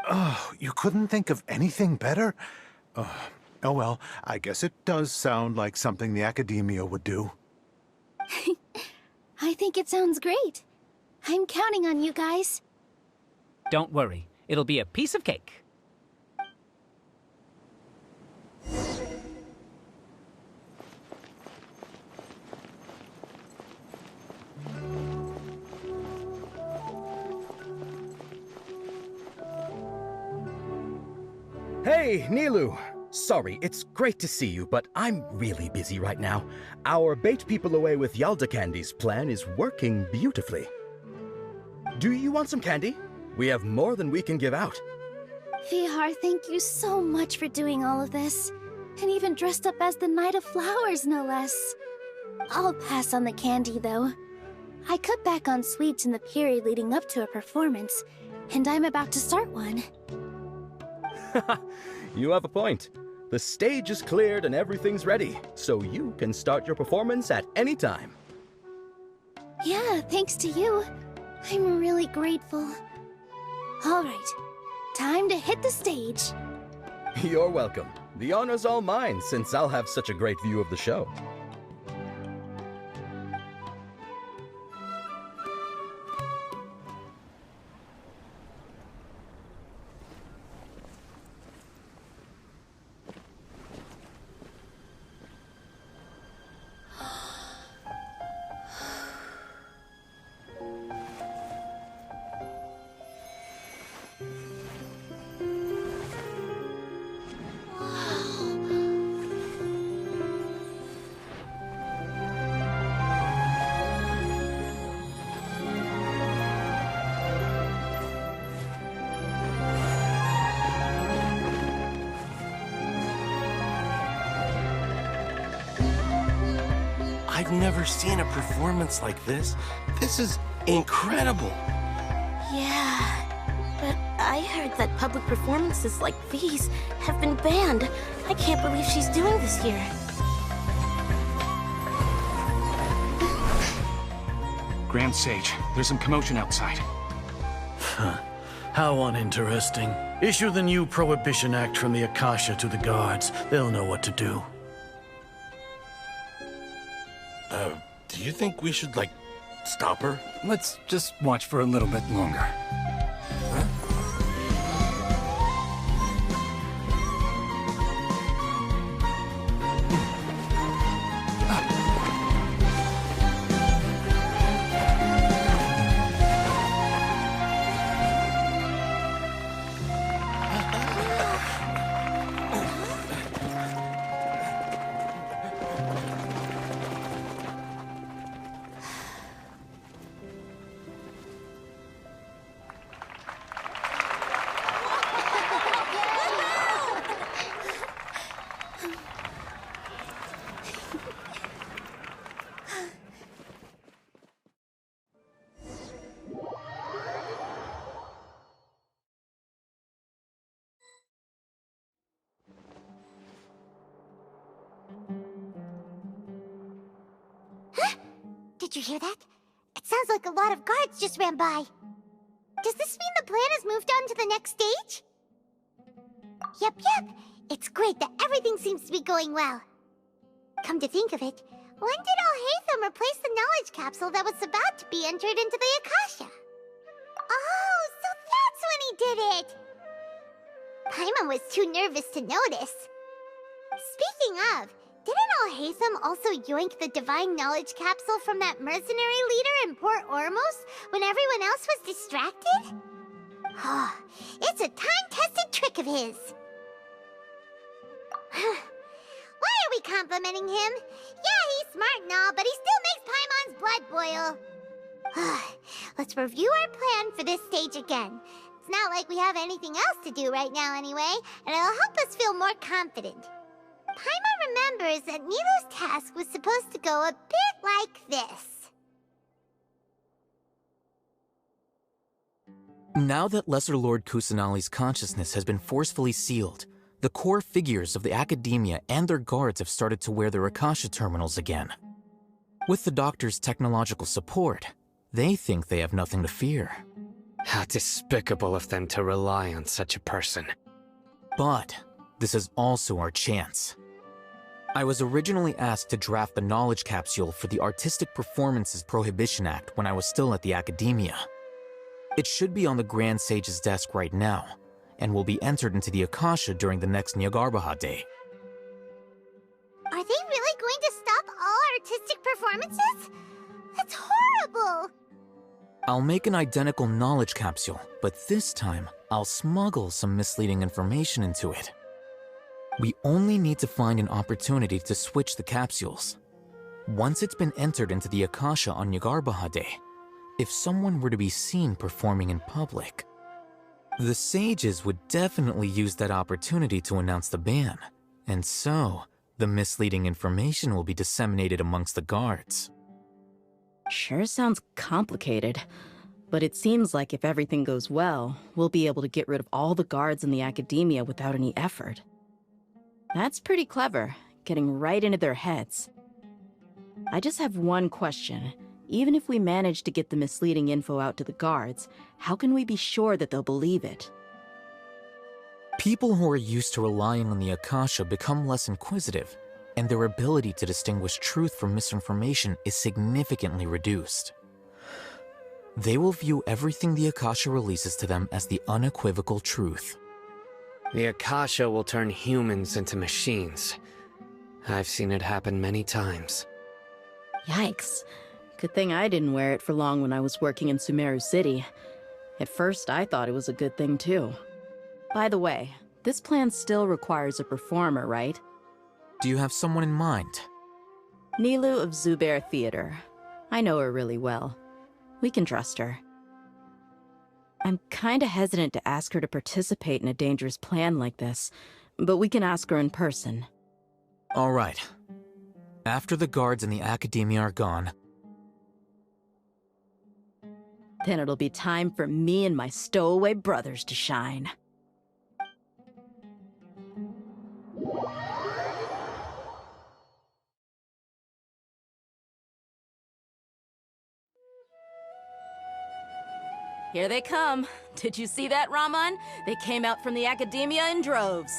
Oh, you couldn't think of anything better? Oh well, I guess it does sound like something the Academia would do. I think it sounds great. I'm counting on you guys. Don't worry, it'll be a piece of cake. Hey, Nilou! Sorry, it's great to see you, but I'm really busy right now. Our Bait People Away with Yalda Candies plan is working beautifully. Do you want some candy? We have more than we can give out. Vihar, thank you so much for doing all of this. And even dressed up as the Knight of Flowers, no less. I'll pass on the candy, though. I cut back on sweets in the period leading up to a performance, and I'm about to start one. You have a point. The stage is cleared and everything's ready, so you can start your performance at any time. Yeah, thanks to you. I'm really grateful. All right, time to hit the stage. You're welcome. The honor's all mine, since I'll have such a great view of the show. I've never seen a performance like this. This is incredible. Yeah, but I heard that public performances like these have been banned. I can't believe she's doing this here. Grand Sage, there's some commotion outside. How uninteresting. Issue the new Prohibition Act from the Akasha to the guards. They'll know what to do. Do you think we should, like, stop her? Let's just watch for a little bit longer. Did you hear that? It sounds like a lot of guards just ran by. Does this mean the plan has moved on to the next stage? Yep. It's great that everything seems to be going well. Come to think of it, when did Al-Haytham replace the knowledge capsule that was about to be entered into the Akasha? Oh, so that's when he did it! Paimon was too nervous to notice. Speaking of, didn't Al-Haytham also yoink the divine knowledge capsule from that mercenary leader in Port Ormos when everyone else was distracted? Oh, it's a time-tested trick of his. Why are we complimenting him? Yeah, he's smart and all, but he still makes Paimon's blood boil. Let's review our plan for this stage again. It's not like we have anything else to do right now anyway, and it'll help us feel more confident. Paimon remembers that Nilou's task was supposed to go a bit like this. Now that Lesser Lord Kusanali's consciousness has been forcefully sealed, the core figures of the Academia and their guards have started to wear their Akasha terminals again. With the Doctor's technological support, they think they have nothing to fear. How despicable of them to rely on such a person. But this is also our chance. I was originally asked to draft the knowledge capsule for the Artistic Performances Prohibition Act when I was still at the Academia. It should be on the Grand Sage's desk right now, and will be entered into the Akasha during the next Nyargarbaha Day. Are they really going to stop all artistic performances? That's horrible! I'll make an identical knowledge capsule, but this time, I'll smuggle some misleading information into it. We only need to find an opportunity to switch the capsules. Once it's been entered into the Akasha on Nyargarbaha Day, if someone were to be seen performing in public, the sages would definitely use that opportunity to announce the ban, and so the misleading information will be disseminated amongst the guards. Sure sounds complicated, but it seems like if everything goes well, we'll be able to get rid of all the guards in the Academia without any effort. That's pretty clever, getting right into their heads. I just have one question. Even if we manage to get the misleading info out to the guards, how can we be sure that they'll believe it? People who are used to relying on the Akasha become less inquisitive, and their ability to distinguish truth from misinformation is significantly reduced. They will view everything the Akasha releases to them as the unequivocal truth. The Akasha will turn humans into machines. I've seen it happen many times. Yikes. Good thing I didn't wear it for long when I was working in Sumeru City. At first, I thought it was a good thing too. By the way, this plan still requires a performer, right? Do you have someone in mind? Nilu of Zubair Theater. I know her really well. We can trust her. I'm kinda hesitant to ask her to participate in a dangerous plan like this, but we can ask her in person. All right. After the guards and the Academia are gone, then it'll be time for me and my stowaway brothers to shine. Here they come. Did you see that, Raman? They came out from the Academia in droves.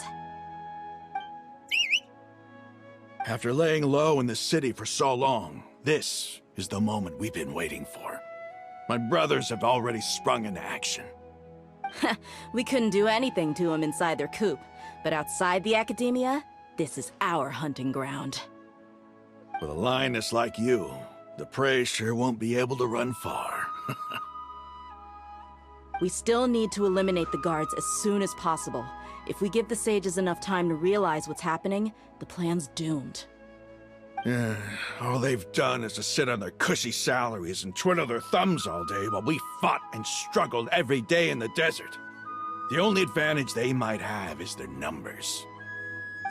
After laying low in the city for so long, this is the moment we've been waiting for. My brothers have already sprung into action. We couldn't do anything to them inside their coop, but outside the Academia, this is our hunting ground. With a lioness like you, the prey sure won't be able to run far. We still need to eliminate the guards as soon as possible. If we give the sages enough time to realize what's happening, the plan's doomed. All they've done is to sit on their cushy salaries and twiddle their thumbs all day while we fought and struggled every day in the desert. The only advantage they might have is their numbers.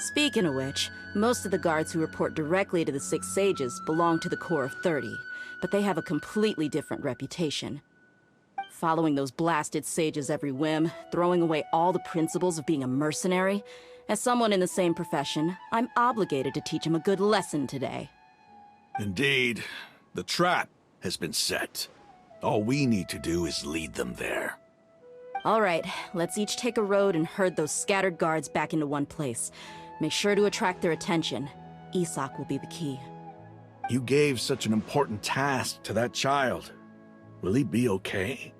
Speaking of which, most of the guards who report directly to the Six Sages belong to the Corps of 30, but they have a completely different reputation. Following those blasted sages every whim, throwing away all the principles of being a mercenary. As someone in the same profession, I'm obligated to teach him a good lesson today. Indeed, the trap has been set. All we need to do is lead them there. All right, let's each take a road and herd those scattered guards back into one place. Make sure to attract their attention. Isak will be the key. You gave such an important task to that child. Will he be okay?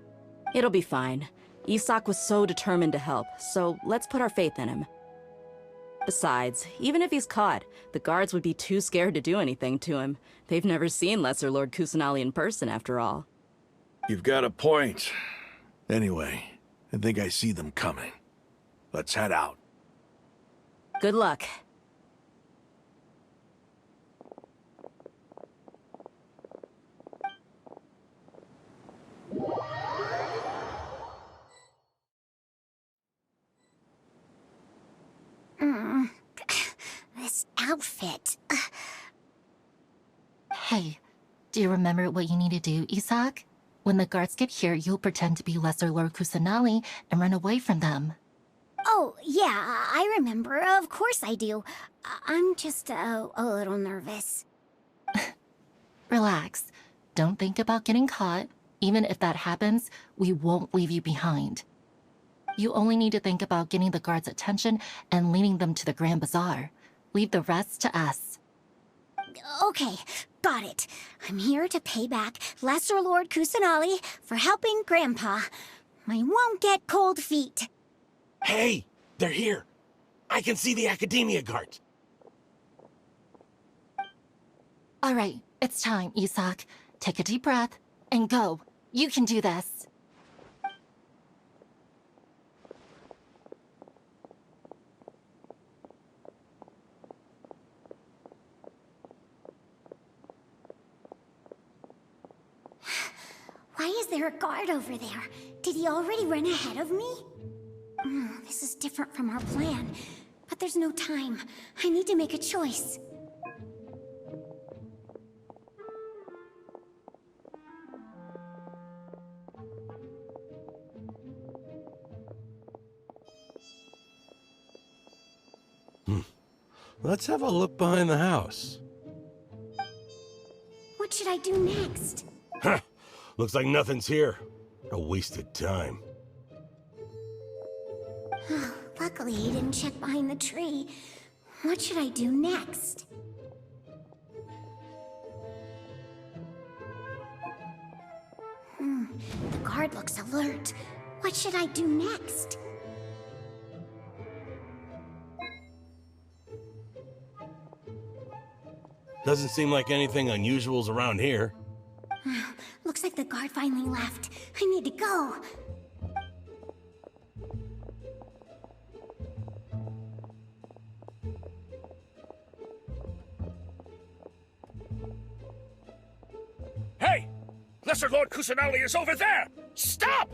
It'll be fine. Isak was so determined to help, so let's put our faith in him. Besides, even if he's caught, the guards would be too scared to do anything to him. They've never seen Lesser Lord Kusanali in person, after all. You've got a point. Anyway, I think I see them coming. Let's head out. Good luck. This outfit. Hey, do you remember what you need to do, Isak? When the guards get here, you'll pretend to be Lesser Lord Kusanali and run away from them. Oh, yeah, I remember. Of course I do. I'm just a little nervous. Relax. Don't think about getting caught. Even if that happens, we won't leave you behind. You only need to think about getting the guards' attention and leading them to the Grand Bazaar. Leave the rest to us. Okay, got it. I'm here to pay back Lesser Lord Kusanali for helping Grandpa. I won't get cold feet. Hey, they're here. I can see the Academia guards. All right, it's time, Isak. Take a deep breath and go. You can do this. Why is there a guard over there? Did he already run ahead of me? This is different from our plan. But there's no time. I need to make a choice. Let's have a look behind the house. What What should I do next? Huh. Looks like nothing's here. A wasted time. Luckily, he didn't check behind the tree. What should I do next? The guard looks alert. What should I do next? Doesn't seem like anything unusual's around here. Looks like the guard finally left. I need to go. Hey! Lesser Lord Kusanali is over there! Stop!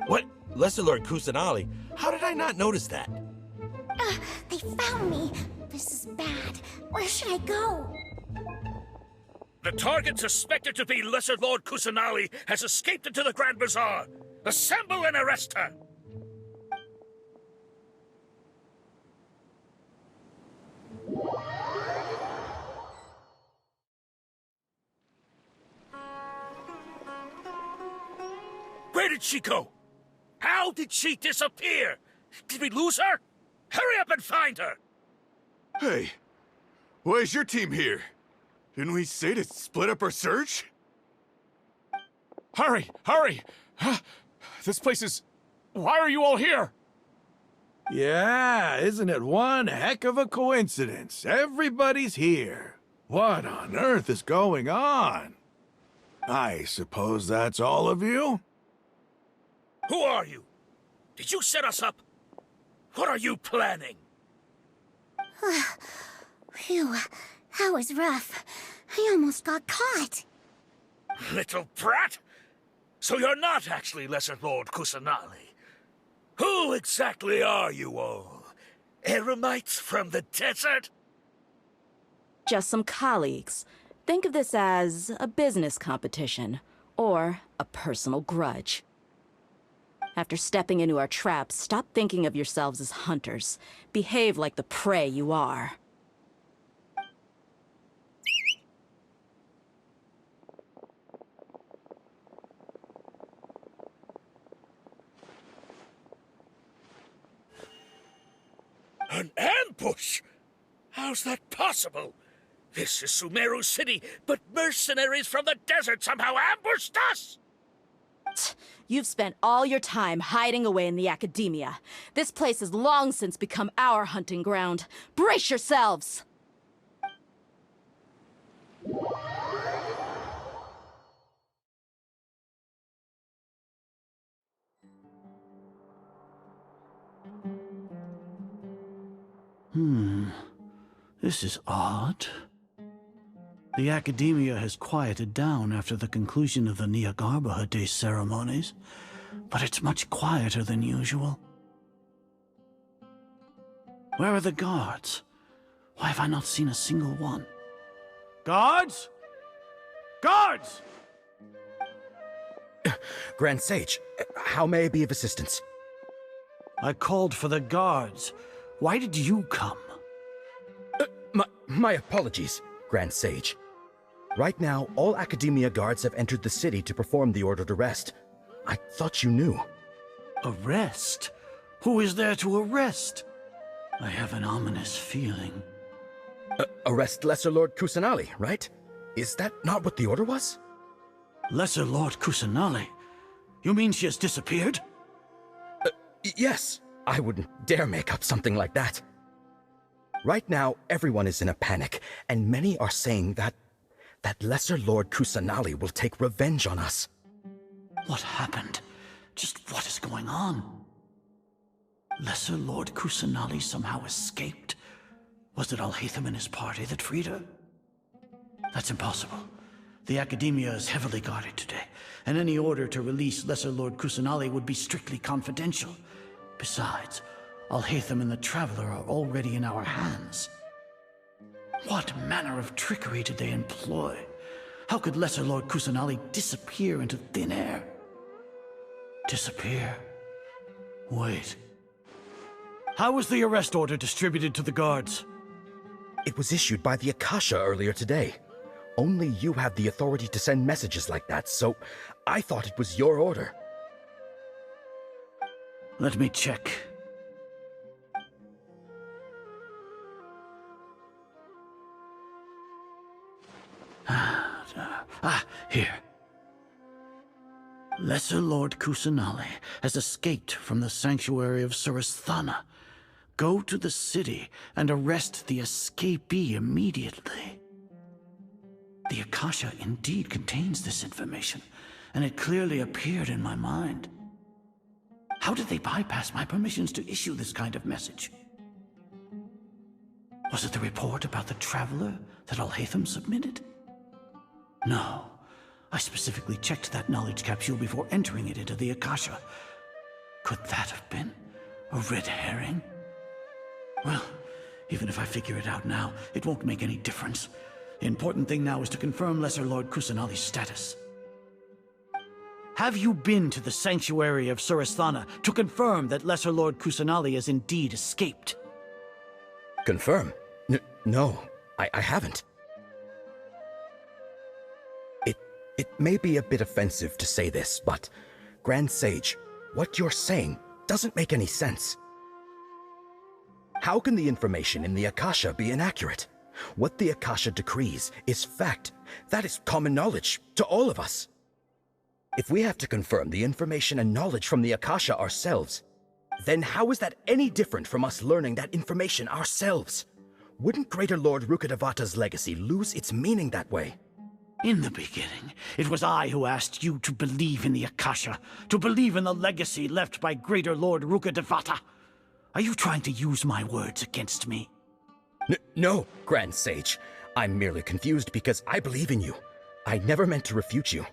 What? Lesser Lord Kusanali? How did I not notice that? They found me. This is bad. Where should I go? The target suspected to be Lesser Lord Kusanali has escaped into the Grand Bazaar. Assemble and arrest her! Where did she go? How did she disappear? Did we lose her? Hurry up and find her! Hey, why is your team here? Didn't we say to split up our search? Hurry! Hurry! This place is... Why are you all here? Yeah, isn't it one heck of a coincidence? Everybody's here. What on earth is going on? I suppose that's all of you? Who are you? Did you set us up? What are you planning? Phew, that was rough. I almost got caught. Little brat! So you're not actually Lesser Lord Kusanali. Who exactly are you all? Eremites from the desert? Just some colleagues. Think of this as a business competition, or a personal grudge. After stepping into our traps, stop thinking of yourselves as hunters. Behave like the prey you are. An ambush? How's that possible? This is Sumeru City, but mercenaries from the desert somehow ambushed us! You've spent all your time hiding away in the academia. This place has long since become our hunting ground. Brace yourselves! This is odd. The academia has quieted down after the conclusion of the Nyagarbha Day ceremonies, but it's much quieter than usual. Where are the guards? Why have I not seen a single one? Guards? Guards! Grand Sage, how may I be of assistance? I called for the guards. Why did you come? My apologies, Grand Sage. Right now, all Academia guards have entered the city to perform the ordered arrest. I thought you knew. Arrest? Who is there to arrest? I have an ominous feeling. Arrest Lesser Lord Kusanali, right? Is that not what the order was? Lesser Lord Kusanali? You mean she has disappeared? Yes. I wouldn't dare make up something like that. Right now, everyone is in a panic, and many are saying that Lesser Lord Kusanali will take revenge on us. What happened? Just what is going on? Lesser Lord Kusanali somehow escaped? Was it Alhaitham and his party that freed her? That's impossible. The Academia is heavily guarded today, and any order to release Lesser Lord Kusanali would be strictly confidential. Besides, Alhaitham and the Traveler are already in our hands. What manner of trickery did they employ? How could Lesser Lord Kusanali disappear into thin air? Disappear? Wait. How was the arrest order distributed to the guards? It was issued by the Akasha earlier today. Only you have the authority to send messages like that, so I thought it was your order. Let me check. Here. Lesser Lord Kusanali has escaped from the sanctuary of Surasthana. Go to the city and arrest the escapee immediately. The Akasha indeed contains this information, and it clearly appeared in my mind. How did they bypass my permissions to issue this kind of message? Was it the report about the traveler that Alhaitham submitted? No. I specifically checked that knowledge capsule before entering it into the Akasha. Could that have been a red herring? Well, even if I figure it out now, it won't make any difference. The important thing now is to confirm Lesser Lord Kusanali's status. Have you been to the sanctuary of Surasthana to confirm that Lesser Lord Kusanali has indeed escaped? Confirm? No, I haven't. It may be a bit offensive to say this, but, Grand Sage, what you're saying doesn't make any sense. How can the information in the Akasha be inaccurate? What the Akasha decrees is fact. That is common knowledge to all of us. If we have to confirm the information and knowledge from the Akasha ourselves, then how is that any different from us learning that information ourselves? Wouldn't Greater Lord Rukkhadevata's legacy lose its meaning that way? In the beginning, it was I who asked you to believe in the Akasha, to believe in the legacy left by Greater Lord Rukkhadevata. Are you trying to use my words against me? No, Grand Sage. I'm merely confused because I believe in you. I never meant to refute you.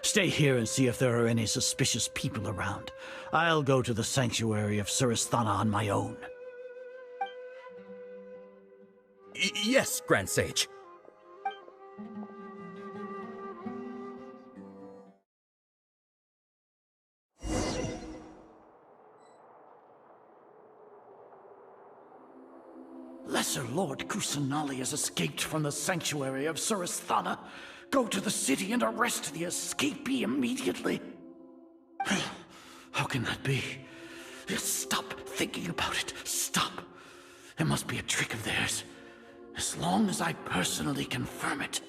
Stay here and see if there are any suspicious people around. I'll go to the sanctuary of Surasthana on my own. Yes, Grand Sage. Lesser Lord Kusanali has escaped from the sanctuary of Surasthana. Go to the city and arrest the escapee immediately. How can that be? Just stop thinking about it. Stop. It must be a trick of theirs. As long as I personally confirm it.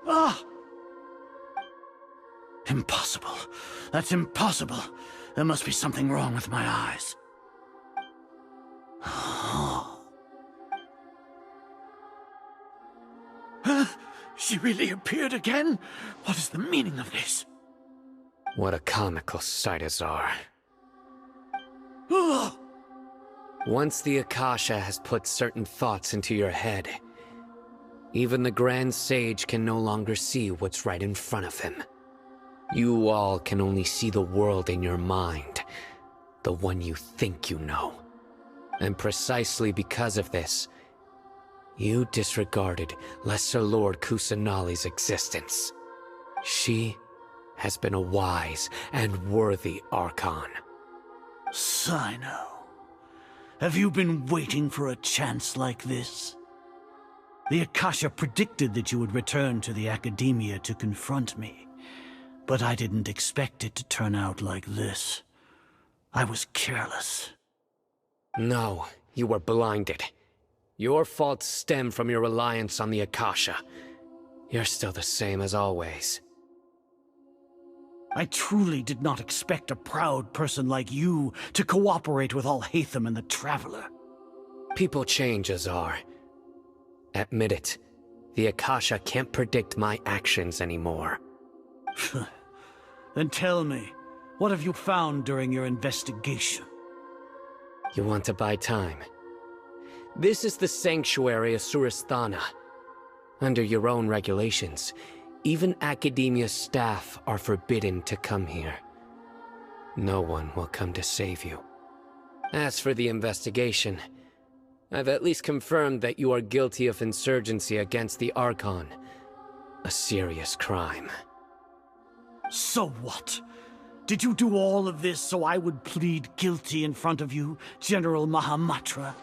Ah! Impossible. That's impossible. There must be something wrong with my eyes. She really appeared again? What is the meaning of this? What a comical sight, Azar. Once the Akasha has put certain thoughts into your head, even the Grand Sage can no longer see what's right in front of him. You all can only see the world in your mind, the one you think you know. And precisely because of this, you disregarded Lesser Lord Kusanali's existence. She has been a wise and worthy Archon. Sino, have you been waiting for a chance like this? The Akasha predicted that you would return to the Academia to confront me. But I didn't expect it to turn out like this. I was careless. No, you were blinded. Your faults stem from your reliance on the Akasha. You're still the same as always. I truly did not expect a proud person like you to cooperate with Alhaitham and the Traveler. People change, Azar. Admit it. The Akasha can't predict my actions anymore. Then tell me, what have you found during your investigation? You want to buy time? This is the sanctuary of Surasthana. Under your own regulations, even Academia staff are forbidden to come here. No one will come to save you. As for the investigation, I've at least confirmed that you are guilty of insurgency against the Archon. A serious crime. So what? Did you do all of this so I would plead guilty in front of you, General Mahamatra?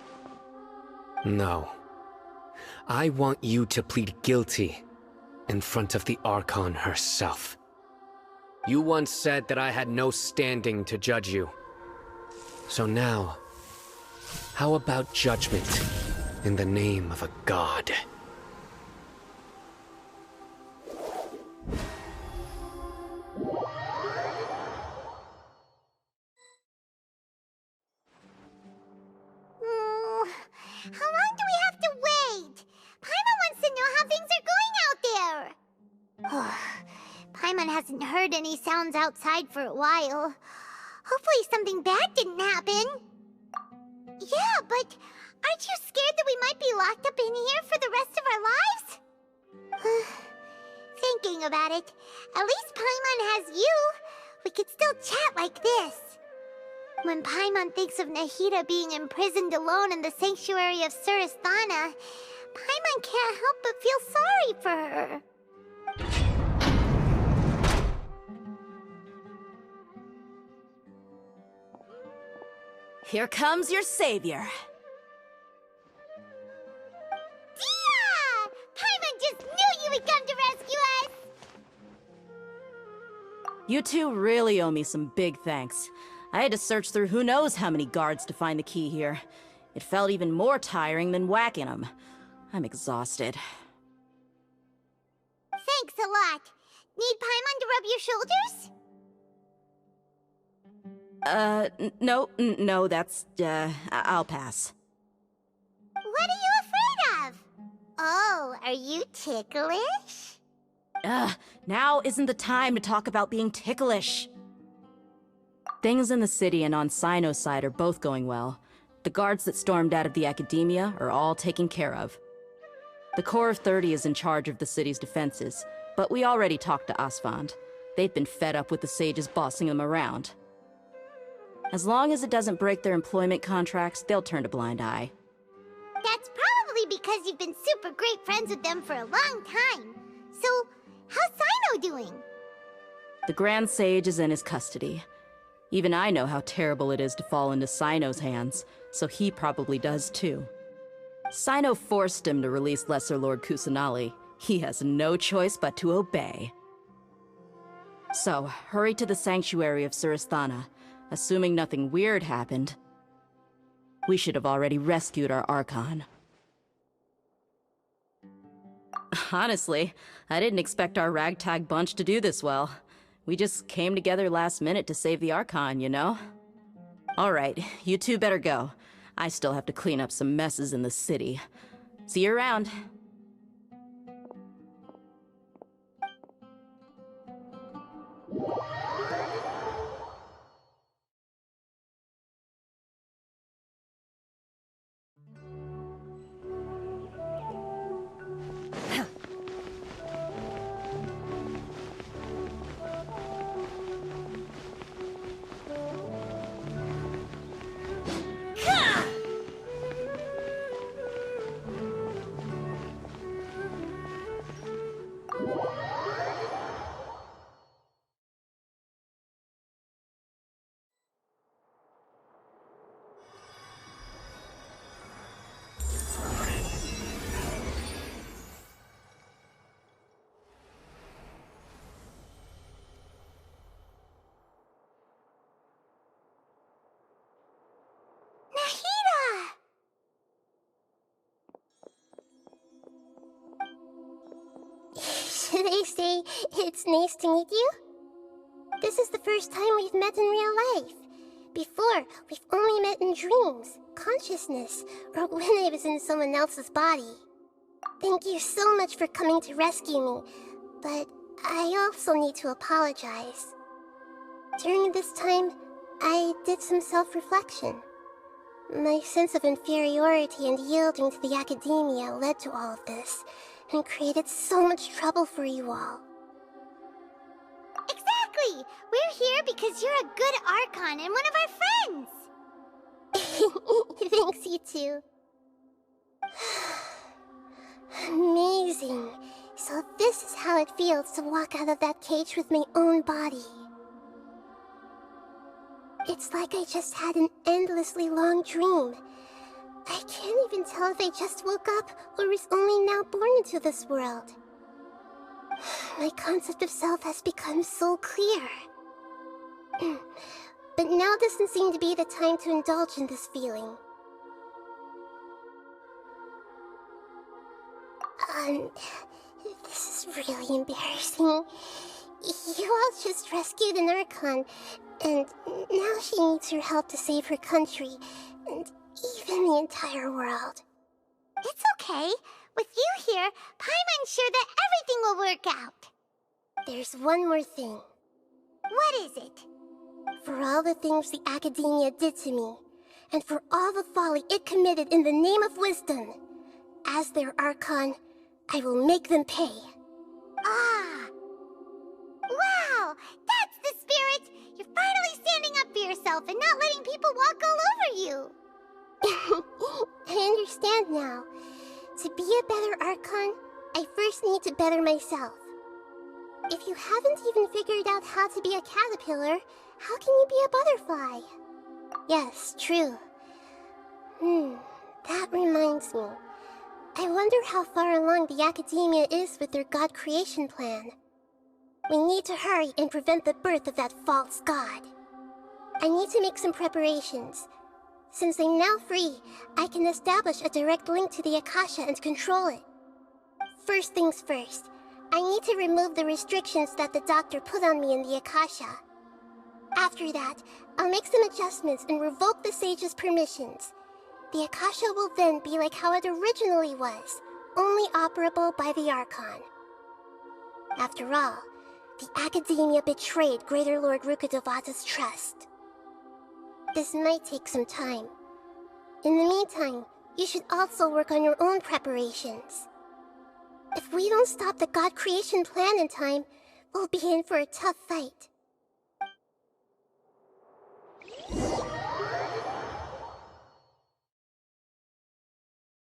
No. I want you to plead guilty in front of the Archon herself. You once said that I had no standing to judge you. So now, how about judgment in the name of a god? How long do we have to wait? Paimon wants to know how things are going out there. Paimon hasn't heard any sounds outside for a while. Hopefully something bad didn't happen. Yeah, but aren't you scared that we might be locked up in here for the rest of our lives? Thinking about it, at least Paimon has you. We could still chat like this. When Paimon thinks of Nahida being imprisoned alone in the sanctuary of Surasthana, Paimon can't help but feel sorry for her. Here comes your savior. Dia! Paimon just knew you would come to rescue us! You two really owe me some big thanks. I had to search through who knows how many guards to find the key here. It felt even more tiring than whacking them. I'm exhausted. Thanks a lot. Need Paimon to rub your shoulders? No, that's, I'll pass. What are you afraid of? Oh, are you ticklish? Now isn't the time to talk about being ticklish. Things in the city and on Cyno's side are both going well. The guards that stormed out of the Academia are all taken care of. The Corps of 30 is in charge of the city's defenses, but we already talked to Asfand. They've been fed up with the sages bossing them around. As long as it doesn't break their employment contracts, they'll turn a blind eye. That's probably because you've been super great friends with them for a long time. So, how's Cyno doing? The Grand Sage is in his custody. Even I know how terrible it is to fall into Cyno's hands, so he probably does too. Cyno forced him to release Lesser Lord Kusanali. He has no choice but to obey. So, hurry to the sanctuary of Surasthana. Assuming nothing weird happened, we should have already rescued our Archon. Honestly, I didn't expect our ragtag bunch to do this well. We just came together last minute to save the Archon, you know? Alright, you two better go. I still have to clean up some messes in the city. See you around. Should I say it's nice to meet you? This is the first time we've met in real life. Before, we've only met in dreams, consciousness, or when I was in someone else's body. Thank you so much for coming to rescue me, but I also need to apologize. During this time, I did some self-reflection. My sense of inferiority and yielding to the Academia led to all of this, and created so much trouble for you all. Exactly! We're here because you're a good Archon and one of our friends! Thanks, you two. Amazing. So this is how it feels to walk out of that cage with my own body. It's like I just had an endlessly long dream. I can't even tell if I just woke up or was only now born into this world. My concept of self has become so clear. But now doesn't seem to be the time to indulge in this feeling. This is really embarrassing. You all just rescued an Archon, and now she needs your help to save her country, and even the entire world. It's okay. With you here, Paimon's sure that everything will work out. There's one more thing. What is it? For all the things the Academia did to me, and for all the folly it committed in the name of wisdom, as their Archon, I will make them pay. Ah! Wow! That's the spirit! You're finally standing up for yourself and not letting people walk all over you! I understand now. To be a better Archon, I first need to better myself. If you haven't even figured out how to be a caterpillar, how can you be a butterfly? Yes, true. That reminds me. I wonder how far along the Academia is with their god creation plan. We need to hurry and prevent the birth of that false god. I need to make some preparations. Since I'm now free, I can establish a direct link to the Akasha and control it. First things first, I need to remove the restrictions that the doctor put on me in the Akasha. After that, I'll make some adjustments and revoke the sage's permissions. The Akasha will then be like how it originally was, only operable by the Archon. After all, the Academia betrayed Greater Lord Rukkhadevata's trust. This might take some time. In the meantime, you should also work on your own preparations. If we don't stop the god creation plan in time, we'll be in for a tough fight.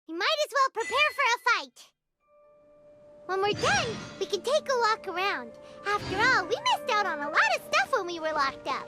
You might as well prepare for a fight. When we're done, we can take a walk around. After all, we missed out on a lot of stuff when we were locked up.